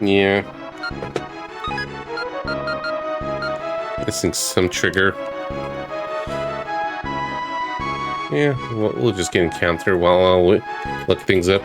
Yeah. Missing some trigger. Yeah, we'll just get encounter while I'll look things up.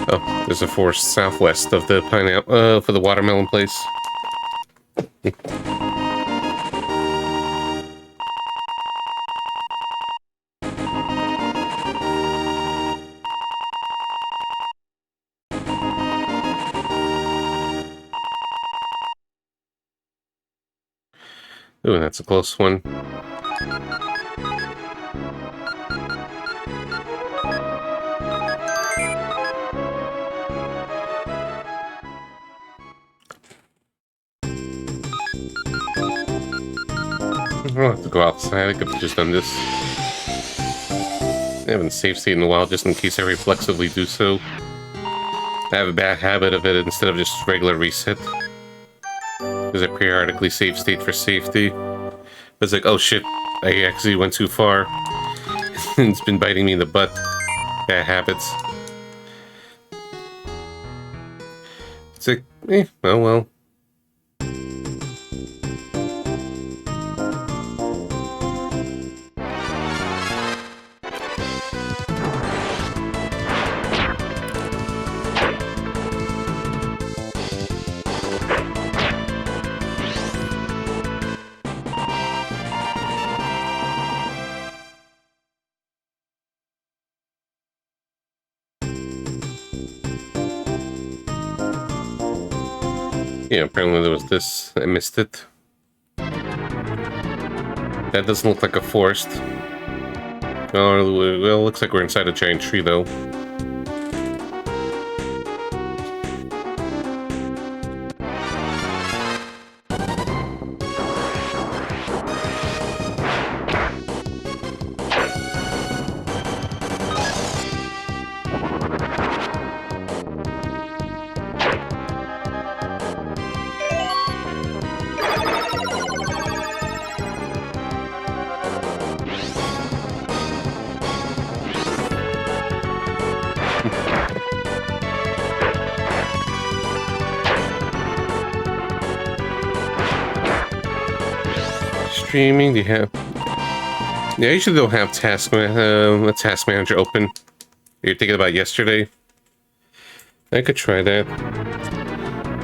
Oh, there's a forest southwest of the pineapple for the watermelon place. Ooh, that's a close one. I'll have to go outside. I could have just done this. I haven't saved state in a while, just in case I reflexively do so. I have a bad habit of it instead of just regular reset. Because I periodically save state for safety. But it's like, oh shit, I actually went too far. It's been biting me in the butt. Bad habits. It's like, oh well. Yeah, apparently there was this. I missed it. That doesn't look like a forest. Oh, well, it looks like we're inside a giant tree, though. Streaming, do you have... Yeah, usually they'll have a task manager open. You're thinking about yesterday? I could try that.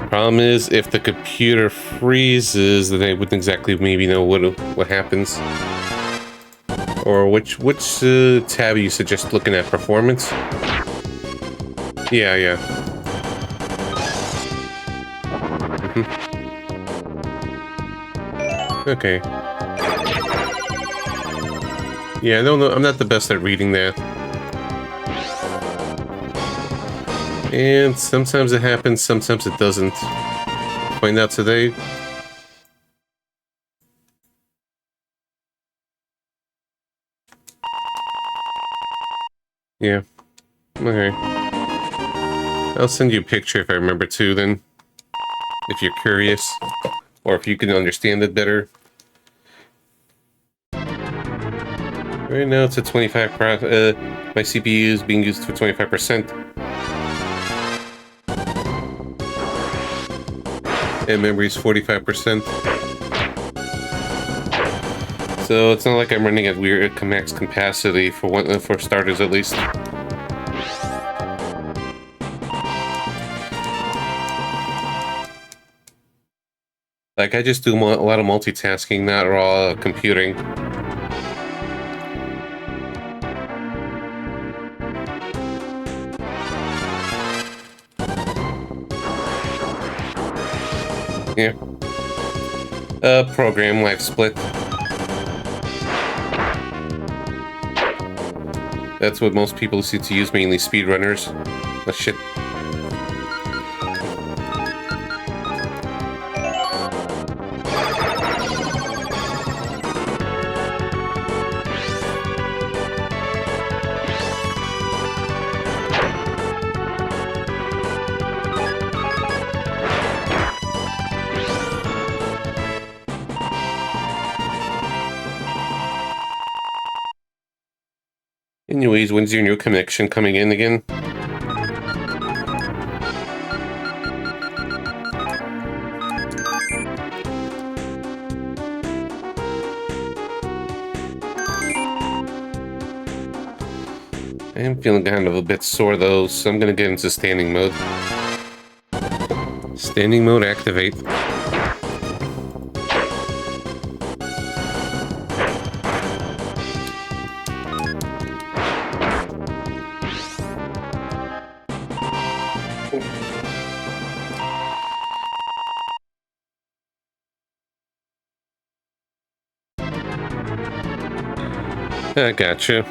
Problem is, if the computer freezes, then I wouldn't exactly maybe know what happens. Or which tab you suggest looking at? Performance? Yeah. Okay. Yeah, I don't know. I'm not the best at reading that. And sometimes it happens, sometimes it doesn't. Find out today. Yeah. Okay. I'll send you a picture if I remember to then. If you're curious. Or if you can understand it better. Right now it's at 25%. My CPU is being used for 25%. And memory is 45%. So it's not like I'm running at weird max capacity for starters at least. Like I just do a lot of multitasking, not raw computing. Yeah. Program life split. That's what most people seem to use, mainly speedrunners. Oh shit. Anyways, when's your new connection coming in again? I am feeling kind of a bit sore though, so I'm gonna get into standing mode. Standing mode activate. I gotcha.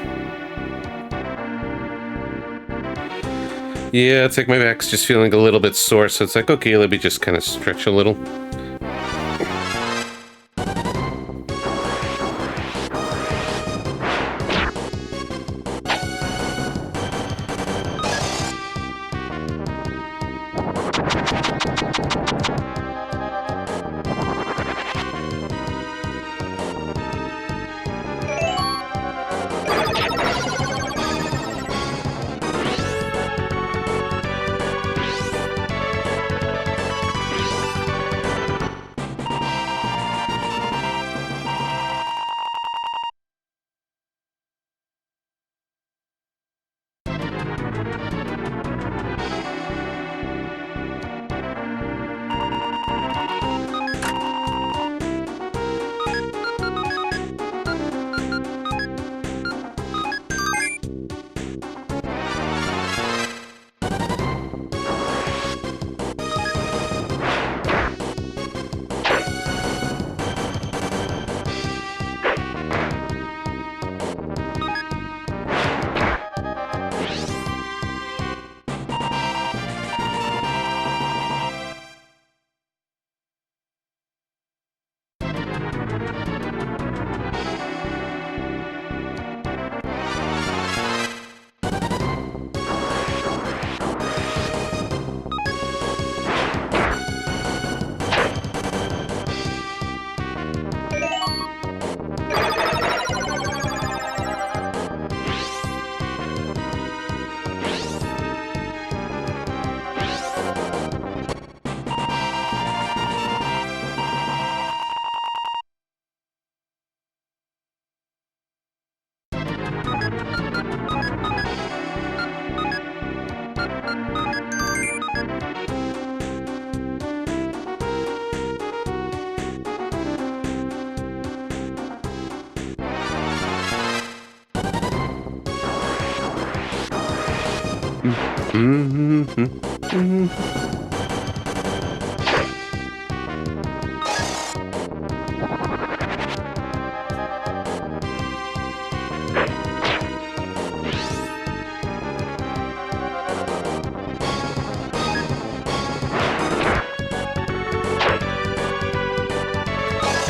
Yeah, it's like my back's just feeling a little bit sore, so it's like, okay, let me just kind of stretch a little.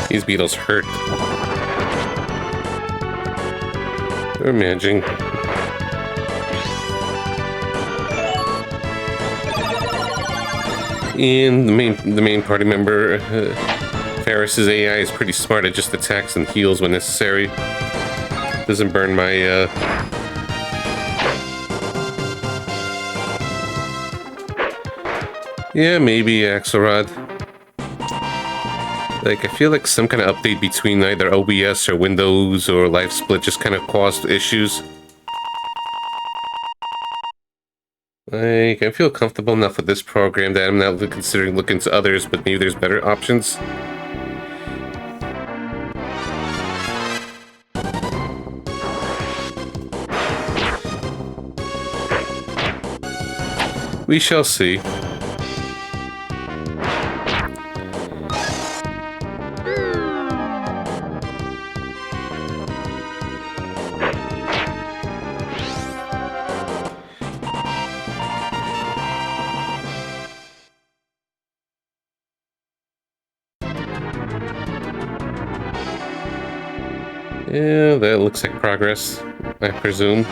These beetles hurt. They're managing. And the main party member, Ferris's AI is pretty smart. It just attacks and heals when necessary. Doesn't burn my Yeah, maybe Axelrod. Like, I feel like some kind of update between either OBS or Windows or Live Split just kind of caused issues. Like, I feel comfortable enough with this program that I'm not considering looking to others, but maybe there's better options. We shall see. Yeah, that looks like progress, I presume.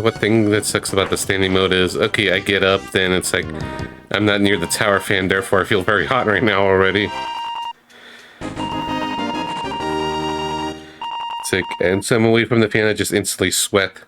What thing that sucks about the standing mode is, okay, I get up, then it's like, I'm not near the tower fan, therefore I feel very hot right now already. and so I'm away from the fan, I just instantly sweat.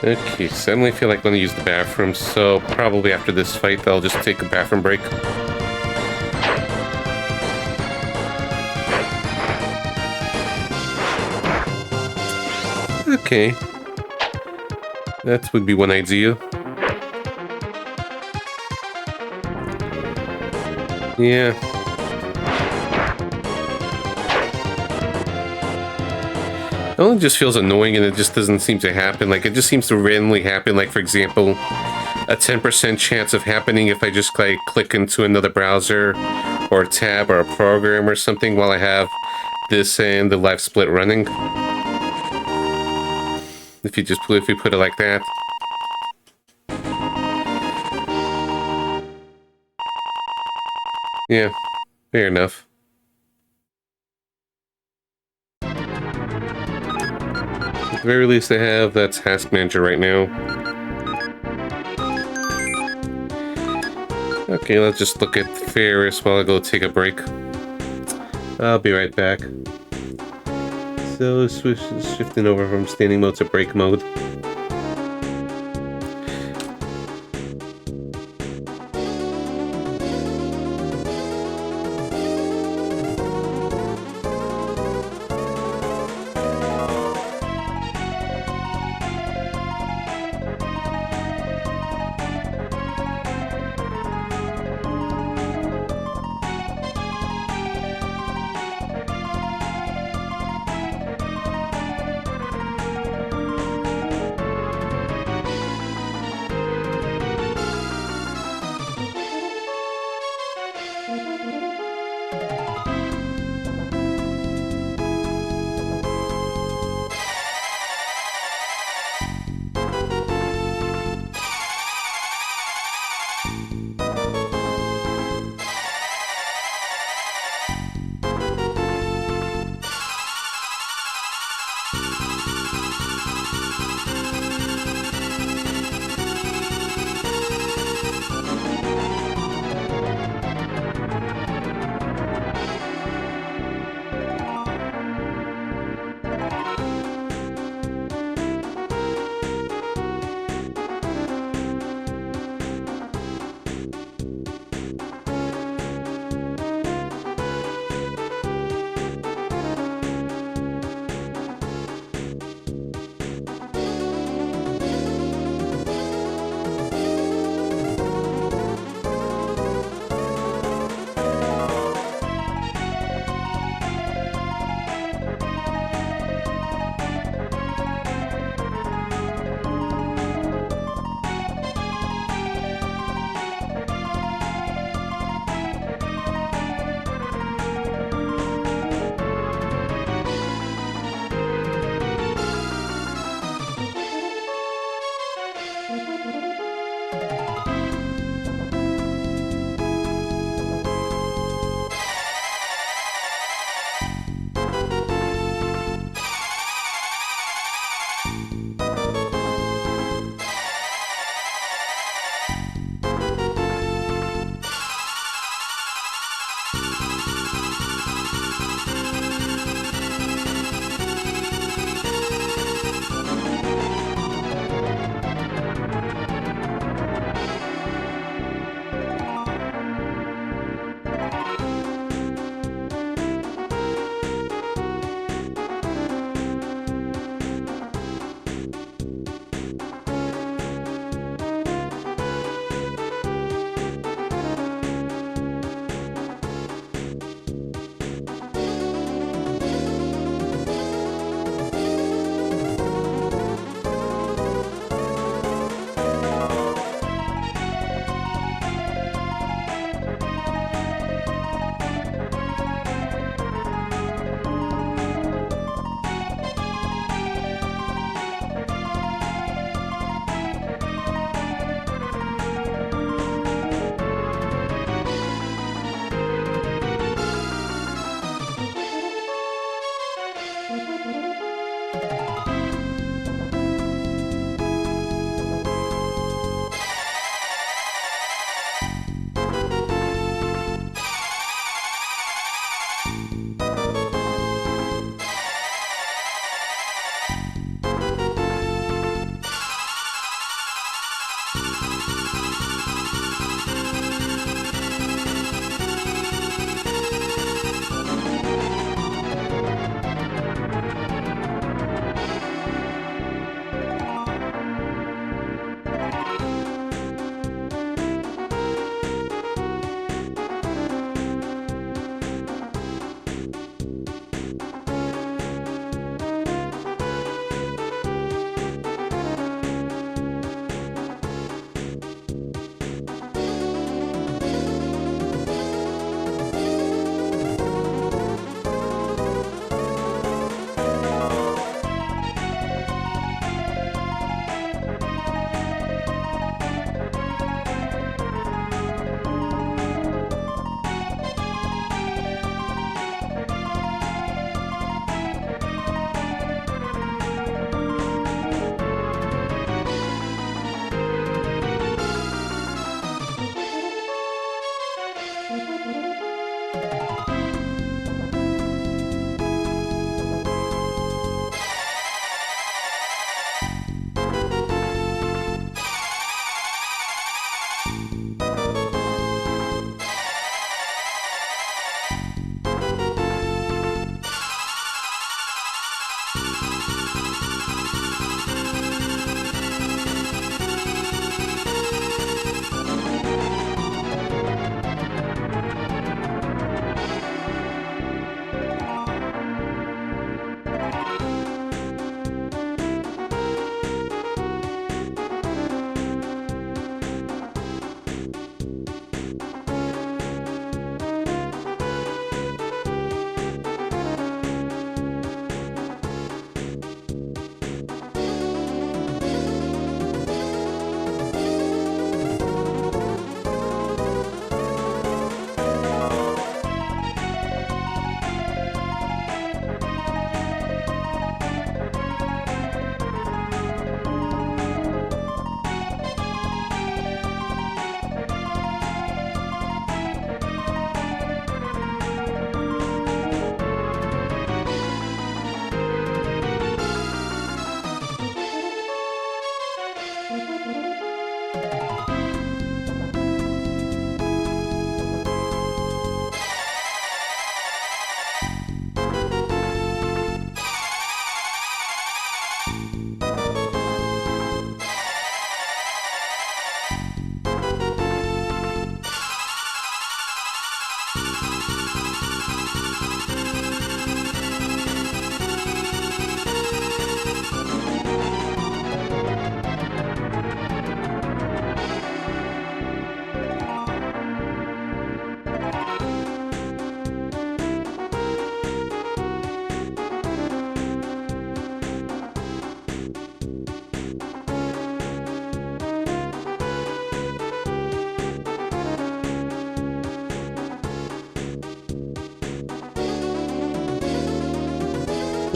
Okay, suddenly feel like I'm gonna use the bathroom, so probably after this fight, I'll just take a bathroom break. Okay. That would be one idea. Yeah. It only just feels annoying and it just doesn't seem to happen. Like, it just seems to randomly happen. Like, for example, a 10% chance of happening if I just, like, click into another browser or a tab or a program or something while I have this and the live split running. If you put it like that. Yeah, fair enough. At the very least, I have that task manager right now. Okay, let's just look at Ferris while I go take a break. I'll be right back. So, shifting over from standing mode to break mode.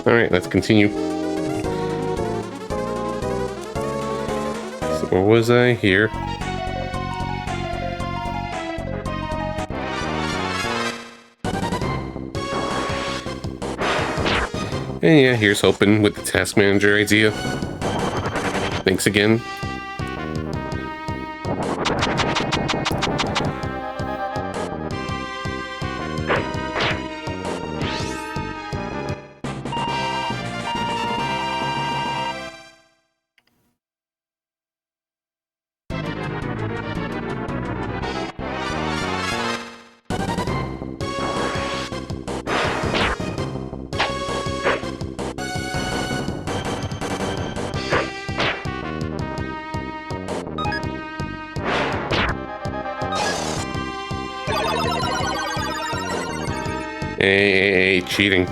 Alright, let's continue. So where was I? Here. And yeah, here's hoping with the task manager idea. Thanks again. Hey, cheating.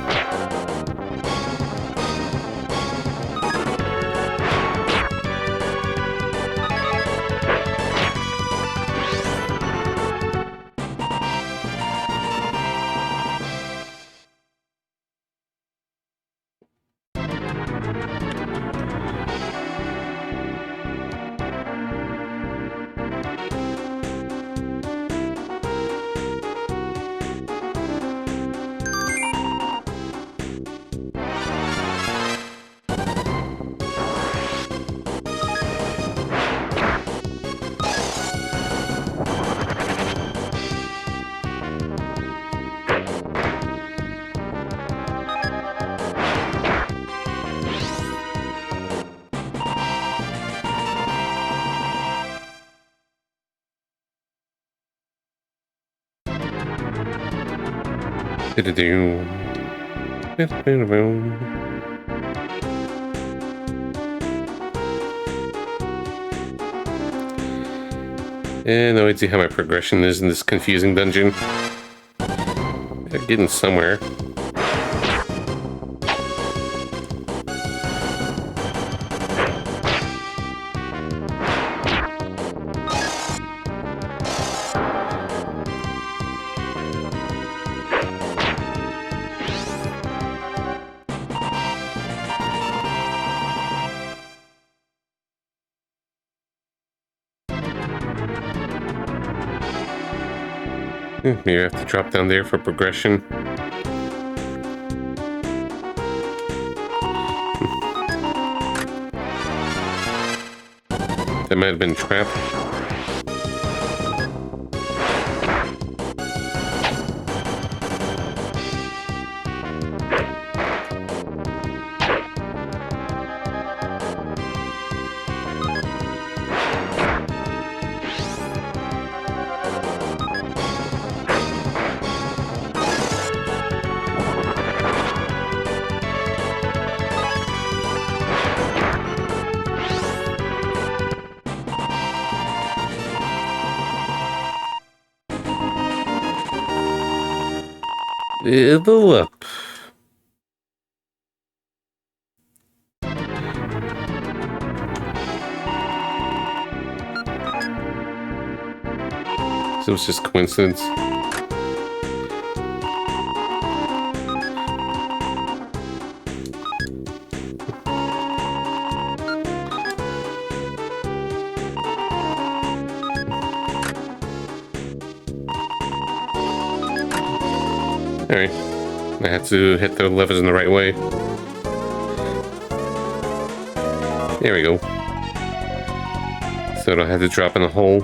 And no idea how my progression is in this confusing dungeon. I'm getting somewhere. Maybe I have to drop down there for progression. That might have been a trap. Level up. So it's just coincidence. Alright. I had to hit the levers in the right way. There we go. So I don't have to drop in a hole.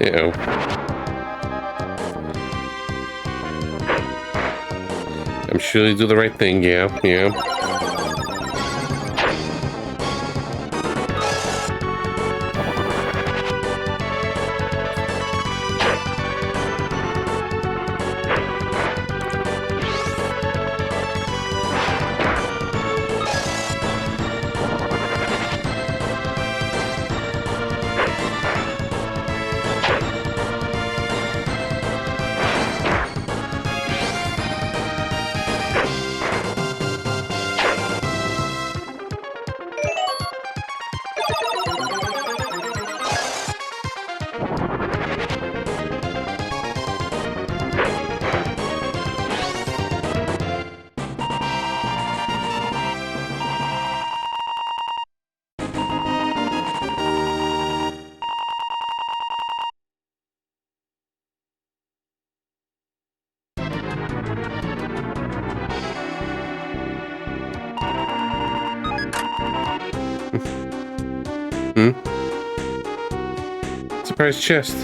Uh-oh. I'm sure you do the right thing, yeah. Surprise chest.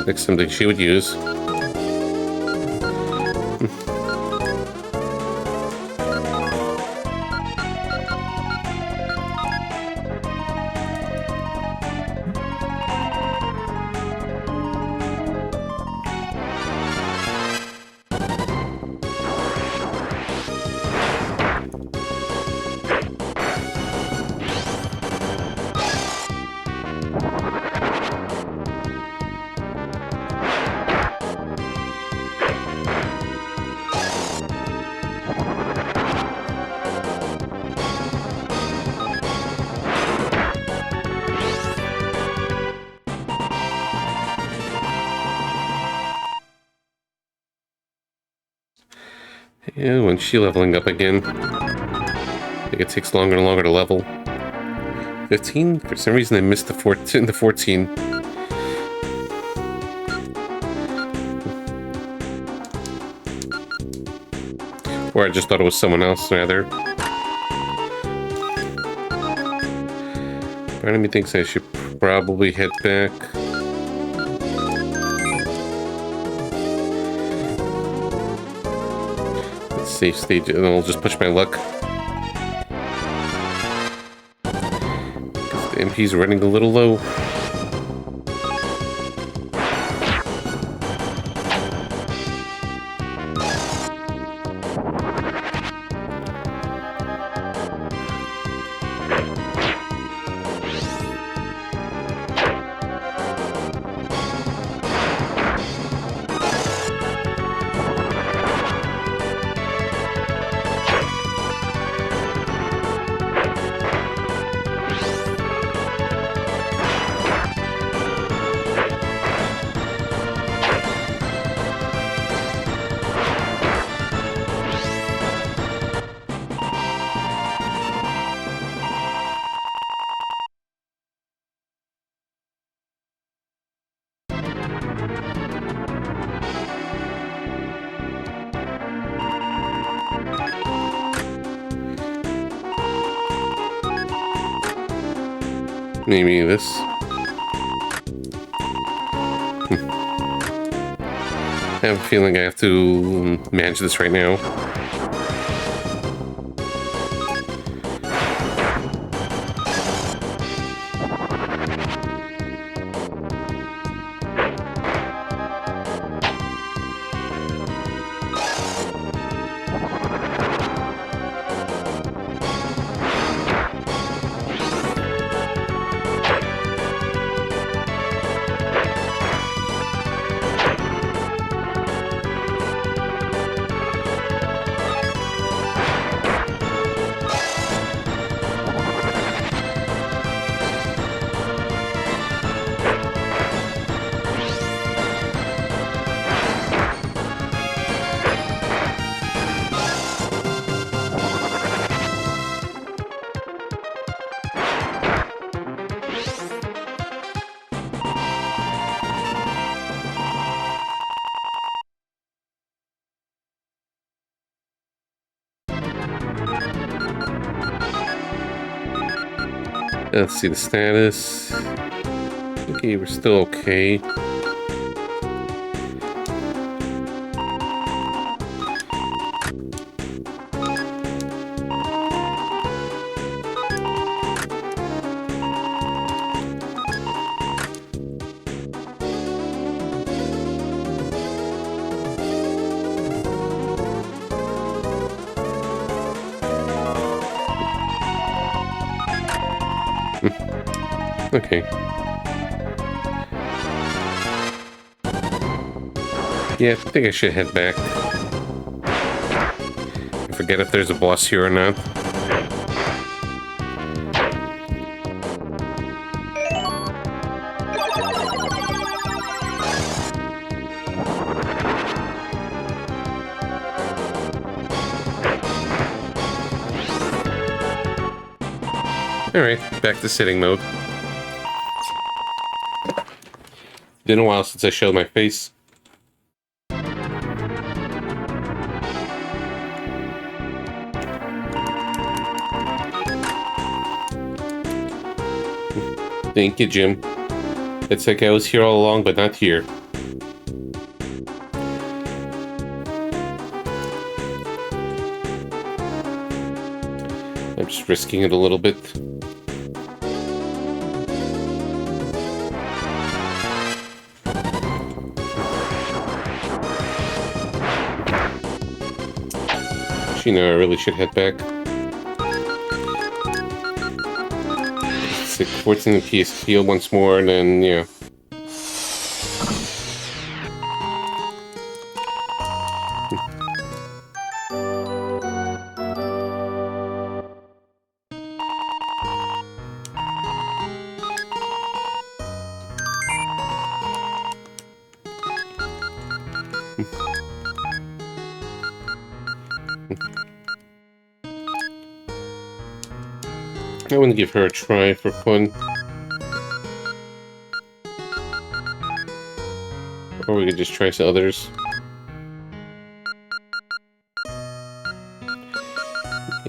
Like something she would use. Yeah, when's she leveling up again? I think it takes longer and longer to level. 15? For some reason I missed the 14. Or I just thought it was someone else, rather. Part of me thinks I should probably head back. Let's save stage, and I'll just push my luck. The MP's running a little low. Maybe this. I have a feeling I have to manage this right now. Let's see the status. Okay, we're still okay. Okay. Yeah, I think I should head back. I forget if there's a boss here or not. Alright, back to sitting mode. been a while since I showed my face. Thank you, Jim. It's like I was here all along, but not here. I'm just risking it a little bit. Actually, no, I really should head back. It's like 14 PSP once more, and then, yeah. I want to give her a try for fun. Or we could just try some others.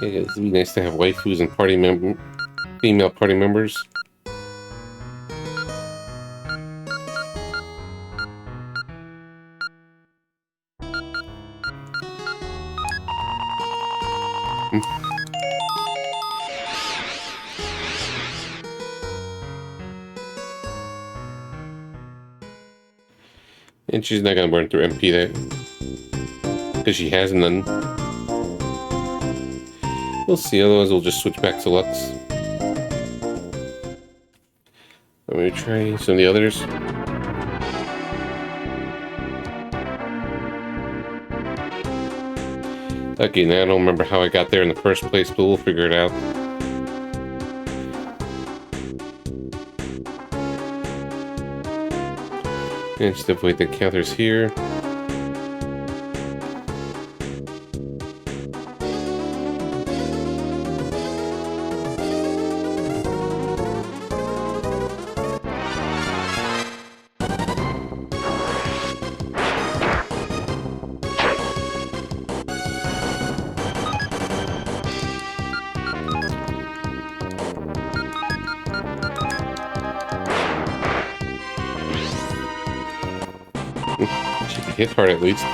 Yeah, it'd be nice to have waifus and female party members. And she's not gonna burn through MP that, because she has none. We'll see, otherwise we'll just switch back to Lux. Let me try some of the others. Okay, now I don't remember how I got there in the first place, but we'll figure it out. And just avoid the counters here. She can hit hard at least.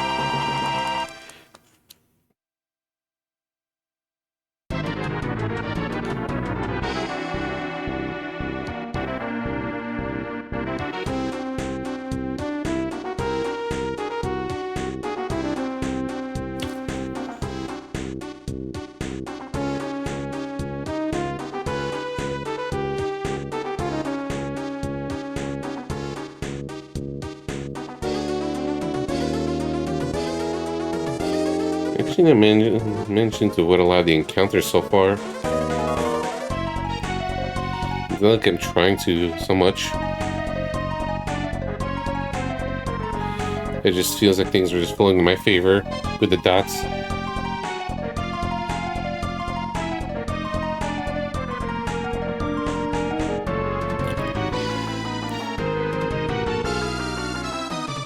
Actually, not mentioned to what allowed the encounters so far. It's not like I'm trying to so much. It just feels like things are just falling in my favor with the dots.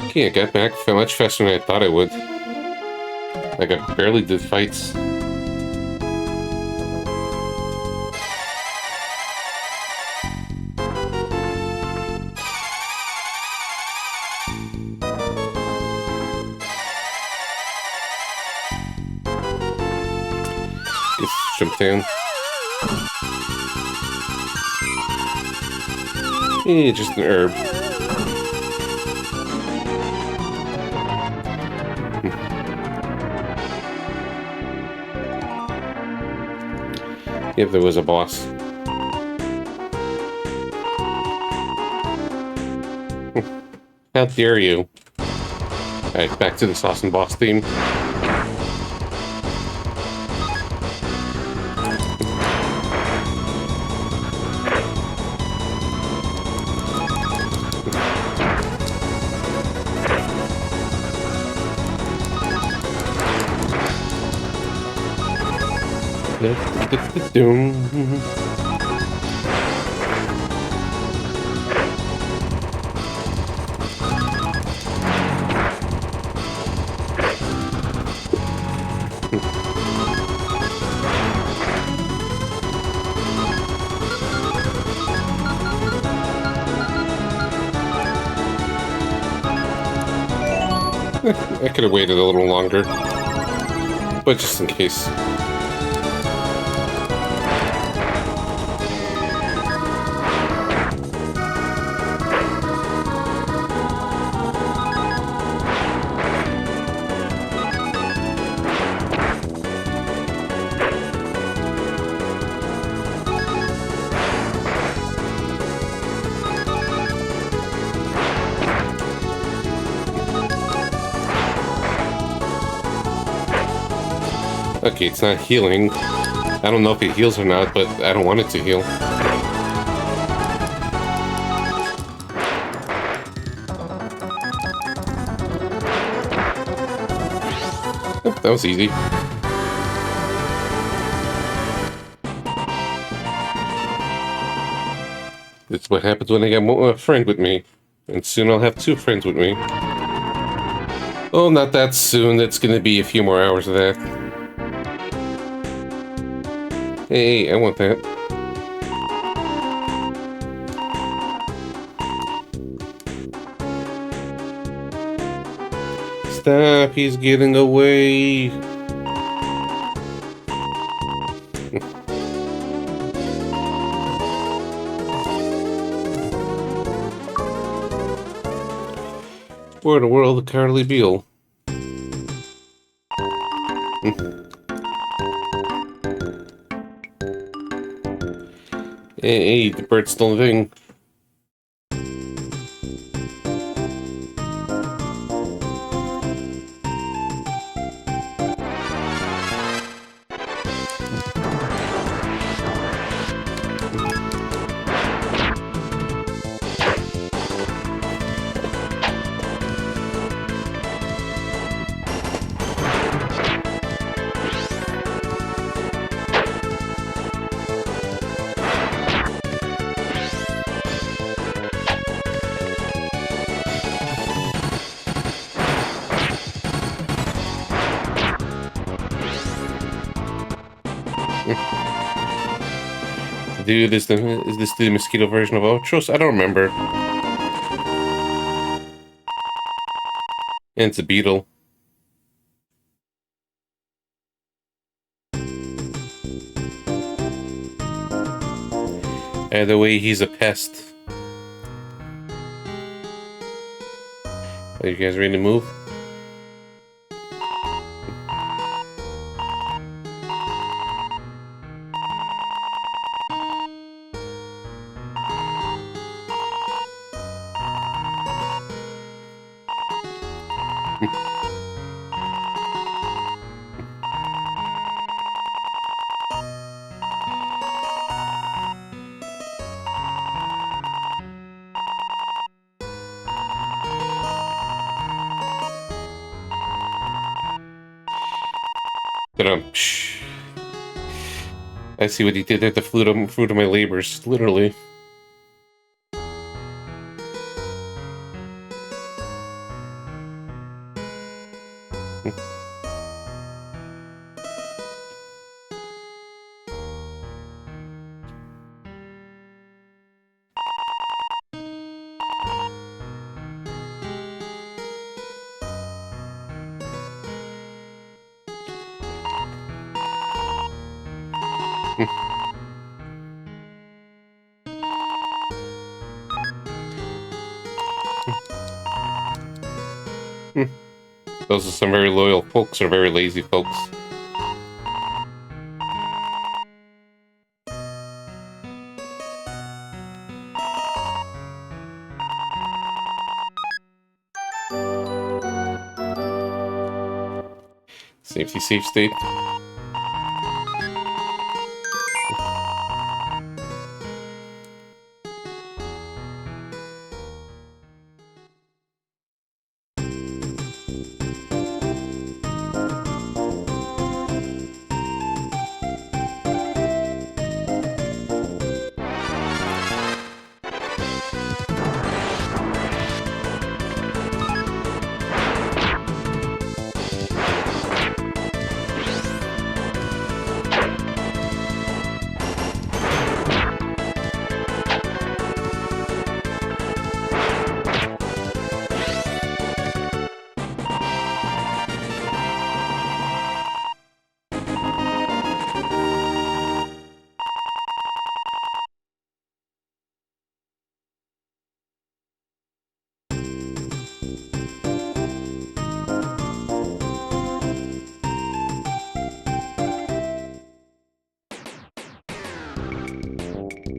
Okay, I got back much faster than I thought I would. Like, I barely did fights. Just jump down. Eh, just an herb. If there was a boss. How dare you? Alright, back to the sauce and boss theme. Doom. I could have waited a little longer, but just in case. Okay, it's not healing. I don't know if it heals or not, but I don't want it to heal. Oh, that was easy. It's what happens when I get a friend with me. And soon I'll have 2 friends with me. Oh, not that soon. It's gonna be a few more hours of that. Hey, I want that. Stop, he's getting away. For the world of Carly Beale. Hey, the bird's still a thing. Dude, is this the mosquito version of Ultros? I don't remember. And it's a beetle. Either way, he's a pest. Are you guys ready to move? I see what he did there, the fruit of my labors, literally. Those are some very loyal folks or very lazy folks. Safety, safe state.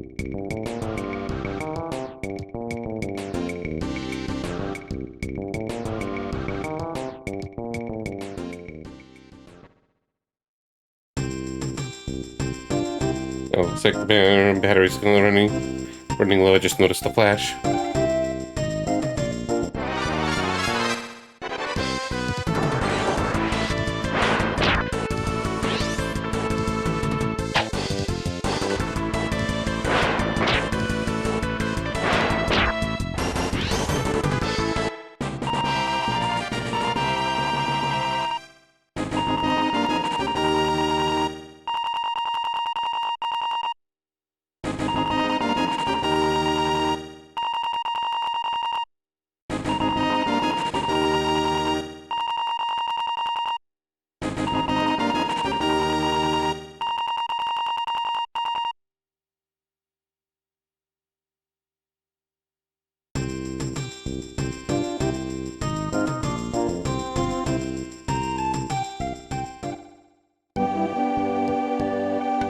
Oh, looks like the battery's still running low. I just noticed the flash.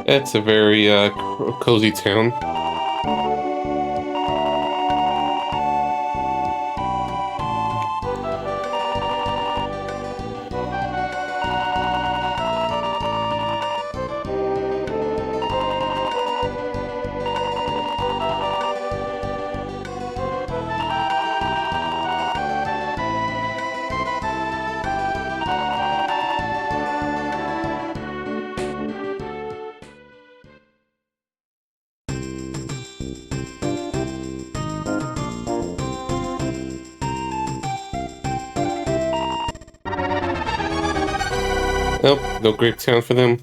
It's a very cozy town. Nope, no grape town for them.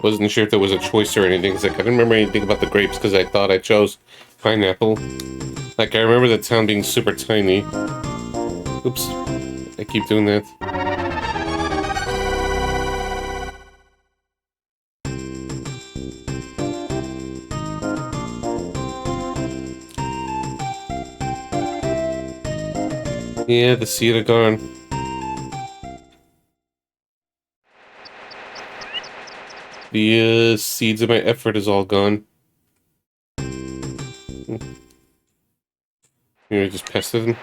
Wasn't sure if there was a choice or anything, because I couldn't remember anything about the grapes, because I thought I chose pineapple. Like, I remember the town being super tiny. Oops, I keep doing that. Yeah, the seed are gone. The seeds of my effort is all gone. Maybe just pester them.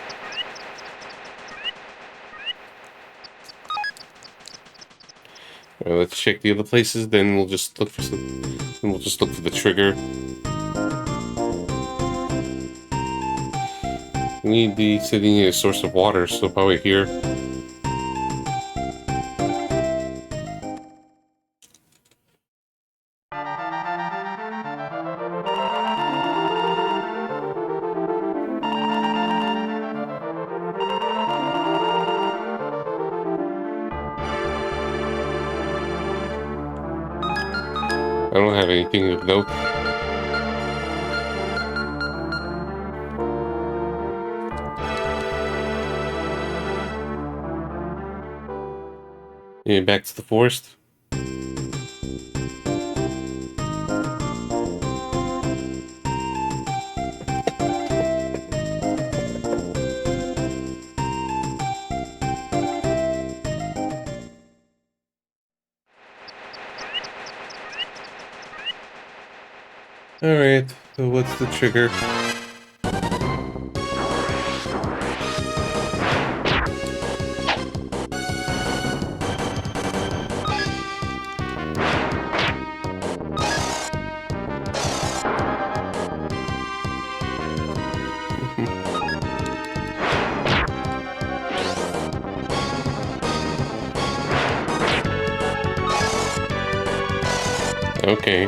Alright, let's check the other places, then we'll just look for some. Then we'll just look for the trigger. We need the city need a source of water, so probably here. I don't have anything of note. Yeah, back to the forest. Alright, so what's the trigger? Okay.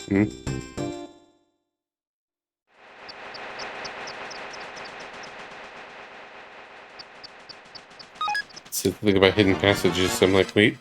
Hmm. So think about hidden passages. I'm like, wait.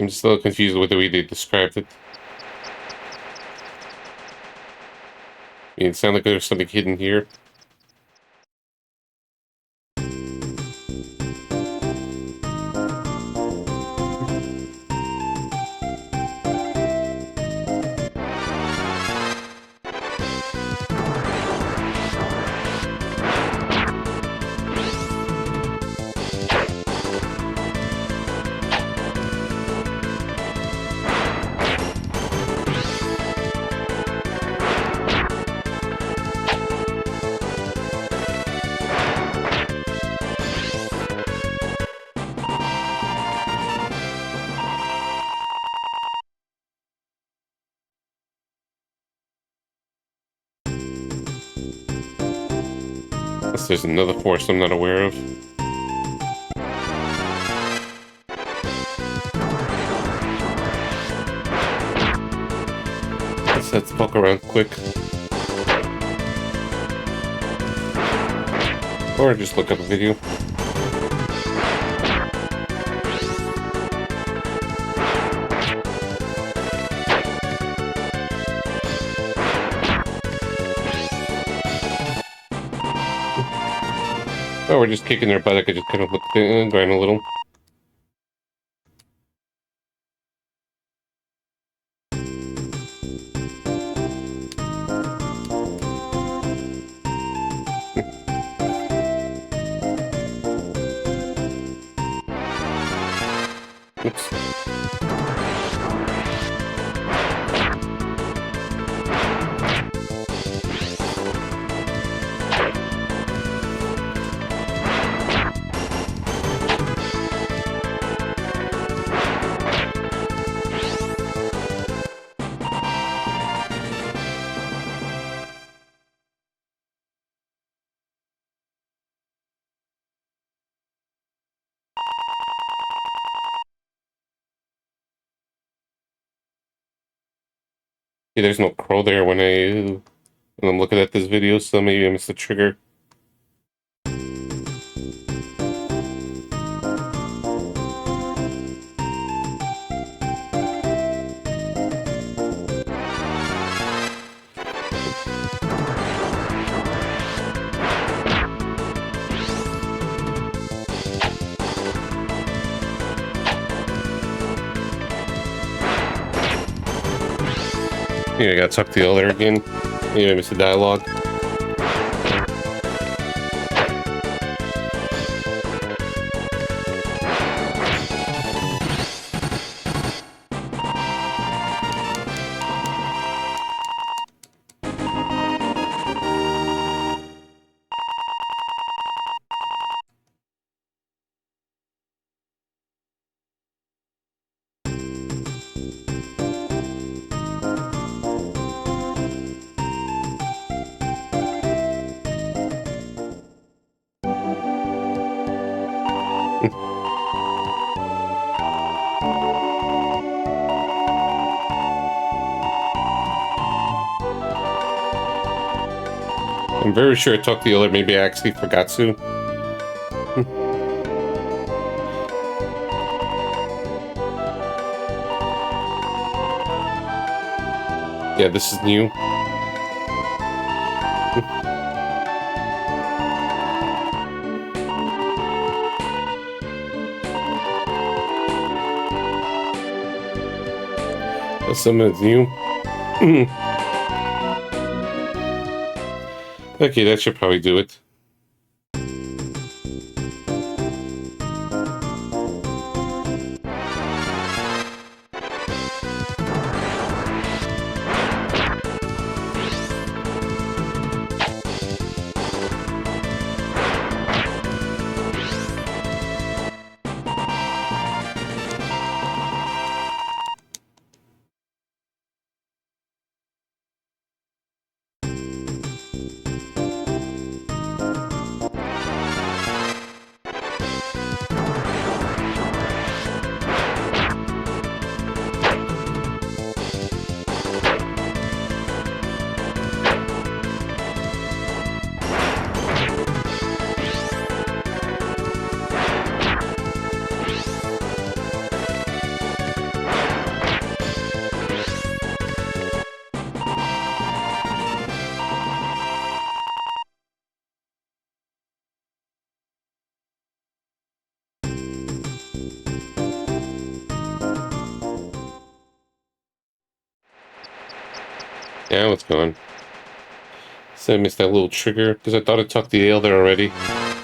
I'm just a little confused with the way they described it. I mean, it sounded like there's something hidden here. Unless there's another force I'm not aware of. Let's poke around quick. Or just look up a video. Oh, we're just kicking their butt. I could just kind of look grind a little. Oops. Yeah, there's no crow there when I'm looking at this video, so maybe I missed the trigger. Yeah, I gotta talk to the other again. Maybe I missed the dialogue. I'm very sure I talked to the other. Maybe I actually forgot to. Yeah, this is new. Something is new. Okay, that should probably do it. Now it's gone. So I missed that little trigger because I thought I tucked the ale there already.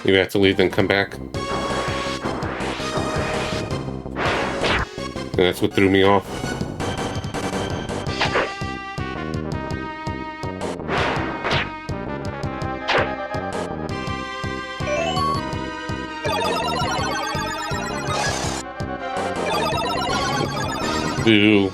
Maybe I have to leave then come back. And that's what threw me off. Boo.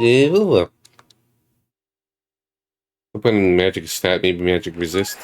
Ew. Open magic stat, maybe magic resist.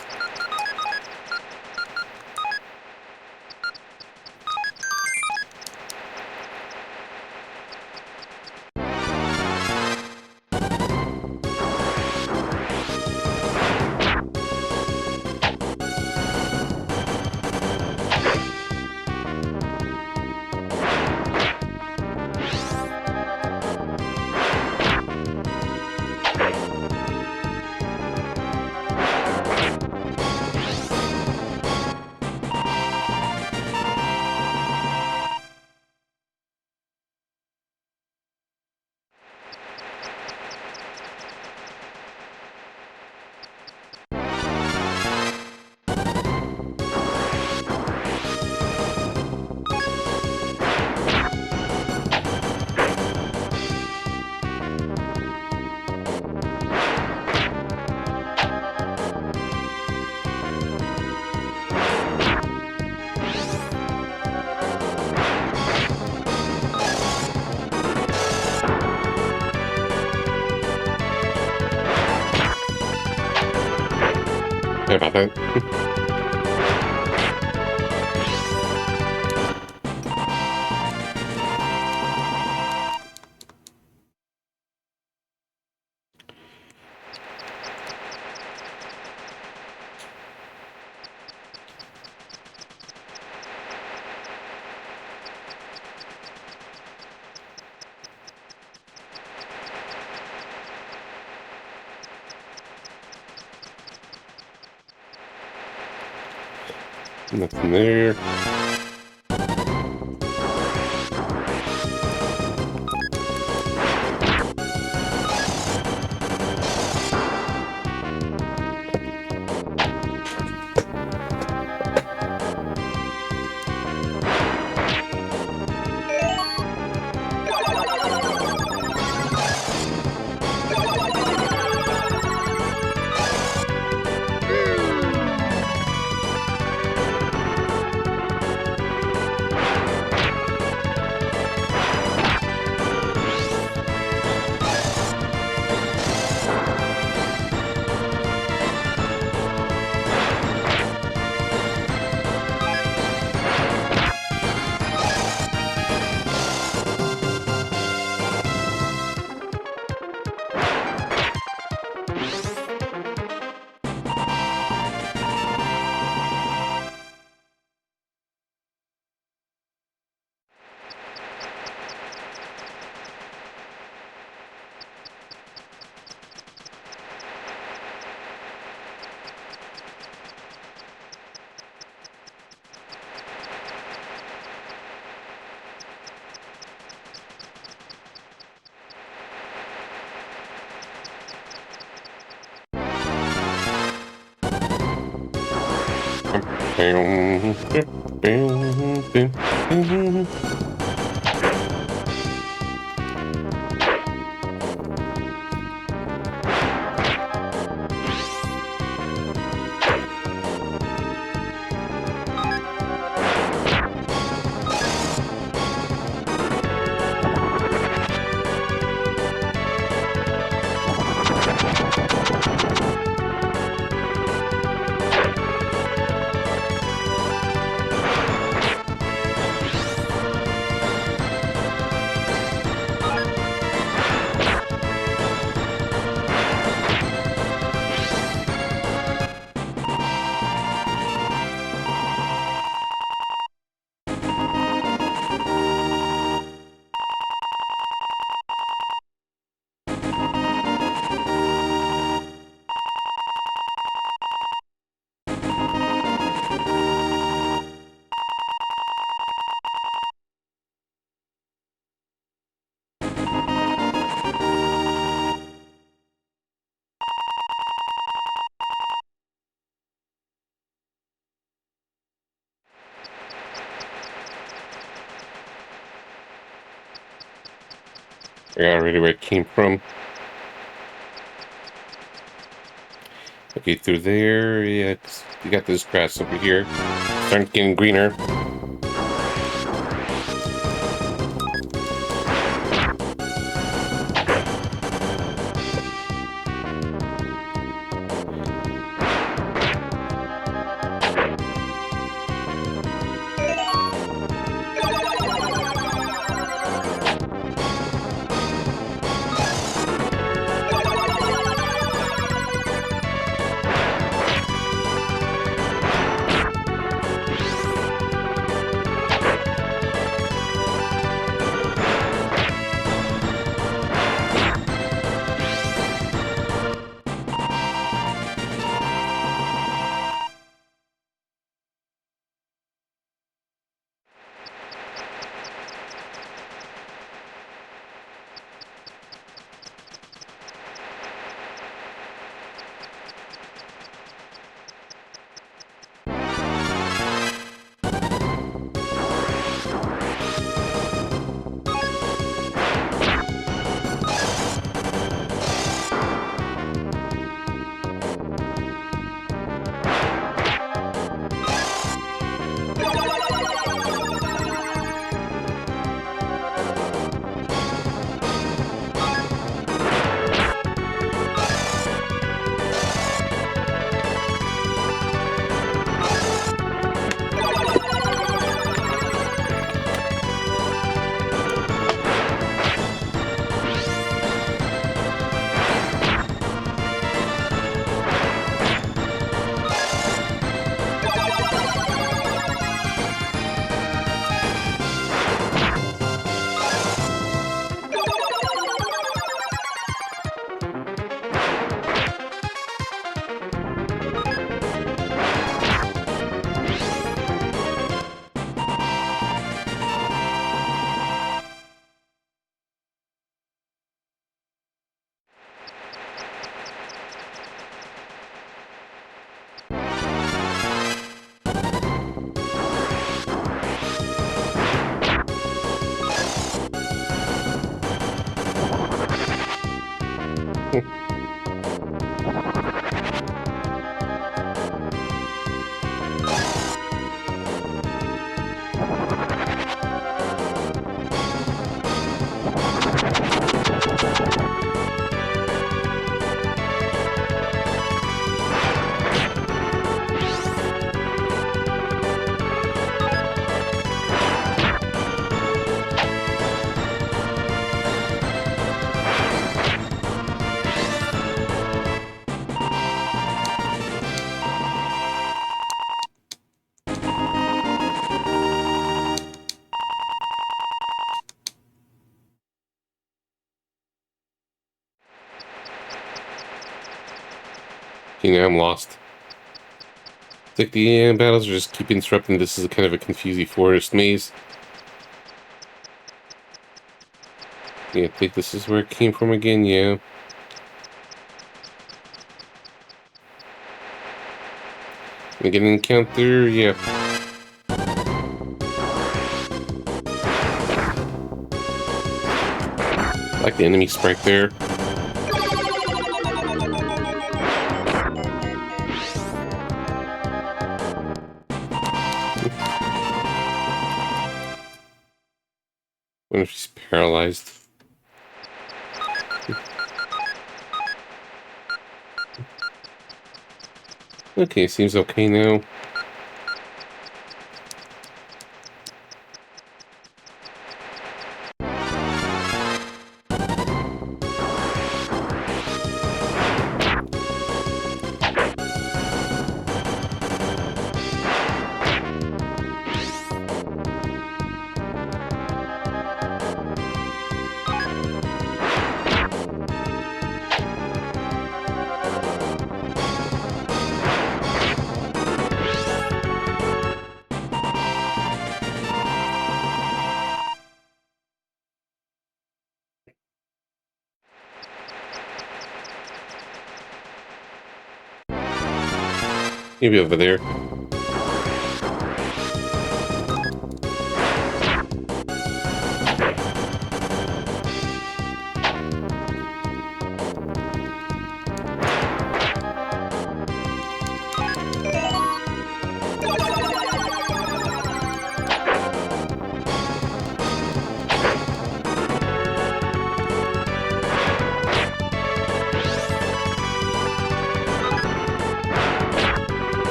Sorry about that. Nothing there. Figure out already where it came from. Okay, through there. Yeah, we got this grass over here. Starting getting greener. Okay, now I'm lost. It's like the battles are just keep interrupting. This is a kind of a confusing forest maze. Yeah, I think this is where it came from again, yeah. We get an encounter, yeah. Like the enemy sprite there. Wonder if she's paralyzed. Okay, seems okay now. Maybe over there.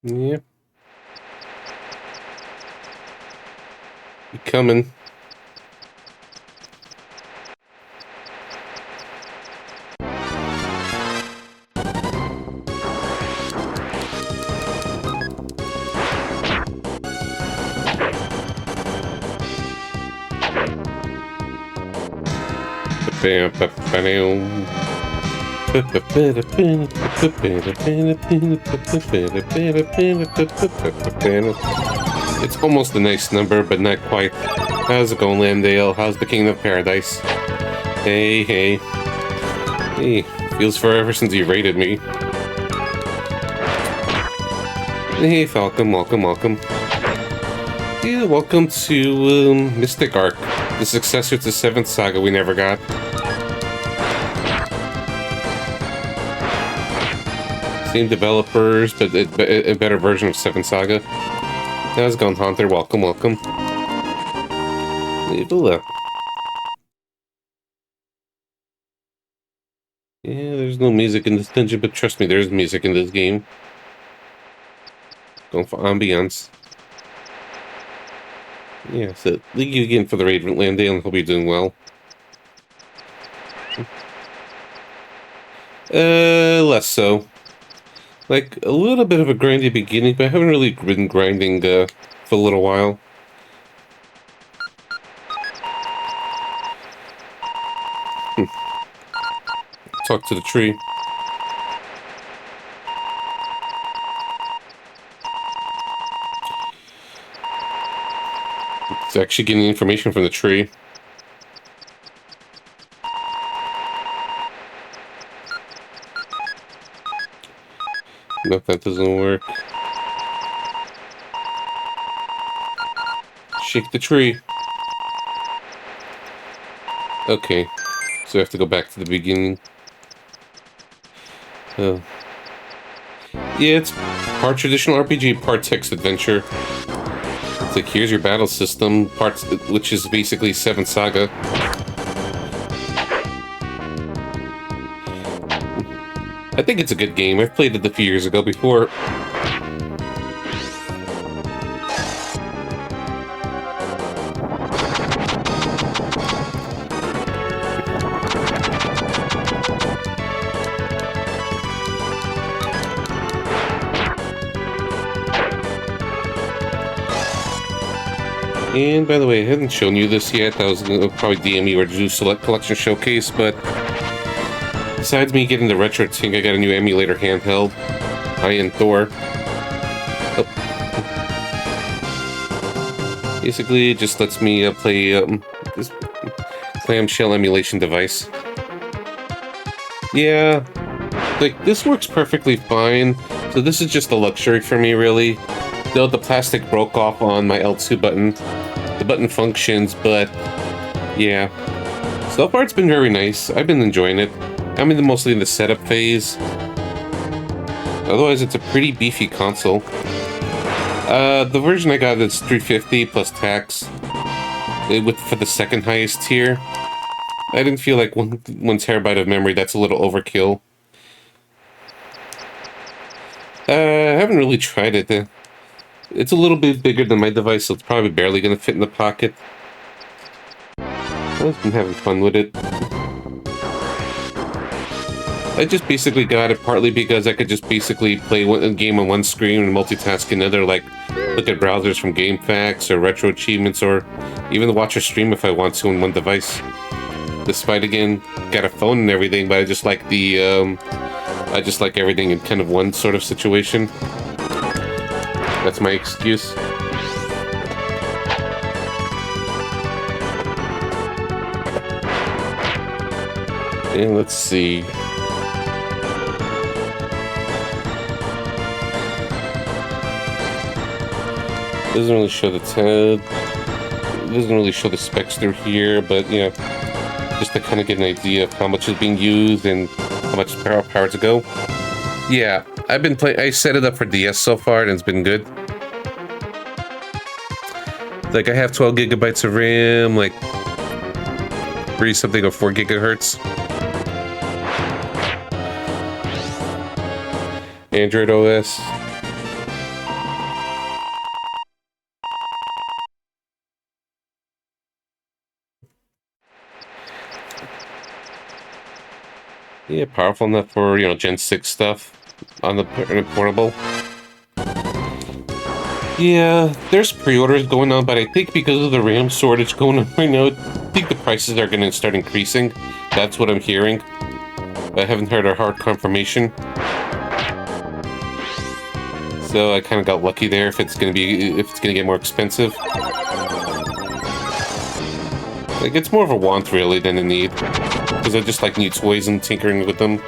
Yeah, you coming. It's almost a nice number, but not quite. How's it going, Landale? How's the Kingdom of Paradise? Hey, hey. Hey, feels forever since you raided me. Hey, Falcon, welcome, welcome. Yeah, welcome to Mystic Arc, the successor to 7th Saga we never got. Same developers, but a better version of 7th Saga. How's it going, Haunter? Welcome, welcome. Leave a look. Yeah, there's no music in this dungeon, but trust me, there's music in this game. Going for ambience. Yeah, so thank you again for the raid, Landale, and hope you're doing well. Less so. Like, a little bit of a grindy beginning, but I haven't really been grinding, for a little while. Talk to the tree. It's actually getting information from the tree. No, that doesn't work. Shake the tree. Okay, so I have to go back to the beginning. Oh. Yeah, it's part traditional RPG, part text adventure. It's like, here's your battle system, parts, which is basically 7th Saga. I think it's a good game. I've played it a few years ago before. And by the way, I haven't shown you this yet. I was going to probably DM you or do select collection showcase, but besides me getting the retro thing, I got a new emulator handheld. Iron Thor. Oh. Basically, it just lets me play this clamshell emulation device. Yeah, like this works perfectly fine. So this is just a luxury for me, really. Though the plastic broke off on my L2 button. The button functions, but yeah. So far it's been very nice. I've been enjoying it. I'm mostly in the setup phase. Otherwise, it's a pretty beefy console. The version I got is $350 plus tax. For the second highest tier. I didn't feel like 1 terabyte of memory, that's a little overkill. I haven't really tried it. It's a little bit bigger than my device, so it's probably barely going to fit in the pocket. I've been having fun with it. I just basically got it partly because I could just basically play a game on one screen and multitask another, like look at browsers from GameFAQs or retro achievements, or even watch a stream if I want to on one device. Despite, again, got a phone and everything, but I just like I just like everything in kind of one sort of situation. That's my excuse. And let's see. Doesn't really show the doesn't really show the specs through here, but you know, just to kind of get an idea of how much is being used and how much power to go. Yeah, I've been playing. I set it up for DS so far, and it's been good. Like I have 12 gigabytes of RAM, like 3 something or 4 gigahertz. Android OS. Yeah, powerful enough for, Gen 6 stuff on the portable. Yeah, there's pre-orders going on, but I think because of the RAM shortage going on right now, I think the prices are going to start increasing. That's what I'm hearing. I haven't heard a hard confirmation. So I kind of got lucky there if it's going to get more expensive. Like, it's more of a want, really, than a need. Because I just like new toys and tinkering with them.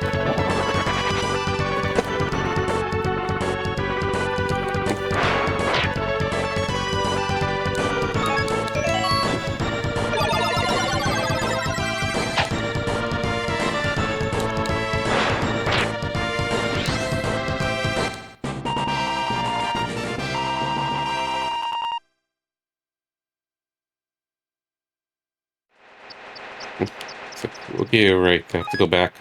So, okay, right, I have to go back.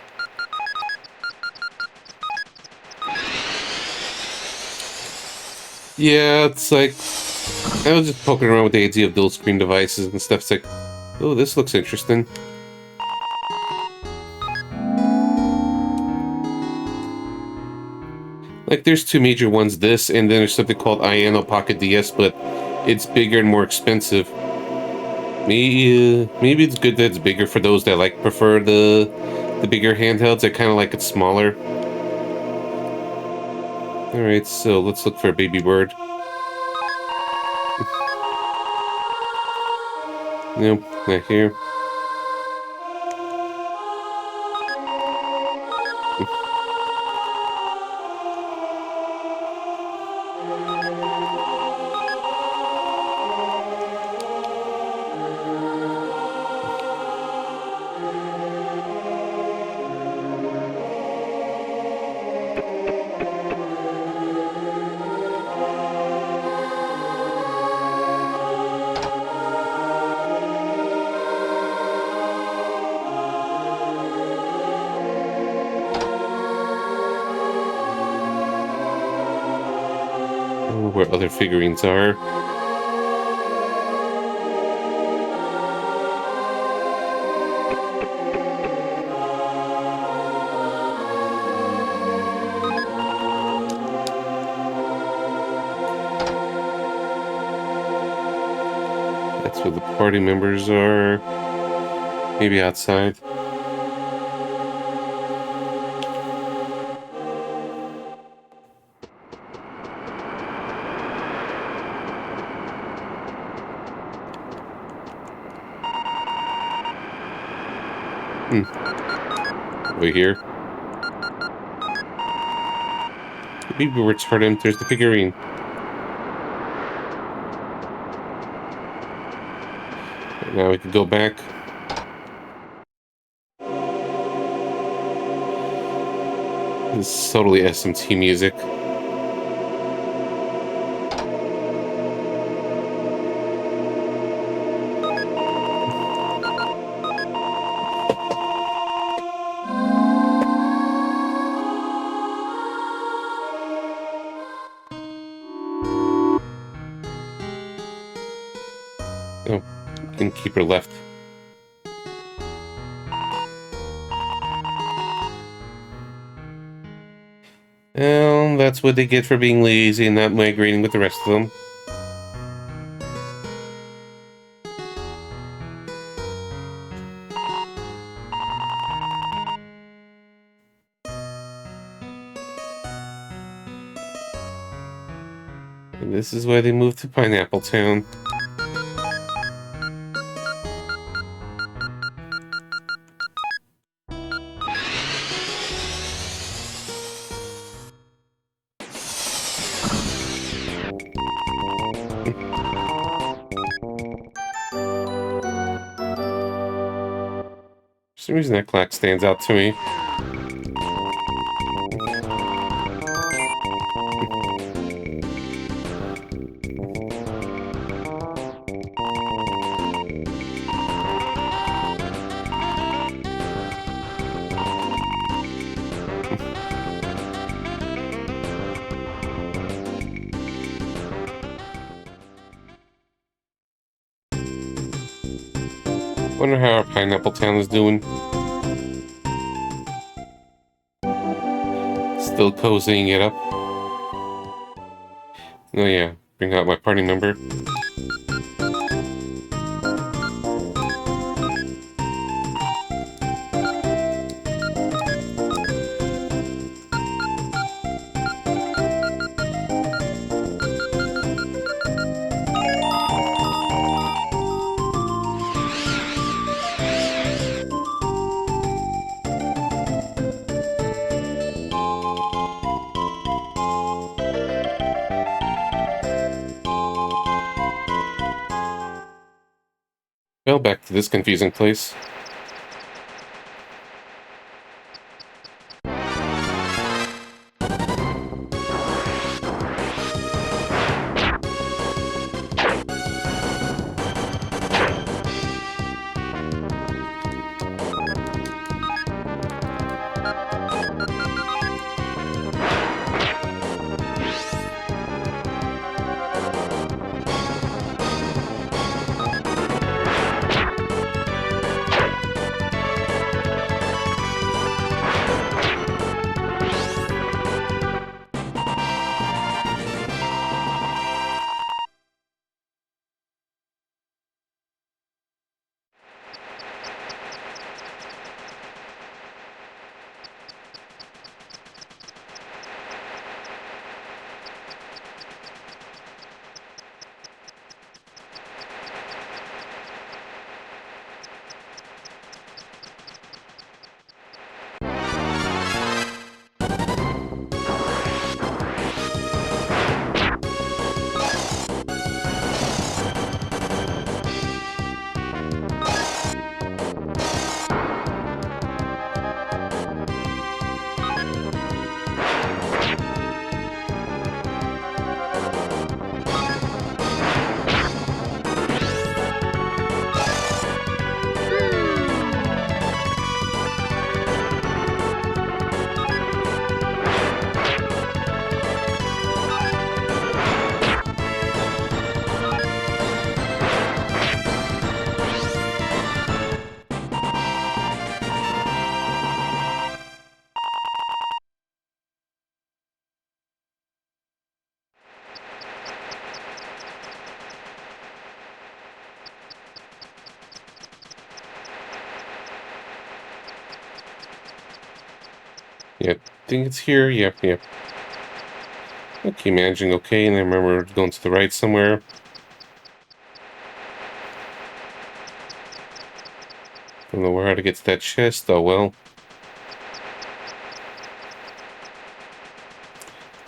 Yeah, it's like, I was just poking around with the idea of dual screen devices and stuff. It's like, oh, this looks interesting. Like, there's two major ones, this, and then there's something called Iano Pocket DS, but it's bigger and more expensive. Maybe it's good that it's bigger for those that, like, prefer the bigger handhelds. I kind of like it smaller. Alright, so let's look for a baby bird. Nope, not here. I don't know where other figurines are. That's where the party members are. Maybe outside. Over here. The baby bird's hard enters the figurine. Now we can go back. This is totally SMT music. Oh, innkeeper left. Well, that's what they get for being lazy and not migrating with the rest of them. And this is why they moved to Pineapple Town. For some reason that clock stands out to me. Wonder how our Pineapple Town is doing. Still cozying it up. Oh yeah, bring out my party member. Well, back to this confusing place. Yep, think it's here. Yep. Okay, managing okay, and I remember going to the right somewhere. Don't know where how to get to that chest. Oh well.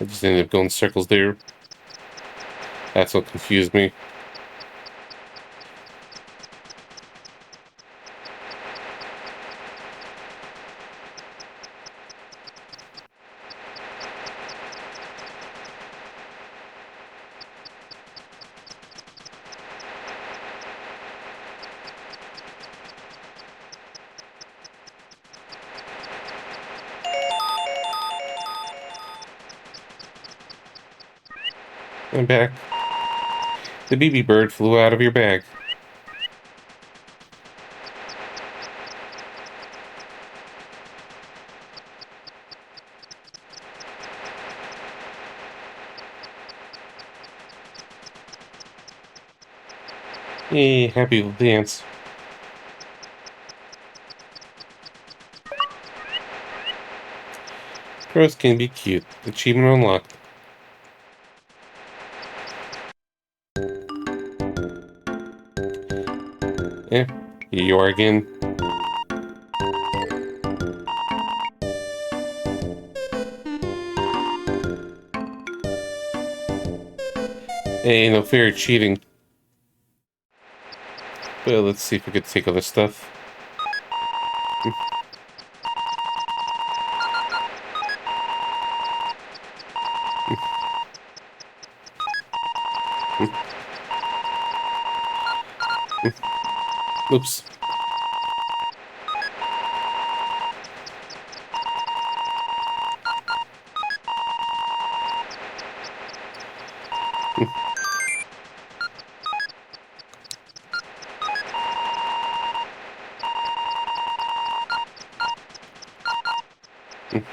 I just ended up going in circles there. That's what confused me. I'm back. The BB bird flew out of your bag. Yay, happy little dance. Girls can be cute. Achievement unlocked. Eh, here you are again. Hey, no fair cheating. Well, let's see if we could take other stuff. Oops. Mm.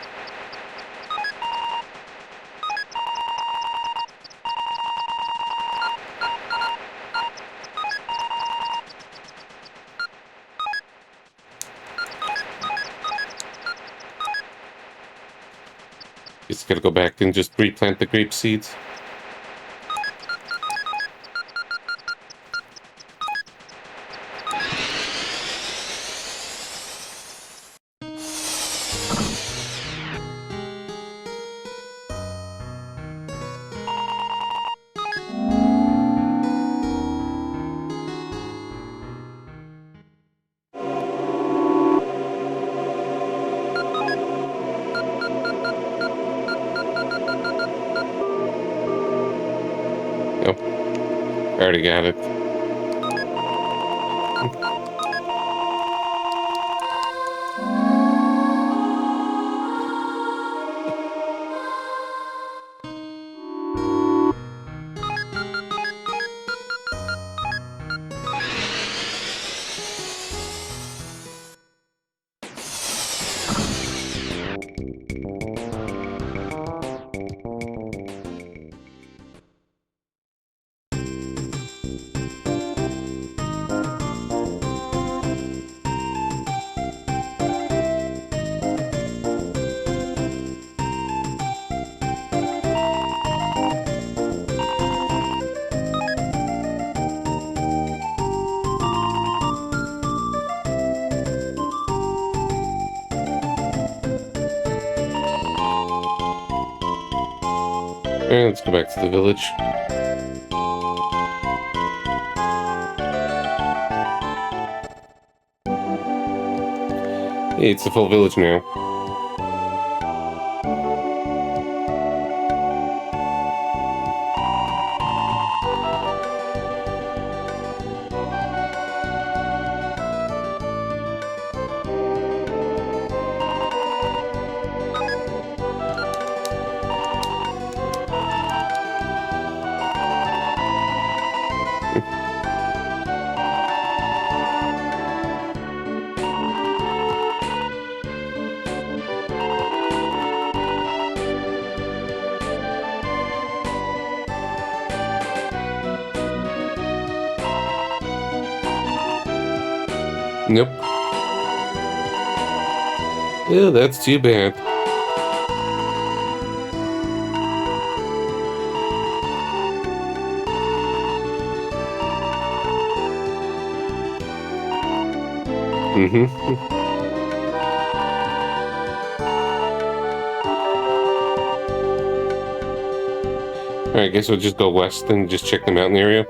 Just gotta go back and just replant the grape seeds. Oh, I already got it. And let's go back to the village. Hey, it's the full village now. Nope. Yeah, that's too bad. Mm-hmm. Alright, I guess we'll just go west and just check the mountain area.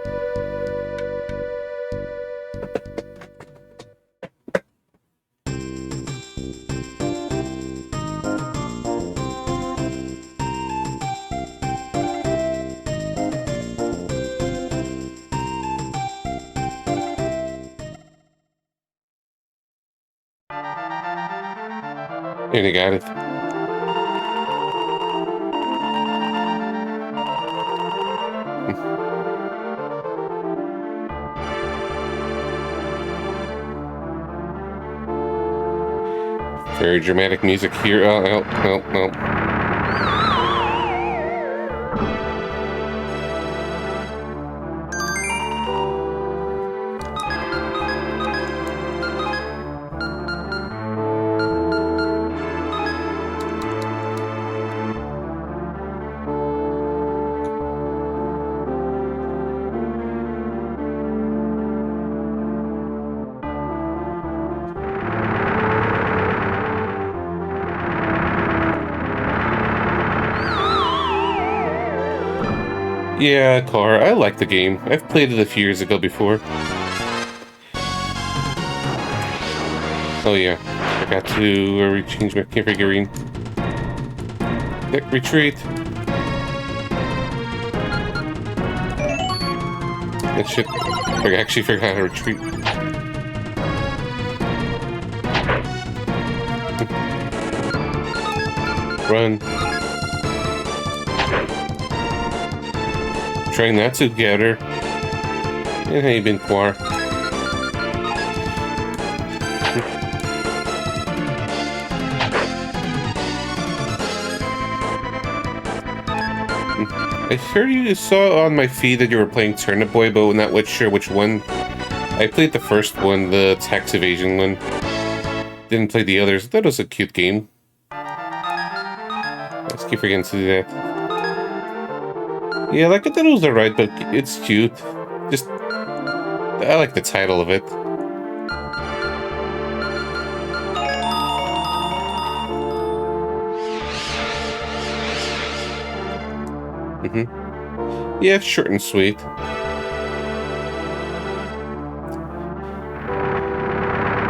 And I got it. Very dramatic music here. Oh, oh, oh, oh. Yeah, car. I like the game. I've played it a few years ago before. Oh yeah, forgot to change my figurine. Retreat. That shit. I actually forgot how to retreat. Run. Trying not to get her. And how you been, Quar? I heard you saw on my feed that you were playing Turnip Boy, but not sure which one. I played the first one, the tax evasion one. Didn't play the others. I thought it was a cute game. I just keep forgetting to do that. Yeah, like I thought it was alright, but it's cute. Just, I like the title of it. Yeah, it's short and sweet.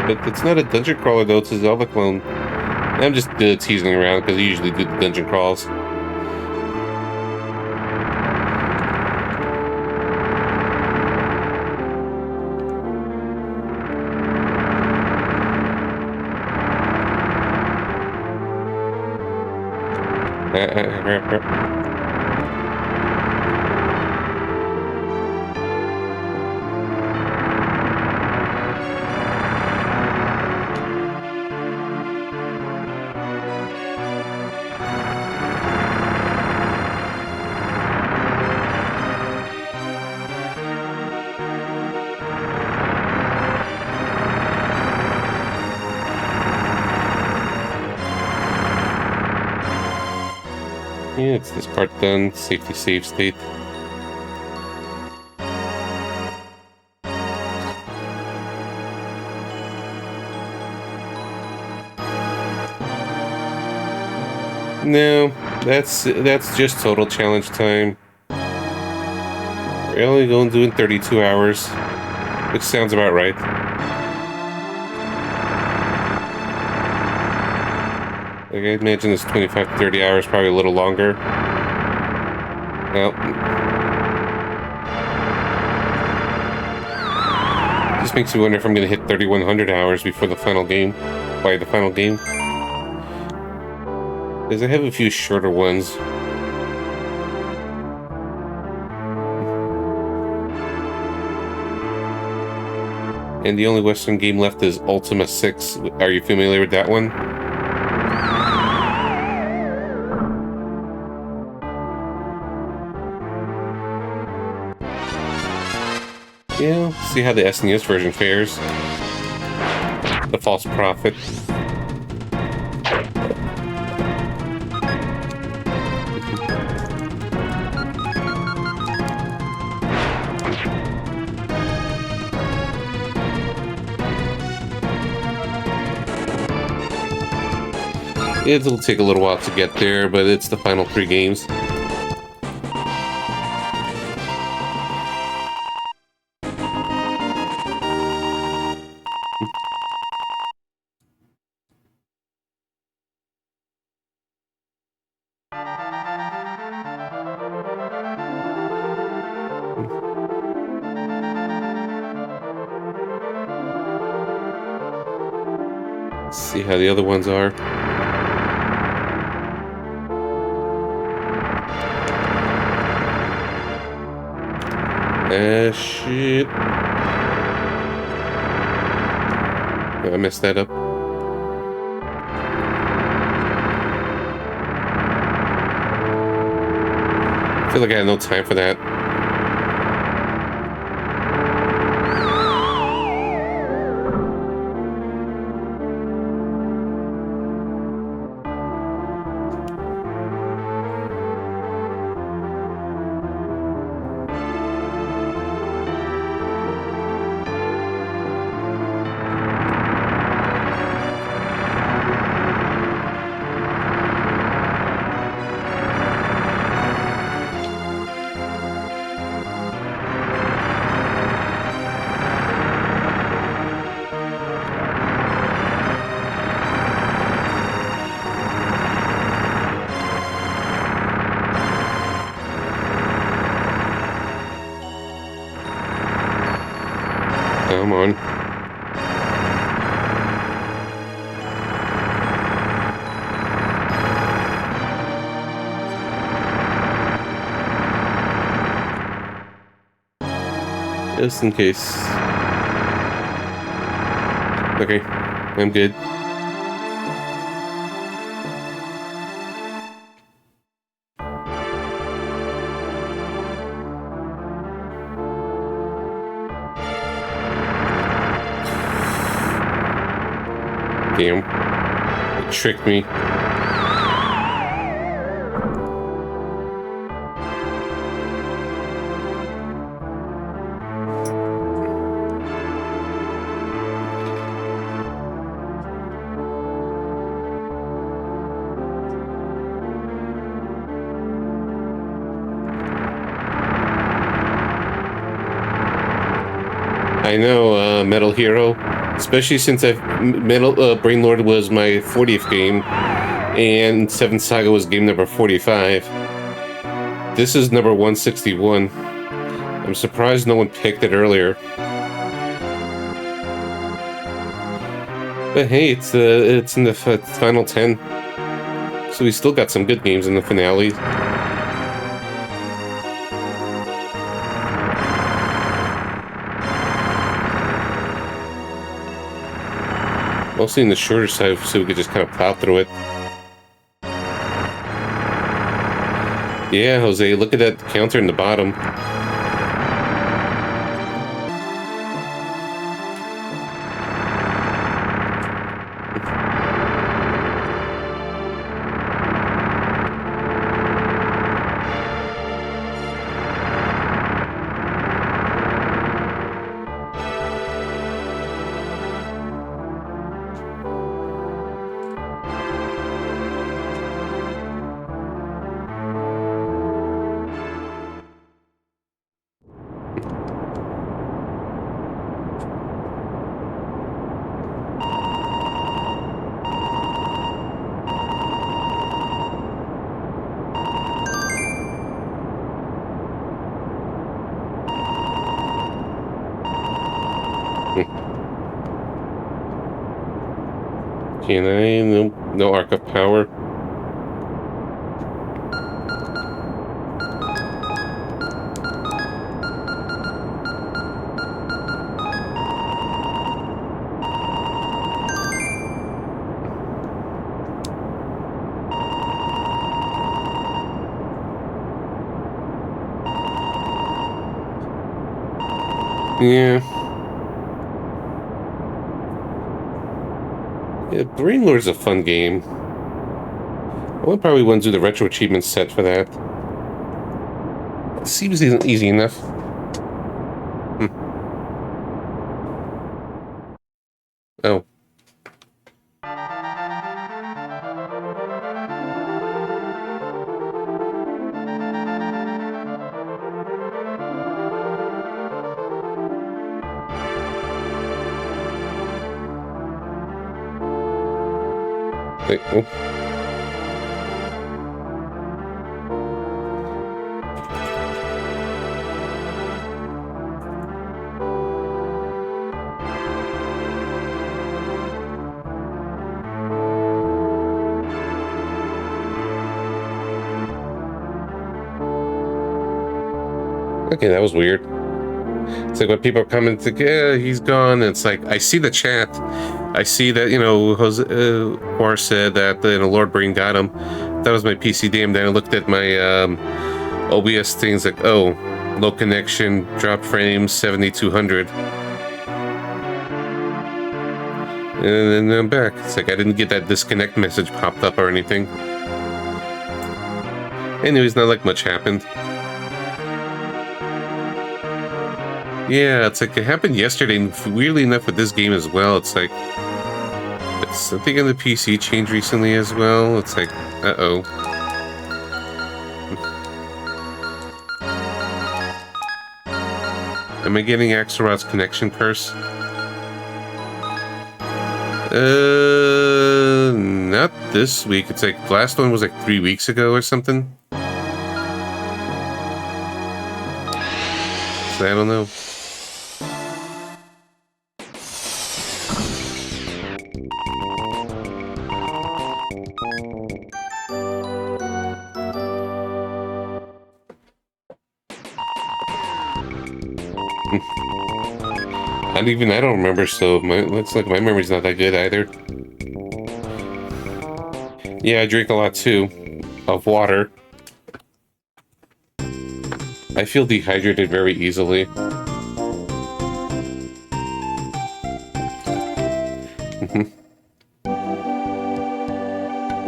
But it's not a dungeon crawler, though. It's a Zelda clone. I'm just teasing around because I usually do the dungeon crawls. Yeah, it's this part done. Safety save state. No, that's just total challenge time. We're only going to do in 32 hours, which sounds about right. Like I imagine this 25 to 30 hours, probably a little longer. Well, just makes me wonder if I'm going to hit 3,100 hours before the final game. By the final game. Because I have a few shorter ones. And the only Western game left is Ultima 6. Are you familiar with that one? Yeah, see how the SNES version fares. The False Prophet. It'll take a little while to get there, but it's the final 3 games. Let's see how the other ones are. Shit. I messed that up. I feel like I had no time for that. Come on. Just in case. Okay, I'm good. Damn. It tricked me. I know, Metal Hero, especially since Brain Lord was my 40th game, and Seven Saga was game number 45. This is number 161. I'm surprised no one picked it earlier. But hey, it's in the final 10, so we still got some good games in the finale. Mostly in the shorter side, so we could just kind of plow through it. Yeah, Jose, look at that counter in the bottom. Can I? No Arc of Power. Yeah. Yeah, Brain Lord's a fun game. I would probably want to do the retro achievement set for that. It seems easy enough. Oh. Wait, oh. Okay, that was weird. It's like when people are coming to, yeah, he's gone. It's like, I see the chat. I see that, Jose Juarez said that, Lord Brain got him. That was my PC DM. Then I looked at my OBS things like, oh, low connection, drop frames, 7200. And then I'm back. It's like I didn't get that disconnect message popped up or anything. Anyways, not like much happened. Yeah, it's like it happened yesterday, and weirdly enough with this game as well, it's like it's something in the PC changed recently as well. It's like, uh-oh. Am I getting Axelrod's connection curse? Not this week. It's like last one was like 3 weeks ago or something. So I don't know. I don't remember, so looks like my memory's not that good either. Yeah, I drink a lot too, of water. I feel dehydrated very easily.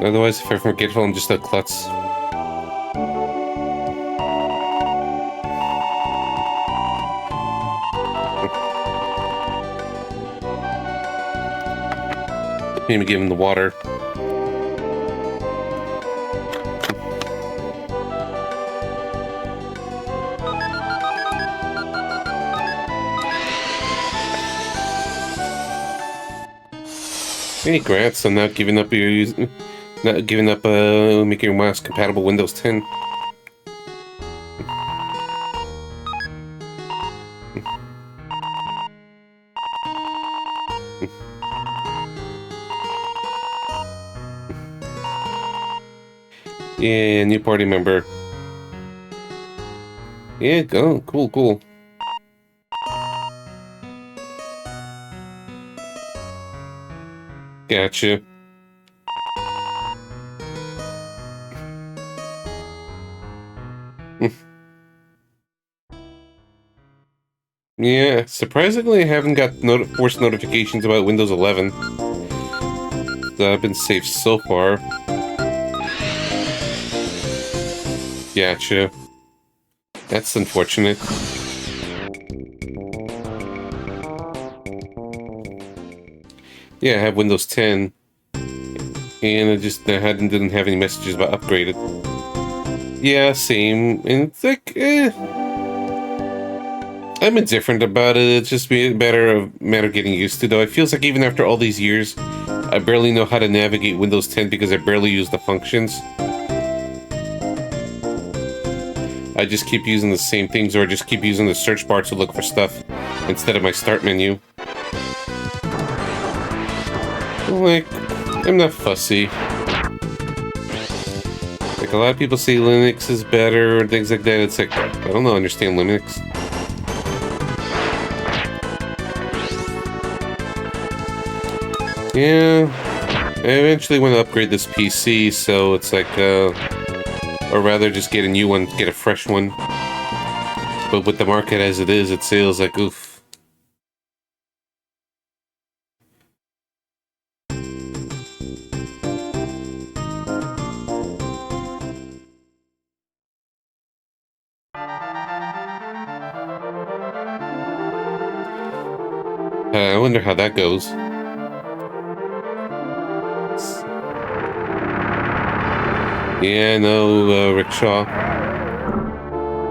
Otherwise, if I'm forgetful, I'm just a klutz. Maybe give him the water. Hey, congrats on not giving up making your mouse compatible Windows 10. Yeah, new party member. Yeah, go. Cool. Gotcha. Yeah, surprisingly, I haven't got forced notifications about Windows 11. I've been safe so far. Gotcha. That's unfortunate. Yeah, I have Windows 10, and didn't have any messages about upgraded. Yeah, same. And it's like, I'm indifferent about it. It's just a matter of getting used to, though. It feels like even after all these years, I barely know how to navigate Windows 10 because I barely use the functions. I just keep using the same things, or I just keep using the search bar to look for stuff instead of my start menu. Like, I'm not fussy. Like, a lot of people say Linux is better and things like that. It's like, I don't know, understand Linux. Yeah, I eventually want to upgrade this PC, so it's like, or rather just get a new one, get a fresh one. But with the market as it is, it feels like, oof. I wonder how that goes. Yeah, no, Rickshaw.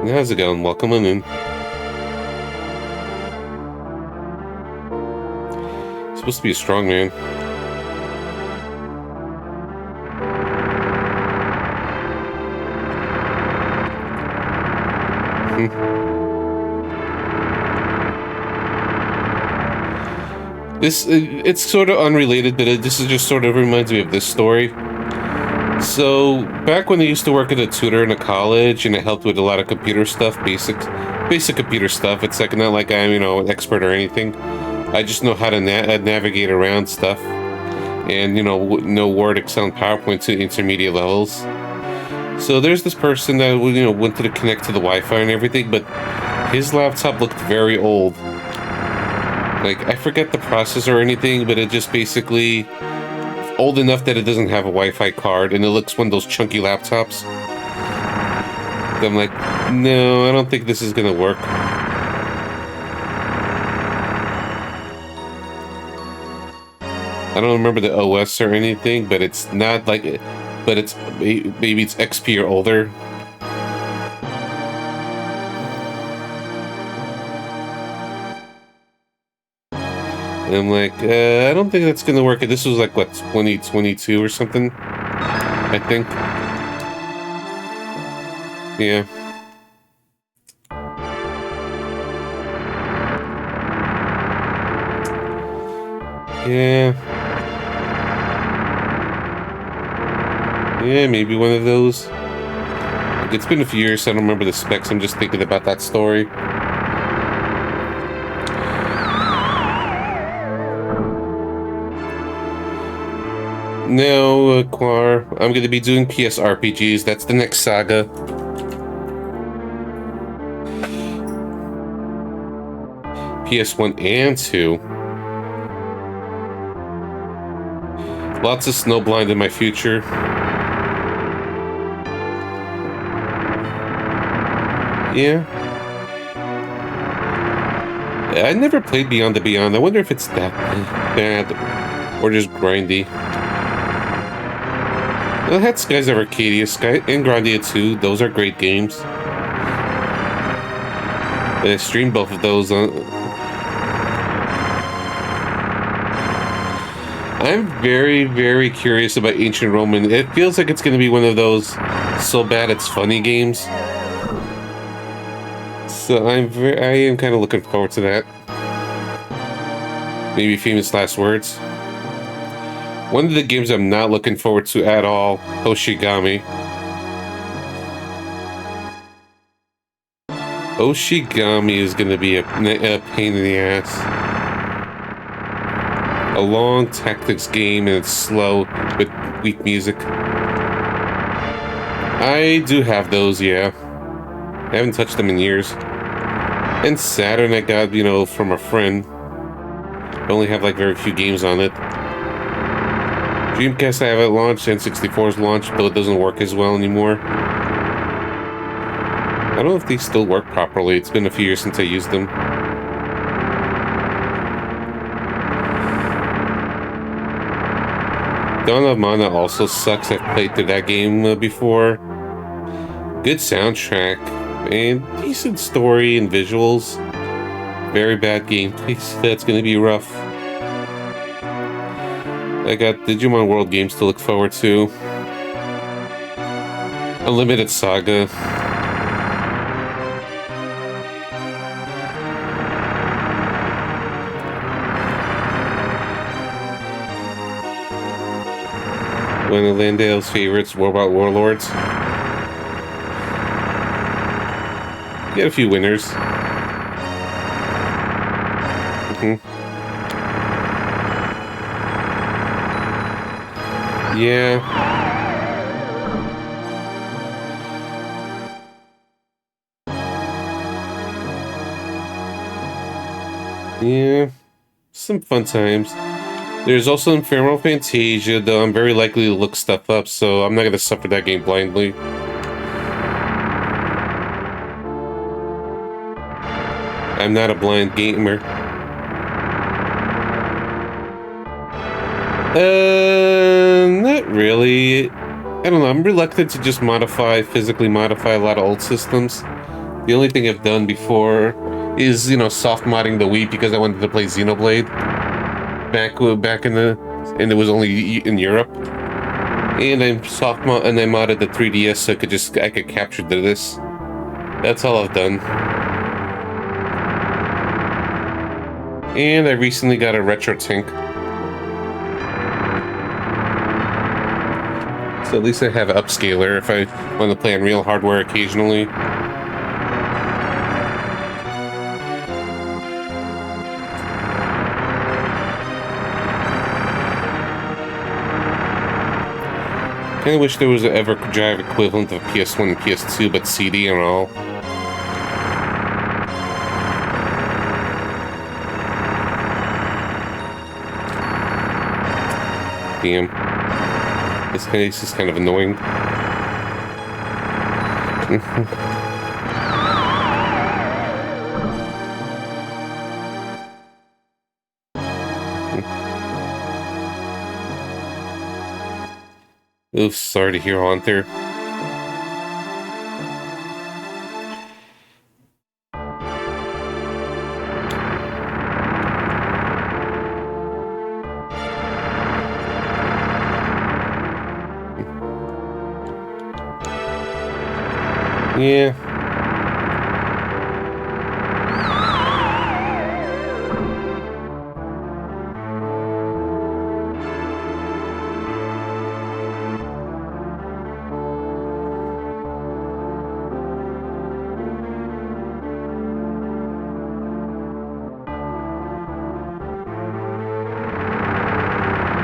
How's it going? Welcome on in. Supposed to be a strong man. It's sort of unrelated, but this is just sort of reminds me of this story. So, back when I used to work as a tutor in a college, and I helped with a lot of computer stuff, basic computer stuff. It's like not like I'm, an expert or anything. I just know how to navigate around stuff, and know Word, Excel, and PowerPoint to intermediate levels. So there's this person that went to connect to the Wi-Fi and everything, but his laptop looked very old. Like, I forget the processor or anything, but it just basically old enough that it doesn't have a Wi-Fi card, and it looks one of those chunky laptops. I'm like, no, I don't think this is gonna work. I don't remember the OS or anything, but it's not like it. But it's maybe it's XP or older. And I'm like, I don't think that's gonna work. This was like, what, 2022 or something? I think. Yeah. Yeah. Yeah, maybe one of those. It's been a few years, so I don't remember the specs. I'm just thinking about that story. No, Quar. I'm going to be doing PS RPGs. That's the next saga. PS1 and 2. Lots of Snowblind in my future. Yeah. I never played Beyond the Beyond. I wonder if it's that bad or just grindy. I had Skies of Arcadia, Sky and Grandia 2. Those are great games. And I streamed both of those on. I'm very, very curious about Ancient Roman. It feels like it's going to be one of those so bad it's funny games. So I am kind of looking forward to that. Maybe Famous Last Words. One of the games I'm not looking forward to at all, Hoshigami. Hoshigami is going to be a pain in the ass. A long tactics game and it's slow with weak music. I do have those, yeah. I haven't touched them in years. And Saturn I got, from a friend. I only have like very few games on it. Dreamcast I have at launch, N64's launched, though it doesn't work as well anymore. I don't know if they still work properly. It's been a few years since I used them. Dawn of Mana also sucks. I've played through that game before. Good soundtrack and decent story and visuals. Very bad gameplay. That's going to be rough. I got Digimon World games to look forward to. Unlimited Saga. One of Landale's favorites, Robot Warlords. Get a few winners. Yeah. Yeah. Some fun times. There's also Infernal Fantasia, though I'm very likely to look stuff up, so I'm not going to suffer that game blindly. I'm not a blind gamer. Not really. I don't know, I'm reluctant to just physically modify a lot of old systems. The only thing I've done before is, soft modding the Wii because I wanted to play Xenoblade. Back in and it was only in Europe. And I modded the 3DS so I could capture this. That's all I've done. And I recently got a Retro Tank. So at least I have an upscaler if I want to play on real hardware occasionally. I wish there was an EverDrive equivalent of PS1 and PS2, but CD and all. Damn. This case is kind of annoying. Oof, sorry to hear, Hunter. Yeah.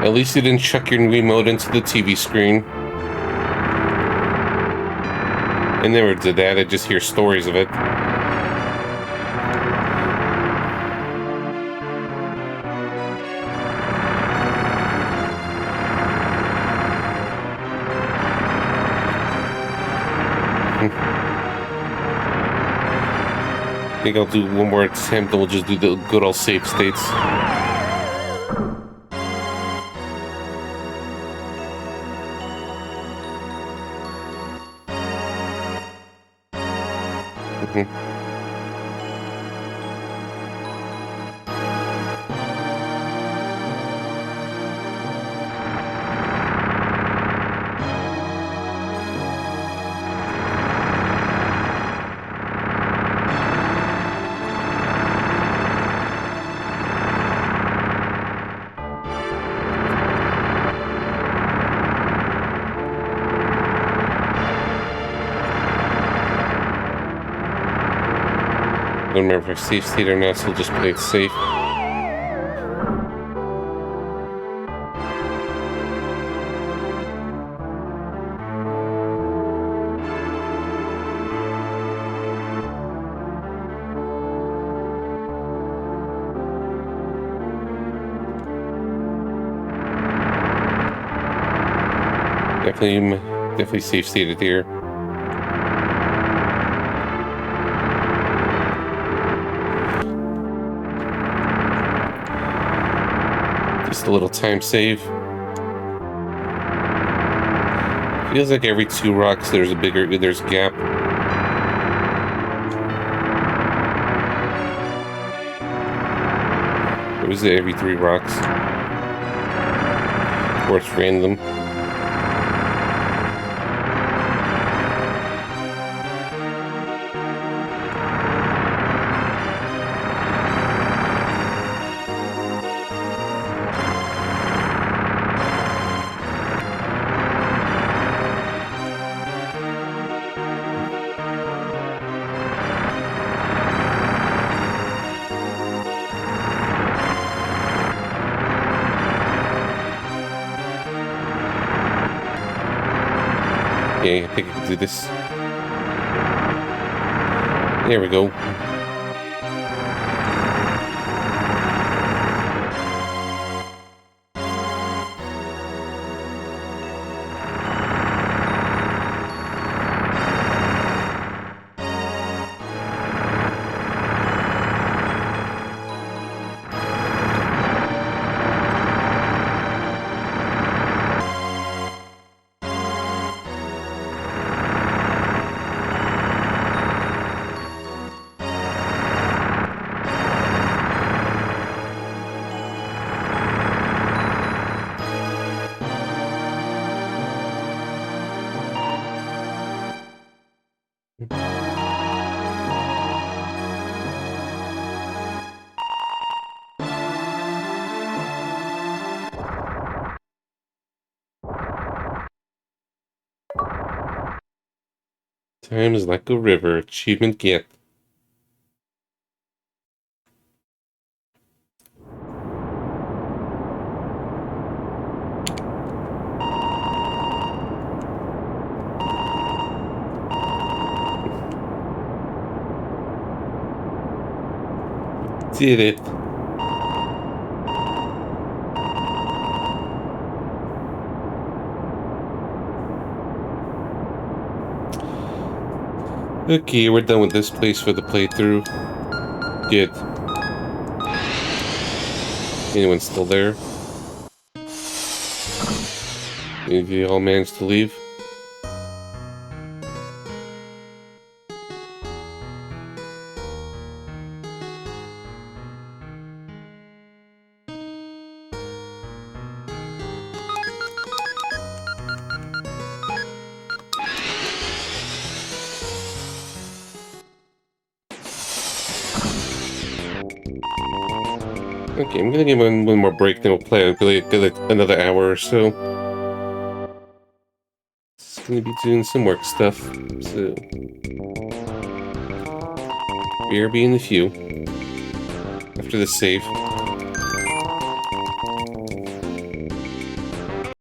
At least you didn't chuck your remote into the TV screen. I never did that, I just hear stories of it. think I'll do one more attempt and we'll just do the good old save states. Mhm. I don't remember if I save state or not, so we'll just play it safe. Definitely safe stated here. Just a little time save. Feels like every 2 rocks there's a gap. Or is it every 3 rocks? Or it's random. Yeah, I think I can do this. There we go. Time is like a river. Achievement get. Did it. Okay, we're done with this place for the playthrough. Good. Anyone still there? Any of you all managed to leave? Okay, I'm gonna give one more break, then we'll play like another hour or so. Just gonna be doing some work stuff, so BRB in the few after the save.